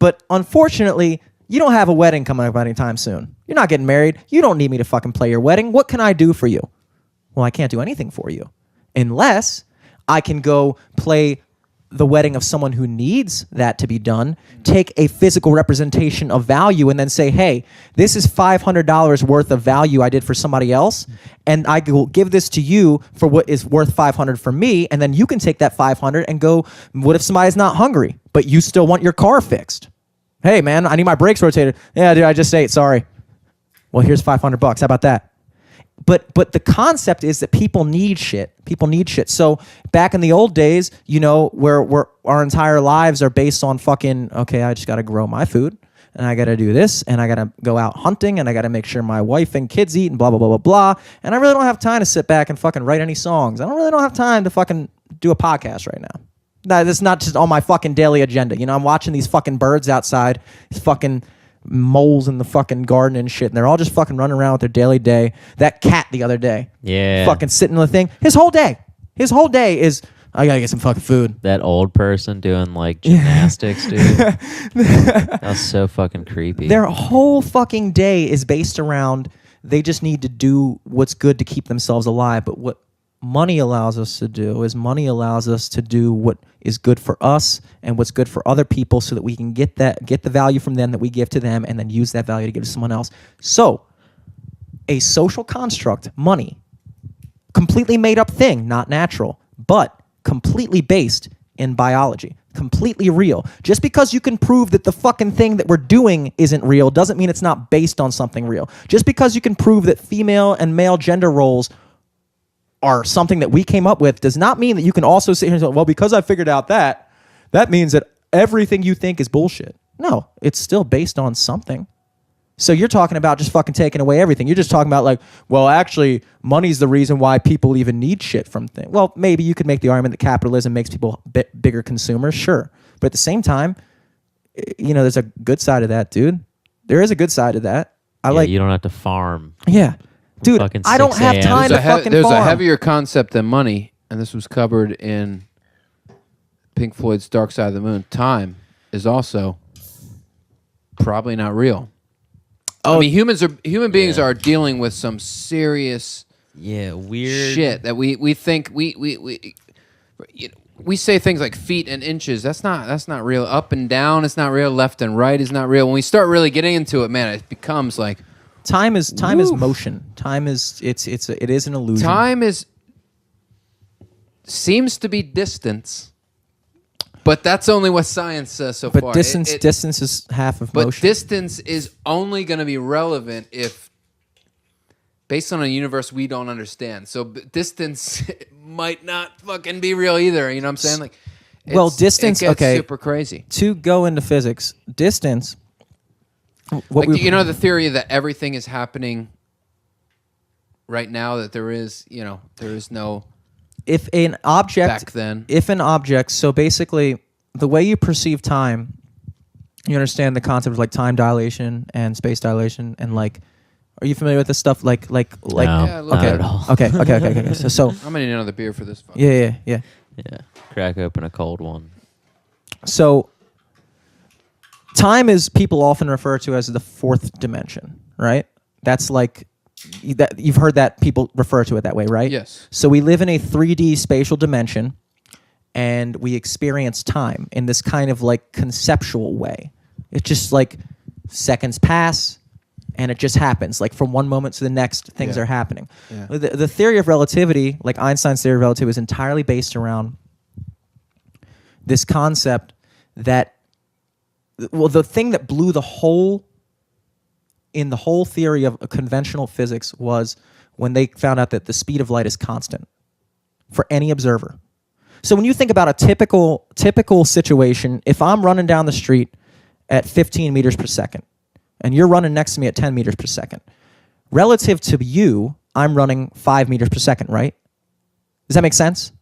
But unfortunately, you don't have a wedding coming up anytime soon. You're not getting married. You don't need me to fucking play your wedding. What can I do for you? Well, I can't do anything for you unless I can go play the wedding of someone who needs that to be done, take a physical representation of value, and then say, hey, this is $500 worth of value I did for somebody else, and I will give this to you for what is worth $500 for me, and then you can take that $500 and go, what if somebody's not hungry, but you still want your car fixed? Hey, man, I need my brakes rotated. Yeah, dude, I just ate, sorry. Well, here's $500. How about that? But the concept is that people need shit. So back in the old days, where our entire lives are based on fucking, okay, I just got to grow my food, and I got to do this, and I got to go out hunting, and I got to make sure my wife and kids eat, and blah, blah, blah, blah, blah. And I really don't have time to sit back and fucking write any songs. I don't have time to fucking do a podcast right now. That's not just on my fucking daily agenda. I'm watching these fucking birds outside, these fucking moles in the fucking garden and shit, and they're all just fucking running around with their daily day. That cat the other day, fucking sitting on the thing. His whole day is, I gotta get some fucking food. That old person doing like gymnastics, dude. That was so fucking creepy. Their whole fucking day is based around they just need to do what's good to keep themselves alive. But what money allows us to do is what is good for us and what's good for other people, so that we can get the value from them that we give to them, and then use that value to give to someone else. So a social construct, money, completely made up thing, not natural, but completely based in biology, completely real. Just because you can prove that the fucking thing that we're doing isn't real doesn't mean it's not based on something real. Just because you can prove that female and male gender roles are something that we came up with does not mean that you can also sit here and say, well, because I figured out that means that everything you think is bullshit. No, it's still based on something. So you're talking about just fucking taking away everything. You're just talking about like, well, actually, money's the reason why people even need shit from things. Well, maybe you could make the argument that capitalism makes people bigger consumers, sure. But at the same time, there's a good side of that, dude. There is a good side of that. You don't have to farm. Yeah. Dude, I don't have time to fucking There's farm. a heavier concept than money, and this was covered in Pink Floyd's Dark Side of the Moon. Time is also probably not real. I mean, human beings are dealing with some serious weird shit that we think we say things like feet and inches. That's not real. Up and down, it's not real. Left and right is not real. When we start really getting into it, man, it becomes like time is motion. Time is it is an illusion. Time seems to be distance. But that's only what science says so far. But distance is half of motion. But distance is only going to be relevant if, based on a universe we don't understand. So distance might not fucking be real either. You know what I'm saying? Like, distance. It gets okay, super crazy. To go into physics, distance. The theory that everything is happening right now. That there is no. If an object, back then. So basically, the way you perceive time, you understand the concept of like time dilation and space dilation, and like, are you familiar with this stuff? Like, no, not at all. Okay. So I'm gonna need another beer for this. Yeah. Crack open a cold one. So, time is people often refer to as the fourth dimension, right? That's like. That you've heard that people refer to it that way, right? Yes. So we live in a 3D spatial dimension, and we experience time in this kind of like conceptual way. It's just like seconds pass, and it just happens. Like from one moment to the next, things are happening. Yeah. The theory of relativity, like Einstein's theory of relativity, is entirely based around this concept that, the thing that blew the whole theory of conventional physics was when they found out that the speed of light is constant for any observer. So when you think about a typical situation, if I'm running down the street at 15 meters per second, and you're running next to me at 10 meters per second, relative to you, I'm running 5 meters per second, right? Does that make sense?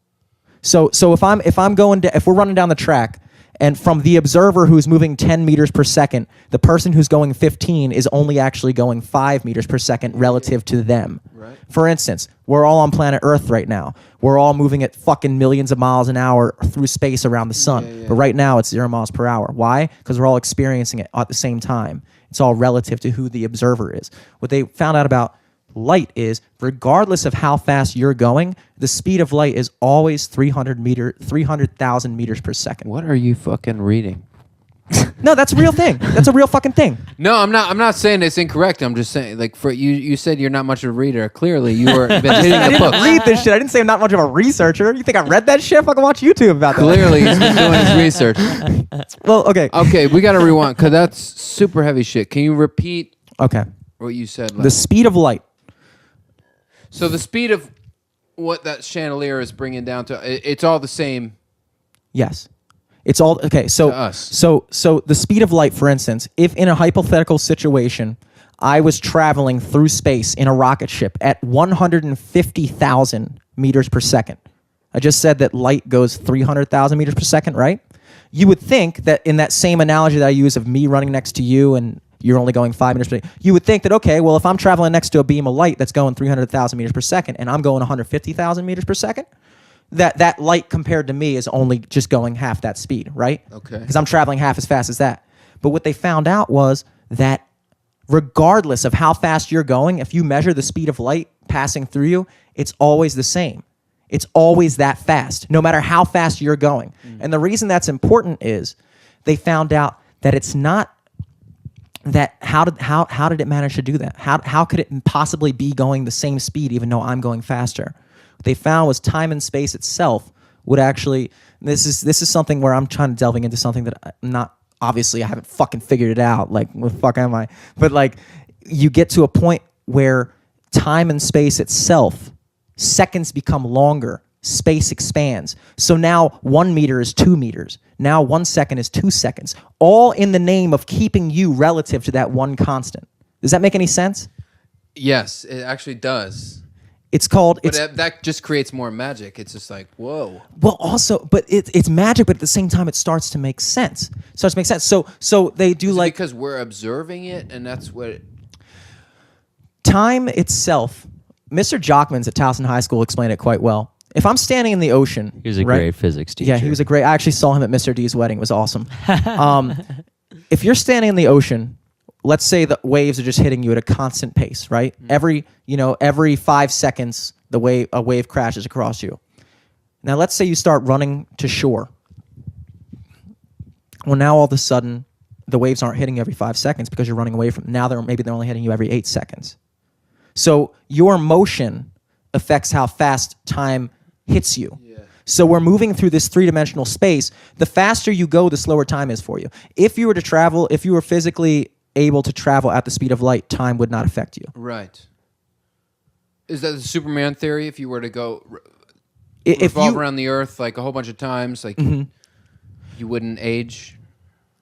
So if we're running down the track, and from the observer who's moving 10 meters per second, the person who's going 15 is only actually going 5 meters per second relative to them. Right. For instance, we're all on planet Earth right now. We're all moving at fucking millions of miles an hour through space around the sun. Yeah. But right now it's 0 miles per hour. Why? Because we're all experiencing it at the same time. It's all relative to who the observer is. What they found out about light is, regardless of how fast you're going, the speed of light is always 300,000 meters per second. What are you fucking reading? No, that's a real thing. That's a real fucking thing. No, I'm not saying it's incorrect. I'm just saying, like, for you said you're not much of a reader. Clearly, you were been hitting the book. I didn't read this shit. I didn't say I'm not much of a researcher. You think I read that shit? Fucking watch YouTube about that. Clearly, he's been doing his research. Well, okay. Okay, we got to rewind because that's super heavy shit. Can you repeat? Okay. What you said? The speed of light. So the speed of what that chandelier is bringing down to, it's all the same. Yes. It's all okay. So to us. So the speed of light, for instance, if in a hypothetical situation, I was traveling through space in a rocket ship at 150,000 meters per second. I just said that light goes 300,000 meters per second, right? You would think that in that same analogy that I use of me running next to you and you're only going 5 meters per second, you would think that, okay, well, if I'm traveling next to a beam of light that's going 300,000 meters per second and I'm going 150,000 meters per second, that light compared to me is only just going half that speed, right? Okay. Because I'm traveling half as fast as that. But what they found out was that regardless of how fast you're going, if you measure the speed of light passing through you, it's always the same. It's always that fast, no matter how fast you're going. And the reason that's important is they found out that it's not that how did it manage to do that? How could it possibly be going the same speed even though I'm going faster? What they found was time and space itself would actually, this is something where I'm trying to delving into something that I'm not, obviously I haven't fucking figured it out. Like, what the fuck am I? But like, you get to a point where time and space itself, seconds become longer, space expands. So now 1 meter is 2 meters. Now 1 second is 2 seconds, all in the name of keeping you relative to that one constant. Does that make any sense? Yes, it actually does. It's called... that just creates more magic. It's just like, whoa. Well, also, but it's magic, but at the same time, it starts to make sense. So they do like... because we're observing it, and that's what... Time itself, Mr. Jockmans at Towson High School explained it quite well. If I'm standing in the ocean... He was a great physics teacher. Yeah, he was a great... I actually saw him at Mr. D's wedding. It was awesome. If you're standing in the ocean... Let's say the waves are just hitting you at a constant pace, right? Mm-hmm. Every 5 seconds, a wave crashes across you. Now, let's say you start running to shore. Well, now all of a sudden, the waves aren't hitting you every 5 seconds because you're running away from. Now maybe they're only hitting you every 8 seconds. So your motion affects how fast time hits you. Yeah. So we're moving through this three-dimensional space. The faster you go, the slower time is for you. If you were physically able to travel at the speed of light, time would not affect you. Right. Is that the Superman theory? If you were to go revolve around the Earth like a whole bunch of times, like you wouldn't age?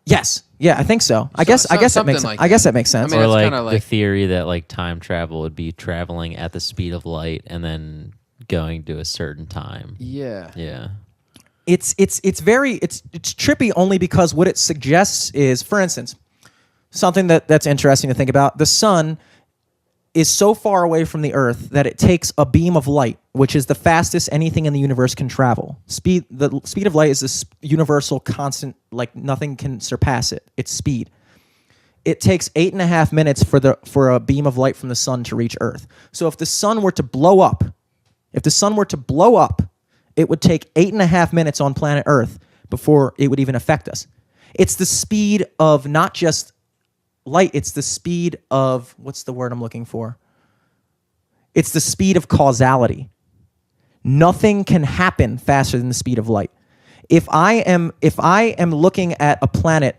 Yes. Yeah, I think so. I guess that makes sense. I guess that makes sense. I mean, or like the theory that like time travel would be traveling at the speed of light and then going to a certain time. Yeah. Yeah. It's trippy only because what it suggests is, for instance, something that's interesting to think about. The sun is so far away from the Earth that it takes a beam of light, which is the fastest anything in the universe can travel. The speed of light is this universal constant, like nothing can surpass it. It's speed. It takes 8.5 minutes for a beam of light from the sun to reach Earth. So if the sun were to blow up, it would take 8.5 minutes on planet Earth before it would even affect us. It's the speed of not just light, it's the speed of, what's the word I'm looking for? It's the speed of causality. Nothing can happen faster than the speed of light. If I am looking at a planet,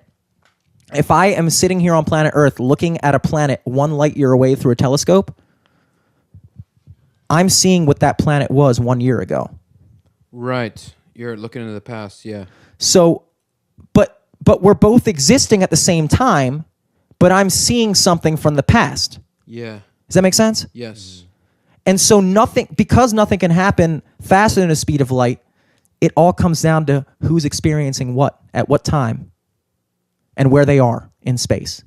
if I am sitting here on planet Earth looking at a planet 1 light year away through a telescope, I'm seeing what that planet was 1 year ago. Right. You're looking into the past, yeah. So, but we're both existing at the same time, but I'm seeing something from the past. Yeah. Does that make sense? Yes. And so because nothing can happen faster than the speed of light, it all comes down to who's experiencing what at what time and where they are in space.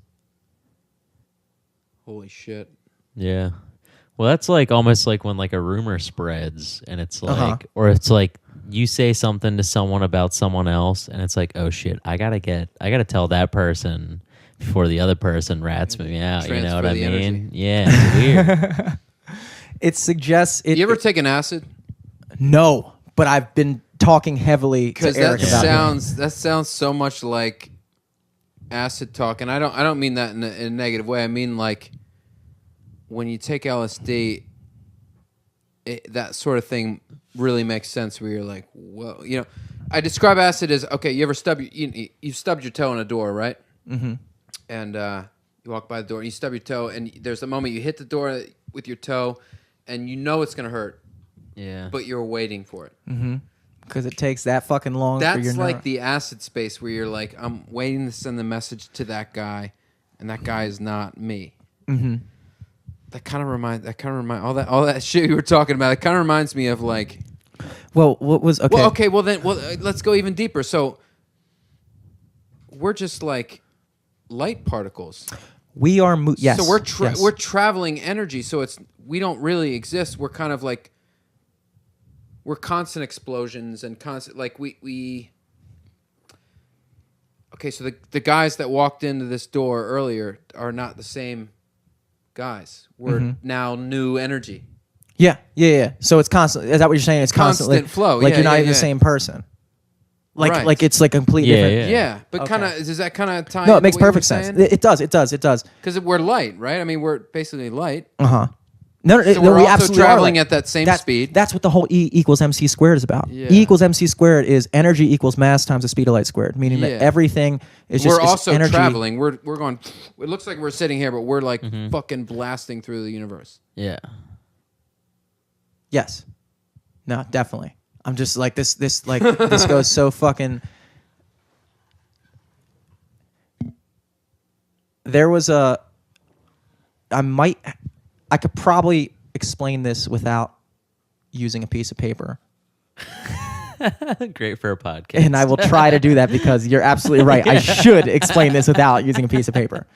Holy shit. Yeah. Well, that's like almost like when like a rumor spreads and it's like, or it's like you say something to someone about someone else and it's like, oh shit, I gotta tell that person before the other person rats me out. You know what I mean? Energy. Yeah, it's weird. It suggests it. You ever taken acid? No, but I've been talking heavily to Eric about it. That sounds so much like acid talk, and I don't mean that in a negative way. I mean like when you take LSD, that sort of thing really makes sense. Where you're like, whoa, you know. I describe acid as okay. You ever you stubbed your toe in a door, right? Mm-hmm. And you walk by the door and you stub your toe, and there's a moment you hit the door with your toe, and you know it's gonna hurt. Yeah. But you're waiting for it. Mm-hmm. Because it takes that fucking long for your That's like the acid space where you're like, I'm waiting to send the message to that guy, and that guy is not me. Mm-hmm. That kind of remind all that shit you were talking about. It kind of reminds me of like. Well, what was okay? Well, let's go even deeper. So we're just like light particles. We are yes. So we're traveling energy. So we don't really exist. We're kind of like. We're constant explosions and constant like we. Okay, so the guys that walked into this door earlier are not the same guys. We're now new energy. Yeah. So it's constant. Is that what you're saying? It's constant flow. Like you're not even the same person. Like it's like completely different. Yeah. But kind of does that kind of tie? No, it makes perfect sense. It does. Because we're light, right? I mean, we're basically light. No, so we're we also absolutely traveling are at that same speed. That's what the whole E equals MC squared is about. Yeah. E equals MC squared is energy equals mass times the speed of light squared, meaning that everything is just we're also energy. Traveling. We're going. It looks like we're sitting here, but we're like fucking blasting through the universe. Yeah. Yes. No, definitely. I'm just like this goes so fucking. There was I could probably explain this without using a piece of paper. Great for a podcast. And I will try to do that because you're absolutely right. I should explain this without using a piece of paper.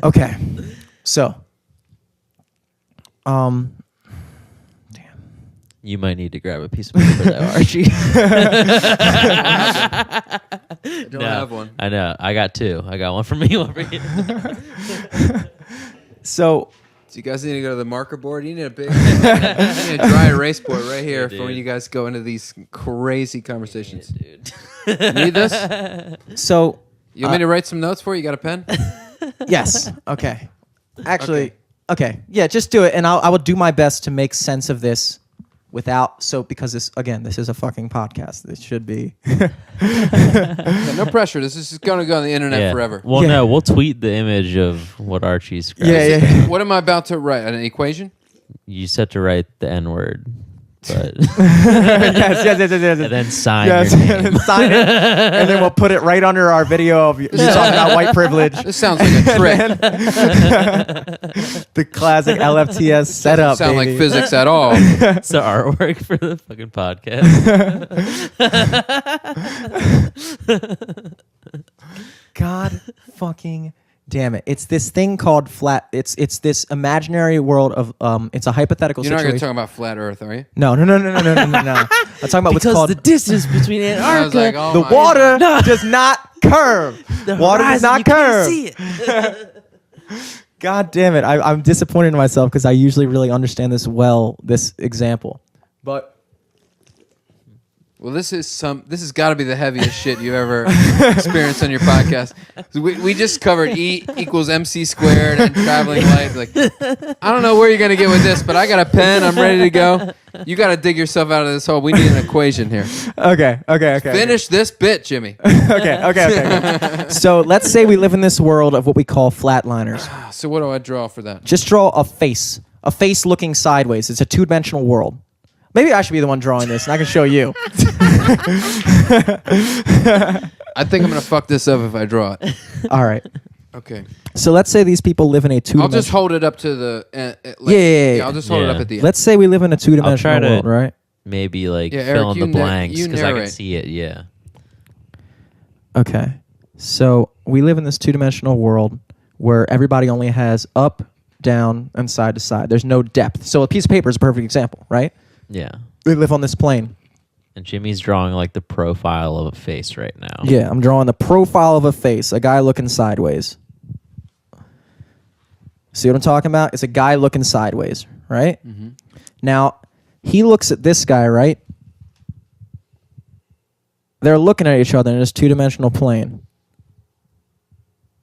Okay. So, damn. You might need to grab a piece of paper though, Archie. I don't have one. I know. I got two. I got one for me, one for you. So you guys need to go to the marker board. You need a big you need a dry erase board right here for when you guys go into these crazy conversations. Dude. You need this? So you want me to write some notes for you? You got a pen? Yes. Okay. Actually, okay. Yeah, just do it, and I will do my best to make sense of this because this is a fucking podcast. This should be. No pressure. This is going to go on the internet forever. Well, no, we'll tweet the image of what Archie's. Yeah. What am I about to write? An equation? You set to write the N-word, but yes. And then sign your name. And sign it, and then we'll put it right under our video of you talking about white privilege. This sounds like a trick. The classic LFTS setup. Doesn't sound like physics at all. It's the artwork for the fucking podcast. God fucking damn it. It's this thing called flat. It's this imaginary world of it's a hypothetical situation. You're not going to talk about flat Earth, are you? No. I'm talking about what's called the distance between Antarctica. Like, the water does not curve. The water does not curve. You can't see it. God damn it. I'm disappointed in myself because I usually really understand this example. But well, this has got to be the heaviest shit you've ever experienced on your podcast. We just covered E equals MC squared and traveling light. Like, I don't know where you're gonna get with this, but I got a pen. I'm ready to go. You got to dig yourself out of this hole. We need an equation here. Okay. Finish this bit, Jimmy. Okay. So let's say we live in this world of what we call flatliners. So what do I draw for that? Just draw a face looking sideways. It's a two-dimensional world. Maybe I should be the one drawing this, and I can show you. I think I'm gonna fuck this up if I draw it. All right. Okay. So let's say these people live in a two-dimensional... I'll just hold it up to the... Yeah. I'll just hold it up at the end. Let's say we live in a two-dimensional world, right? Maybe like Eric, fill in the blanks because I can narrate. see it. Yeah. Okay. So we live in this two-dimensional world where everybody only has up, down, and side to side. There's no depth. So a piece of paper is a perfect example, right? Yeah. We live on this plane. And Jimmy's drawing like the profile of a face right now. Yeah, I'm drawing the profile of a face, a guy looking sideways. See what I'm talking about? It's a guy looking sideways, right? Mm-hmm. Now, he looks at this guy, right? They're looking at each other in this two-dimensional plane.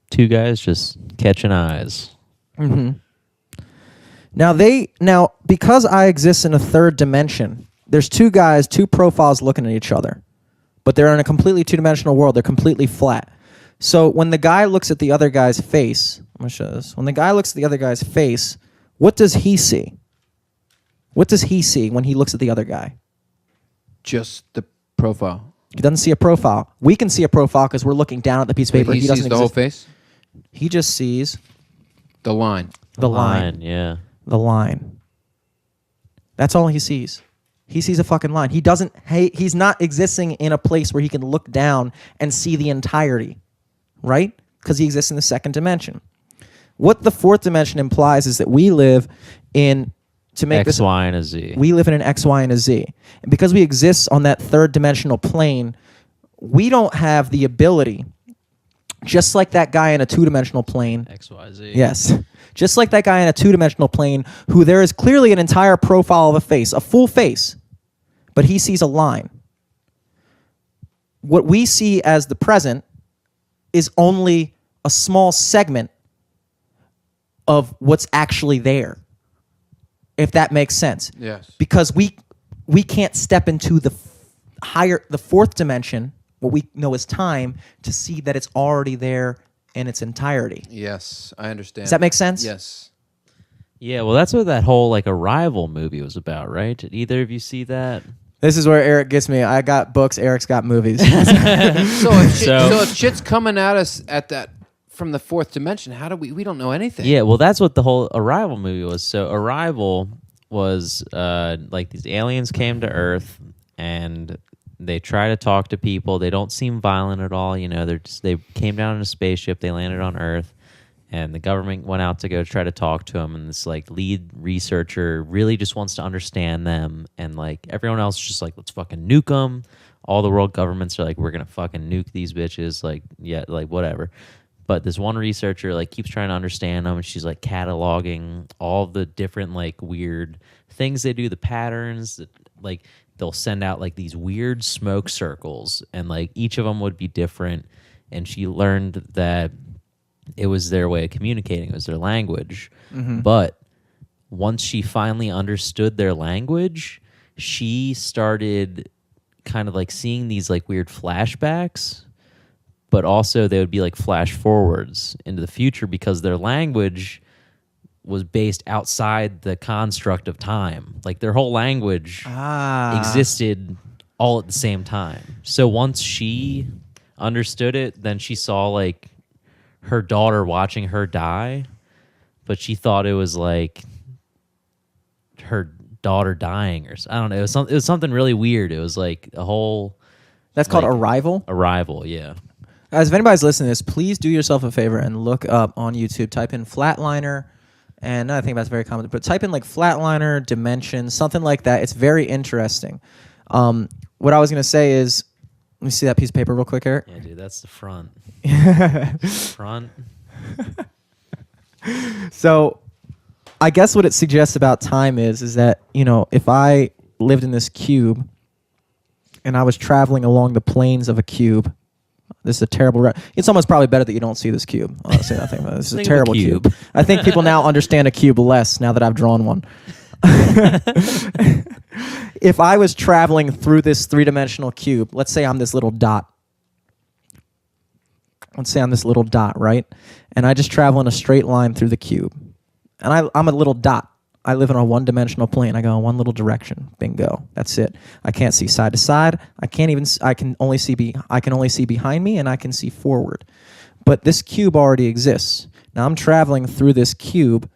Two guys just catching eyes. Mm-hmm. Now, because I exist in a third dimension, there's two guys, two profiles looking at each other. But they're in a completely two-dimensional world. They're completely flat. So when the guy looks at the other guy's face, I'm going to show this. When the guy looks at the other guy's face, what does he see? What does he see when he looks at the other guy? Just the profile. He doesn't see a profile. We can see a profile because we're looking down at the piece of paper. He doesn't sees the whole face? He just sees the line. The line. Yeah. The line. That's all he sees. He sees a fucking line. He's not existing in a place where he can look down and see the entirety, right? Because he exists in the second dimension. What the fourth dimension implies is that we live in X, Y, and a Z. We live in an X, Y, and a Z. And because we exist on that third dimensional plane, we don't have the ability, just like that guy in a two-dimensional plane. X, Y, Z. Yes. Just like that guy in a two-dimensional plane who there is clearly an entire profile of a face, a full face, but he sees a line. What we see as the present is only a small segment of what's actually there, if that makes sense. Yes. Because we can't step into the fourth dimension, what we know as time, to see that it's already there in its entirety. Yes, I understand. Does that make sense? Yes. Yeah, well, that's what that whole like Arrival movie was about, right? Did either of you see that? This is where Eric gets me. I got books, Eric's got movies. So if shit's coming at us at that from the fourth dimension, how do we don't know anything? Yeah, well, that's what the whole Arrival movie was. So Arrival was like these aliens came to Earth and they try to talk to people. They don't seem violent at all. You know, they came down in a spaceship. They landed on Earth, and the government went out to go try to talk to them. And this like lead researcher really just wants to understand them, and like everyone else is just like, let's fucking nuke them. All the world governments are like, we're gonna fucking nuke these bitches. Like, yeah, like whatever. But this one researcher like keeps trying to understand them, and she's like cataloging all the different like weird things they do, the patterns that like. They'll send out like these weird smoke circles, and like each of them would be different. And she learned that it was their way of communicating. It was their language. Mm-hmm. But once she finally understood their language, she started kind of like seeing these like weird flashbacks, but also they would be like flash forwards into the future because their language was based outside the construct of time. Like their whole language existed all at the same time. So once she understood it, then she saw like her daughter watching her die, but she thought it was like her daughter dying or I don't know. It was something really weird. It was like a whole... That's called Arrival? Arrival, yeah. Guys, if anybody's listening to this, please do yourself a favor and look up on YouTube, type in Flatliner. And I think that's very common. But type in like Flatliner, Dimension, something like that. It's very interesting. What I was going to say is, let me see that piece of paper real quick, Eric. Yeah, dude, that's the front. Front. So I guess what it suggests about time is that, you know, if I lived in this cube and I was traveling along the planes of a cube, this is a terrible... It's almost probably better that you don't see this cube. Honestly, I think this is a terrible cube. I think people now understand a cube less now that I've drawn one. If I was traveling through this three-dimensional cube, let's say I'm this little dot. Right? And I just travel in a straight line through the cube. And I'm a little dot. I live in a one-dimensional plane. I go in one little direction. Bingo. That's it. I can't see side to side. I can only see behind me, and I can see forward. But this cube already exists. Now I'm traveling through this cube,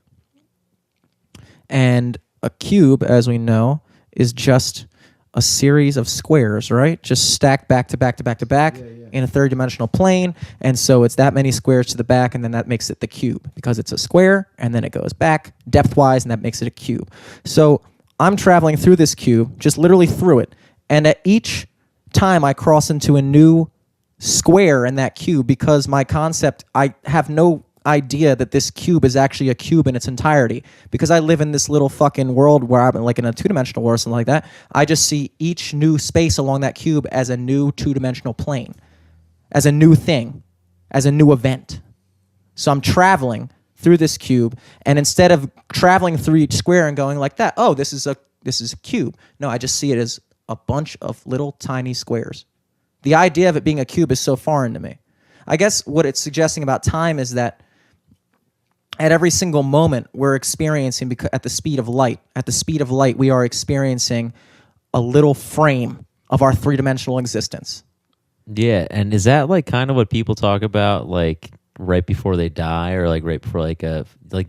and a cube, as we know, is just a series of squares, right? Just stacked back to back to back to back in a third-dimensional plane. And so it's that many squares to the back, and then that makes it the cube because it's a square, and then it goes back depth-wise, and that makes it a cube. So I'm traveling through this cube, just literally through it. And at each time I cross into a new square in that cube, because my concept, I have no idea that this cube is actually a cube in its entirety, because I live in this little fucking world where I'm like in a two-dimensional world or something like that. I just see each new space along that cube as a new two-dimensional plane, as a new thing, as a new event. So I'm traveling through this cube, and instead of traveling through each square and going like that, oh, this is a cube. No, I just see it as a bunch of little tiny squares. The idea of it being a cube is so foreign to me. I guess what it's suggesting about time is that at every single moment, we're experiencing, at the speed of light. At the speed of light, we are experiencing a little frame of our three-dimensional existence. Yeah, and is that like kind of what people talk about, like right before they die, or like right before like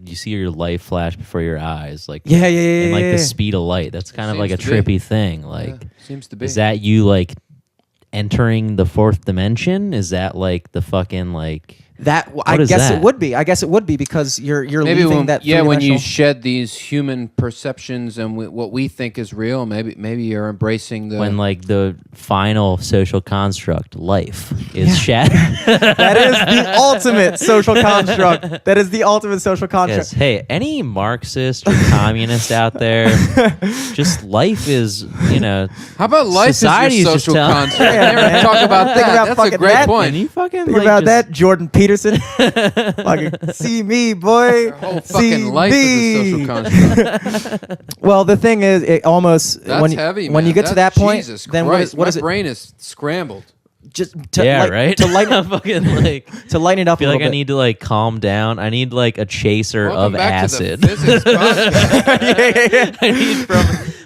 you see your life flash before your eyes, like in like the speed of light? That's kind of like a trippy thing. Like, seems to be. Is that you like entering the fourth dimension? Is that like the fucking like? I guess it would be. I guess it would be, because you're maybe leaving that. Yeah, when you shed these human perceptions and what we think is real, maybe you're embracing when like the final social construct, life, is shattered. That is the ultimate social construct. That is the ultimate social construct. Yes. Hey, any Marxist or communist out there, just life is, How about life is your social construct? Never talk about that. That's a great point. You fucking think about that, Jordan Peterson. Fucking see me, boy. Whole fucking life is a social construct. Well, the thing is, it almost that's heavy, when you get to that point, Jesus then Christ, what is my it? brain is scrambled. Just right. To lighten fucking like to lighten it up. I feel like I need to like calm down. I need like a chaser Welcome of back acid. To the physics podcast. I need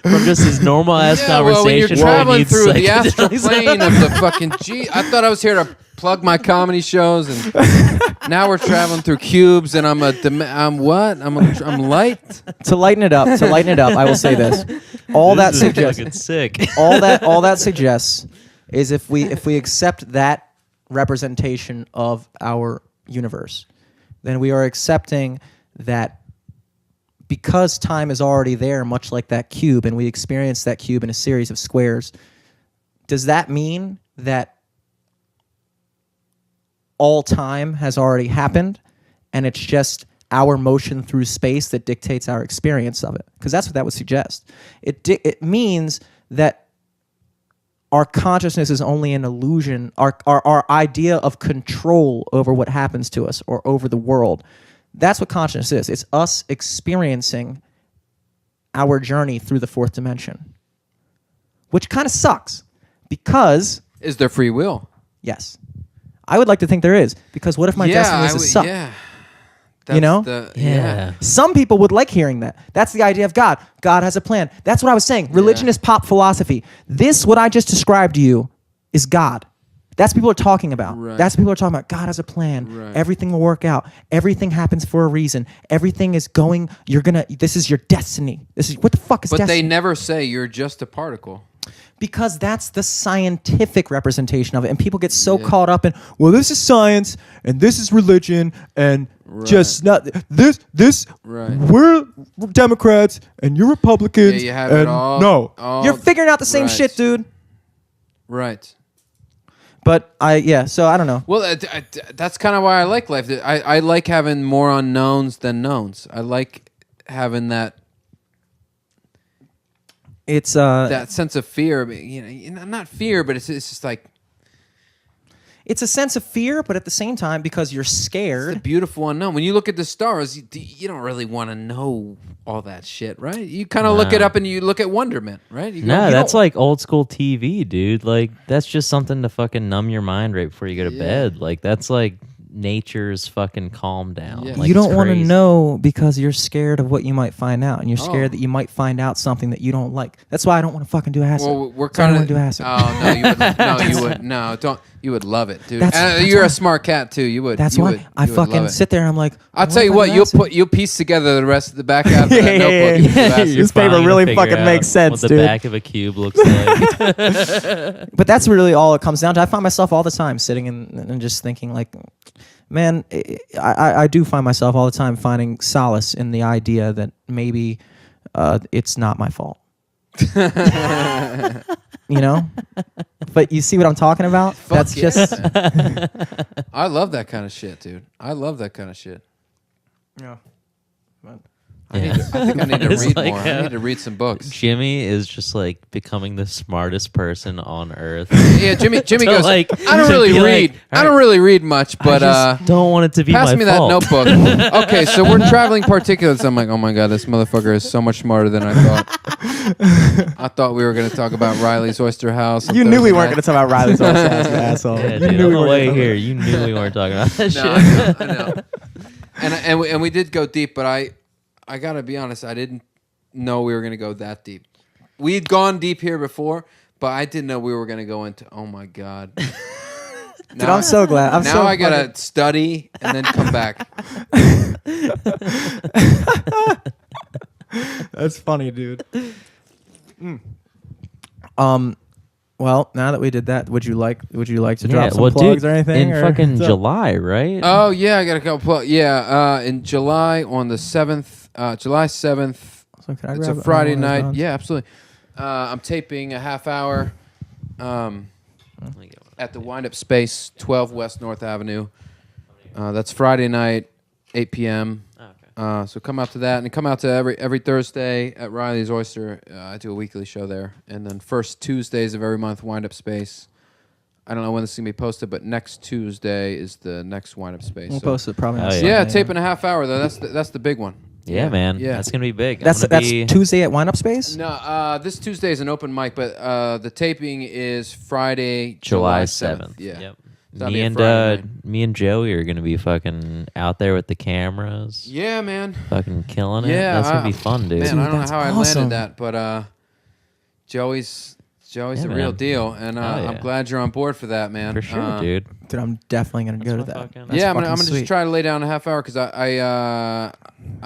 from just his normal ass conversation. Well, when you're traveling through the astral psychedelics. plane of the fucking I thought I was here to plug my comedy shows, and now we're traveling through cubes, and I'm light. To lighten it up, I will say this: all that suggests, sick. all that suggests is if we accept that representation of our universe, then we are accepting that because time is already there, much like that cube, and we experience that cube in a series of squares. Does that mean that all time has already happened, and it's just our motion through space that dictates our experience of it? Because that's what that would suggest. It means that our consciousness is only an illusion. Our idea of control over what happens to us or over the world. That's what consciousness is. It's us experiencing our journey through the fourth dimension, which kind of sucks because... Is there free will? Yes. I would like to think there is, because what if my destiny is to suck? Yeah. Yeah. Some people would like hearing that. That's the idea of God. God has a plan. That's what I was saying. Religion is pop philosophy. This, what I just described to you, is God. That's what people are talking about. Right. That's what people are talking about. God has a plan. Right. Everything will work out. Everything happens for a reason. Everything is going, this is your destiny. What the fuck is destiny? But they never say you're just a particle. Because that's the scientific representation of it. And people get so caught up in, well, this is science, and this is religion, and just not this. Right. We're Democrats, and you're Republicans. Yeah, you have and it all. No, you're figuring out the same shit, dude. Right. But so I don't know. Well, that's kind of why I like life. I like having more unknowns than knowns. I like having that. It's that sense of fear, not fear, but it's just like it's a sense of fear, but at the same time, because you're scared. It's a beautiful unknown. When you look at the stars, you don't really want to know all that shit, right? You kind of look it up and you look at wonderment, right? That's like old school TV, dude. Like that's just something to fucking numb your mind right before you go to bed. Like that's like nature's fucking calm down. Yeah. Like, you don't want to crazy. know because you're scared of what you might find out, and you're scared that you might find out something that you don't like. That's why I don't want to fucking do acid. Well, we're So I kind don't of wanna do acid. Oh no, you would, no, you would no, don't. You would love it, dude. That's You're why. a smart cat too. You would. That's you why would, I you would love fucking it. sit there and I'm like, I'll tell you what. You'll piece together the rest of the back half of that notebook. and You're acid. This paper finally really gonna figure fucking out makes sense, what the dude. back of a cube looks like. But that's really all it comes down to. I find myself all the time sitting and just thinking, like, man, I do find myself all the time finding solace in the idea that maybe it's not my fault. You know? But you see what I'm talking about? That's yeah. just... I love that kind of shit, dude. I love that kind of shit. Yeah. I think I need to It's read like, more. I need to read some books. Jimmy is just like becoming the smartest person on earth. Yeah, Jimmy To, goes. like, I don't to really be like, read. all I don't right, really read much, but I just don't want it to be pass my me fault. that notebook. Okay, so we're traveling particulates. I'm like, oh my god, this motherfucker is so much smarter than I thought. I thought we were going to talk about Riley's Oyster House. on You knew we Thursday weren't night. going to talk about Riley's Oyster House, you asshole. Yeah, You dude, knew on we the weren't way gonna talk here, you knew we weren't talking about that No, shit. I know. And we did go deep, but I gotta be honest, I didn't know we were gonna go that deep. We had gone deep here before, but I didn't know we were gonna go into. Oh my god! Dude, I'm so glad. I'm now so I gotta fucking- study and then come back. That's funny, dude. Well, now that we did that, would you like to drop some plugs dude, or anything? in or fucking what's up? July, right? Oh yeah, I got a couple. In July on the 7th, July 7th. So can I It's grab a Friday one of those night. guns? Yeah, absolutely. I'm taping a half hour at the Wind Up Space, 12 West North Avenue. That's Friday night, 8 p.m. So come out to that, and come out to every Thursday at Riley's Oyster. I do a weekly show there, and then first Tuesdays of every month, Wind Up Space. I don't know when this is gonna be posted, but next Tuesday is the next Wind Up Space. We'll So- post it probably. Oh, on yeah. Yeah, Sunday. taping a half hour though. That's the big one. Yeah, man. Yeah. That's gonna be big. That's be, Tuesday at Wind Up Space. No, this Tuesday is an open mic, but the taping is Friday, July 7th. 7th. Yeah. Yep. So that'll be a Friday night. Me and Joey are gonna be fucking out there with the cameras. Yeah, man. Fucking killing it. Yeah, That's gonna be fun, dude. Man, I don't know that's how I awesome. landed that, but Joey's Yeah, the man. real deal, and Hell I'm yeah. glad you're on board for that, man. For sure, dude. Dude, I'm definitely gonna go to That's that. my fucking- That's yeah, I'm fucking gonna sweet. just try to lay down a half hour because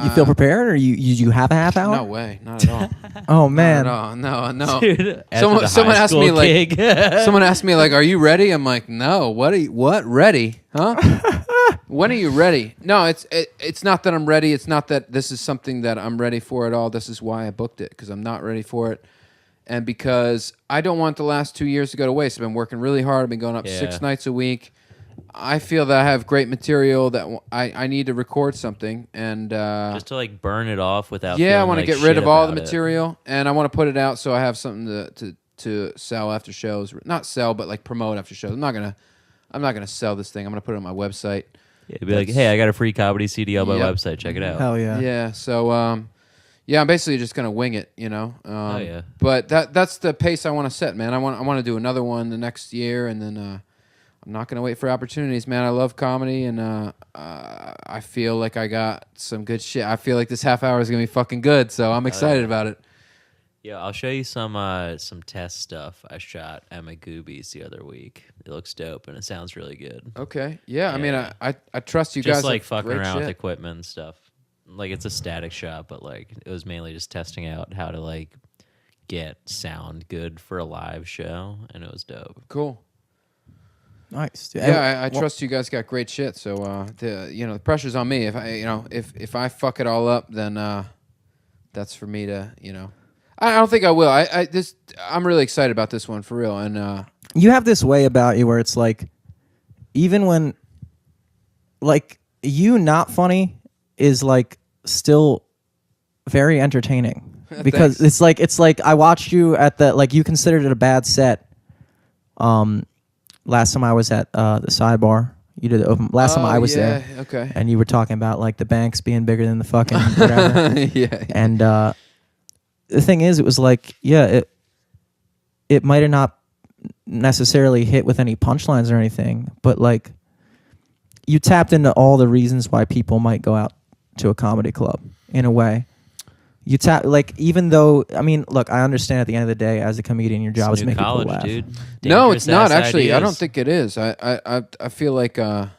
You feel prepared, or you have a half hour? No way, not at all. Oh man. No. Dude, Someone asked me like, someone someone asked me like, "Are you ready?" I'm like, "No. What ready? Huh? When are you ready?" No, it's not that I'm ready. It's not that this is something that I'm ready for at all. This is why I booked it, because I'm not ready for it, and because I don't want the last 2 years to go to waste. I've been working really hard. I've been going up 6 nights a week. I feel that I have great material that I need to record something, and just to like burn it off without. yeah, I want want to get rid of all the material, and I want to put it out so I have something to sell after shows. Not sell, but like promote after shows. I'm not gonna sell this thing. I'm gonna put it on my website. Yeah, be like, hey, I got a free comedy CD on my Yep. website. Check it out. Hell yeah. Yeah. So yeah, I'm basically just gonna wing it, you know. Oh, yeah. But that's the pace I want to set, man. I want to do another one the next year, and then I'm not gonna wait for opportunities, man. I love comedy, and I feel like I got some good shit. I feel like this half hour is gonna be fucking good, so I'm excited about it. Yeah, I'll show you some test stuff I shot at my Goobies the other week. It looks dope and it sounds really good. Okay. Yeah. I mean, Yeah. I trust you Just guys. like have fucking great around with shit. equipment and stuff. Like it's a static shot, but like it was mainly just testing out how to like get sound good for a live show, and it was dope. Cool. Nice. Dude. Yeah, I trust you guys got great shit. So the pressure's on me. If I fuck it all up, then that's for me to I don't think I will. I'm really excited about this one for real. And You have this way about you where it's like, even when, like, you not funny is like still very entertaining because it's like I watched you at the, like, you considered it a bad set. Last time I was at the Sidebar, you did the open. Last time I was there, okay. and you were talking about like the banks being bigger than the fucking whatever. Yeah. And the thing is, it was like, yeah, it might have not necessarily hit with any punchlines or anything, but like you tapped into all the reasons why people might go out to a comedy club in a way. You even though, I mean, look, I understand at the end of the day, as a comedian, your job is to make people laugh. Dude. No, it's not actually. Ideas. I don't think it is. I feel like I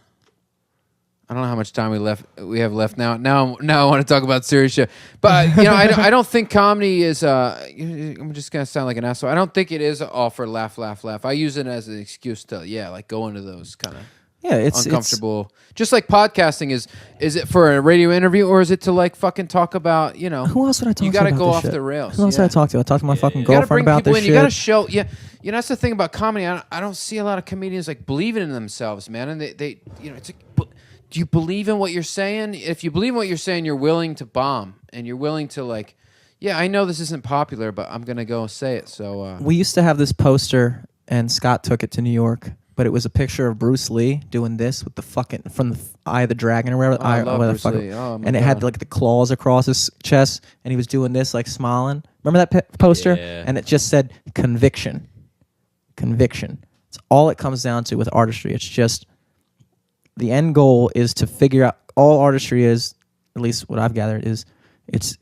don't know how much time we have left now. Now I want to talk about serious shit. But I don't think comedy is. I'm just gonna sound like an asshole. I don't think it is all for laugh. I use it as an excuse to go into those kind of. Yeah, it's uncomfortable. Just like podcasting is it for a radio interview or is it to like fucking talk about, Who else would I talk to? You got to go off the rails. Who else did I talk to? I talked to my fucking girlfriend about this shit. You got to show, that's the thing about comedy. I don't see a lot of comedians like believing in themselves, man. And they it's like, do you believe in what you're saying? If you believe in what you're saying, you're willing to bomb and you're willing to like, I know this isn't popular, but I'm going to go say it. So we used to have this poster and Scott took it to New York. But it was a picture of Bruce Lee doing this with the fucking from the eye of the dragon or whatever. I love Bruce Lee. Oh, and it had like the claws across his chest, and he was doing this like smiling. Remember that poster? Yeah. And it just said conviction. Conviction. It's all it comes down to with artistry. It's just the end goal is to figure out. All artistry is, at least what I've gathered, is it's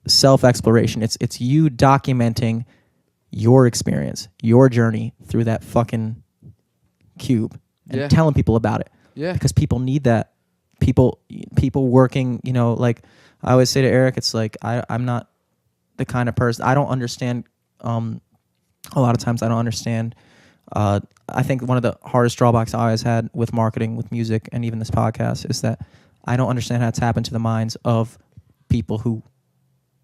self-exploration. It's you documenting your experience, your journey through that fucking cube and telling people about it. Yeah. Because people need that. People working, like I always say to Eric, it's like I'm not the kind of person, I don't understand, a lot of times I don't understand. I think one of the hardest drawbacks I always had with marketing, with music, and even this podcast is that I don't understand how to tap into the minds of people who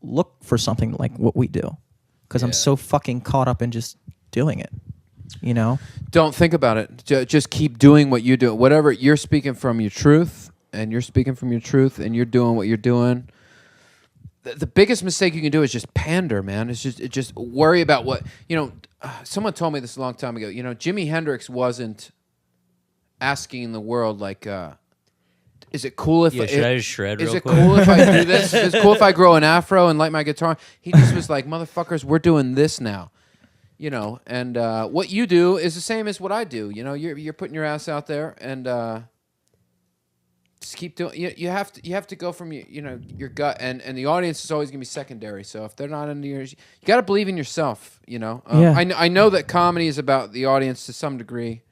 look for something like what we do. Because I'm so fucking caught up in just doing it, Don't think about it. Just keep doing what you do. Whatever, you're speaking from your truth, and you're doing what you're doing. The biggest mistake you can do is just pander, man. It's just worry about what, someone told me this a long time ago. Jimi Hendrix wasn't asking the world like, is it cool if should I just shred real quick? Cool if I do this? Is it cool if I grow an afro and light my guitar? He just was like, motherfuckers, we're doing this now. And what you do is the same as what I do. You're putting your ass out there and just keep doing. You have to go from your gut, and the audience is always gonna be secondary. So if they're not into yours, you got to believe in yourself. I know that comedy is about the audience to some degree,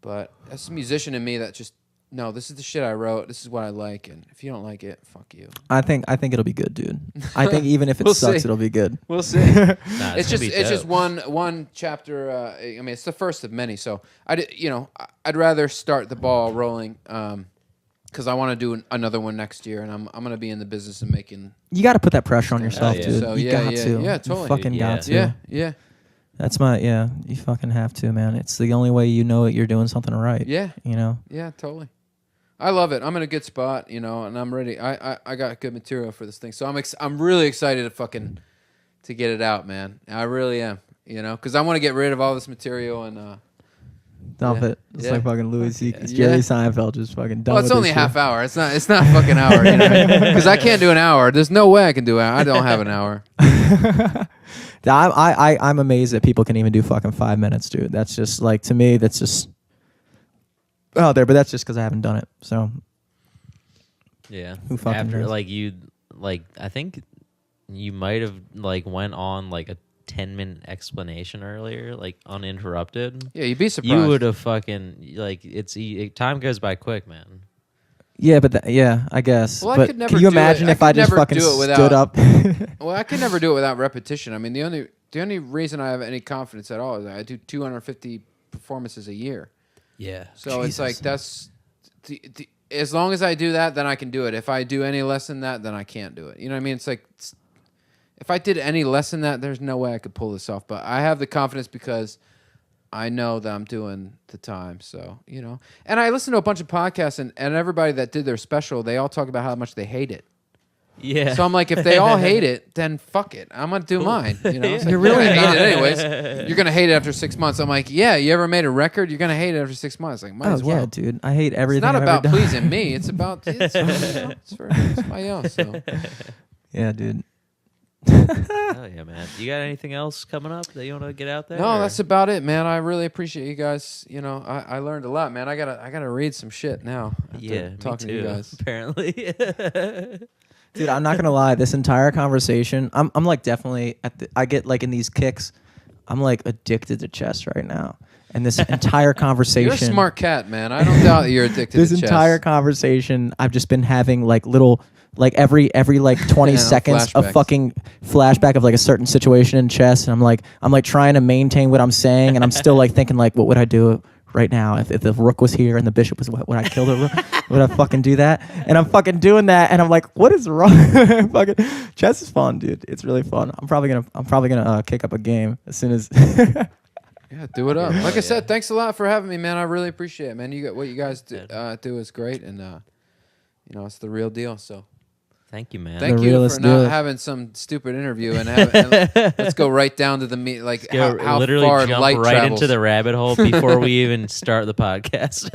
but that's a musician in me that just. No, this is the shit I wrote. This is what I like, and if you don't like it, fuck you. I think it'll be good, dude. I think even if it sucks, it'll be good. We'll see. It's just one chapter. It's the first of many. So I'd rather start the ball rolling because I want to do another one next year, and I'm gonna be in the business of making. You got to put that pressure on yourself, dude. So, you got to. Yeah, totally. You fucking got to. Yeah. That's you fucking have to, man. It's the only way you're doing something right. Yeah. Yeah, totally. I love it. I'm in a good spot, and I'm ready. I got good material for this thing, so I'm really excited to get it out, man. I really am, because I want to get rid of all this material and dump it. It's like fucking Louis C.K. Jerry Seinfeld just fucking dump it. Well, it's only a half hour. It's not a fucking hour, because I can't do an hour. There's no way I can do it. I don't have an hour. I'm amazed that people can even do fucking 5 minutes, dude. That's just like, to me, that's just out there, but that's just because I haven't done it. So yeah, who fucking knows? I think you might have went on a 10-minute explanation earlier, uninterrupted. Yeah, you'd be surprised. You would have fucking time goes by quick, man. Yeah, but I guess. Well, but can you imagine if I just fucking stood up? Well, I could never do it without repetition. I mean, the only reason I have any confidence at all is that I do 250 performances a year. Yeah. So it's like that's as long as I do that, then I can do it. If I do any less than that, then I can't do it. You know what I mean? It's like if I did any less than that, there's no way I could pull this off. But I have the confidence because I know that I'm doing the time. So, And I listen to a bunch of podcasts, and everybody that did their special, they all talk about how much they hate it. Yeah. So I'm like, if they all hate it, then fuck it. I'm going to do mine. You're really going to hate it anyways. You're going to hate it after 6 months. I'm like, yeah, you ever made a record? You're going to hate it after 6 months. Like, might as well. Yeah, dude. I hate everything. It's not I've about ever done. pleasing me. It's about, it's for somebody else. So. Yeah, dude. Oh yeah, man. You got anything else coming up that you want to get out there? No, that's about it, man. I really appreciate you guys. You know, I learned a lot, man. I gotta read some shit now. Yeah, talking me too, to you guys. Apparently. Dude, I'm not gonna lie. This entire conversation, I'm like definitely I get like in these kicks. I'm like addicted to chess right now. And this entire conversation. You're a smart cat, man. I don't doubt that you're addicted to chess. This entire conversation, I've just been having like little, like every like 20 seconds of fucking flashback of like a certain situation in chess, and I'm like trying to maintain what I'm saying, and I'm still like thinking like, what would I do right now if the rook was here and the bishop was? Would I kill the rook? Would I fucking do that? And I'm fucking doing that, and I'm like, what is wrong? Fucking chess is fun, dude. It's really fun. I'm probably gonna kick up a game as soon as. Yeah, do it up. Like I said, thanks a lot for having me, man. I really appreciate it, man. You got what you guys do is great, and you know, it's the real deal. So, thank you, man. Thank you for not having some stupid interview and let's go right down to the meat. Like how literally far jump light right travels. into the rabbit hole before we even start the podcast.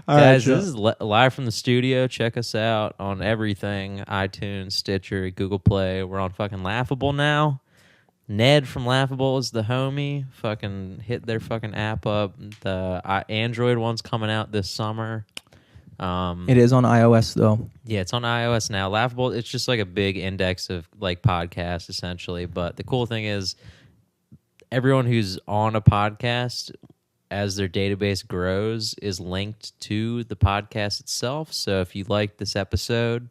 Guys, this is live from the studio. Check us out on everything: iTunes, Stitcher, Google Play. We're on fucking Laughable now. Ned from Laughable is the homie. Fucking hit their fucking app up. The Android one's coming out this summer. It is on iOS though. Yeah, it's on iOS now. Laughable, it's just like a big index of like podcasts essentially. But the cool thing is everyone who's on a podcast, as their database grows, is linked to the podcast itself. So if you like this episode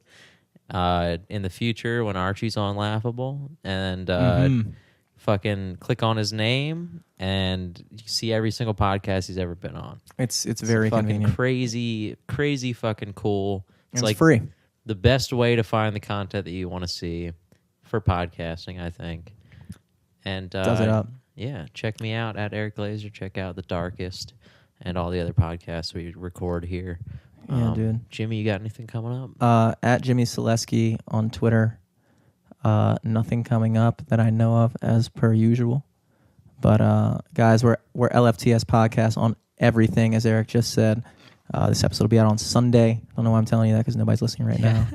in the future when Archie's on Laughable and fucking click on his name and you see every single podcast he's ever been on. It's very fucking convenient. crazy fucking cool. It's like free. The best way to find the content that you want to see for podcasting, I think. And does it up. Yeah, check me out at Eric Glazer. Check out The Darkest and all the other podcasts we record here. Yeah, dude. Jimmy, you got anything coming up? At Jimmy Selesky on Twitter. Nothing coming up that I know of as per usual. But guys, we're LFTS podcast on everything, as Eric just said. This episode will be out on Sunday. I don't know why I'm telling you that because nobody's listening right now.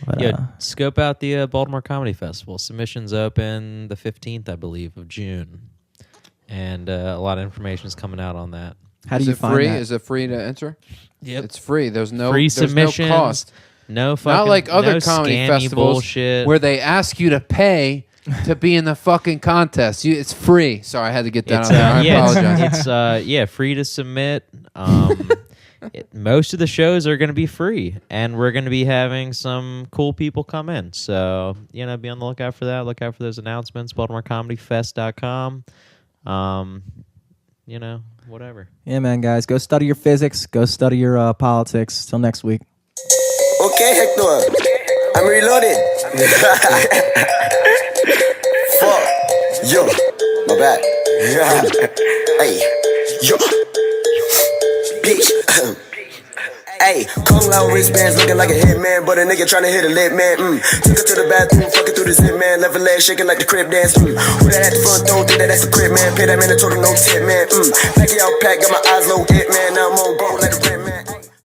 But, scope out the Baltimore Comedy Festival. Submissions open the 15th, I believe, of June. And a lot of information is coming out on that. How do you find that? Is it free to enter? Yep. It's free. There's no submissions. No cost. No fucking, not like other no comedy scammy festivals bullshit. where they ask you to pay to be in the fucking contest. It's free. Sorry, I had to get that out there. I apologize. It's free to submit. Most of the shows are going to be free, and we're going to be having some cool people come in. So, be on the lookout for that. Look out for those announcements. BaltimoreComedyFest.com. Whatever. Yeah, man, guys. Go study your physics. Go study your politics. Till next week. Okay, Hector. I'm reloaded. Fuck. Yo. My bad. Hey. Yo. Bitch. Hey, Kung Lao wristbands looking like a hitman, but a nigga tryna hit a lit man. Took her to the bathroom, fucking through the zip man, left her leg shaking like the crib dance. Who that at the front door? Think that's the crib man. Pay that man a total no tip man. Pack it out, pack, got my eyes low hit man. Now I'm on go like a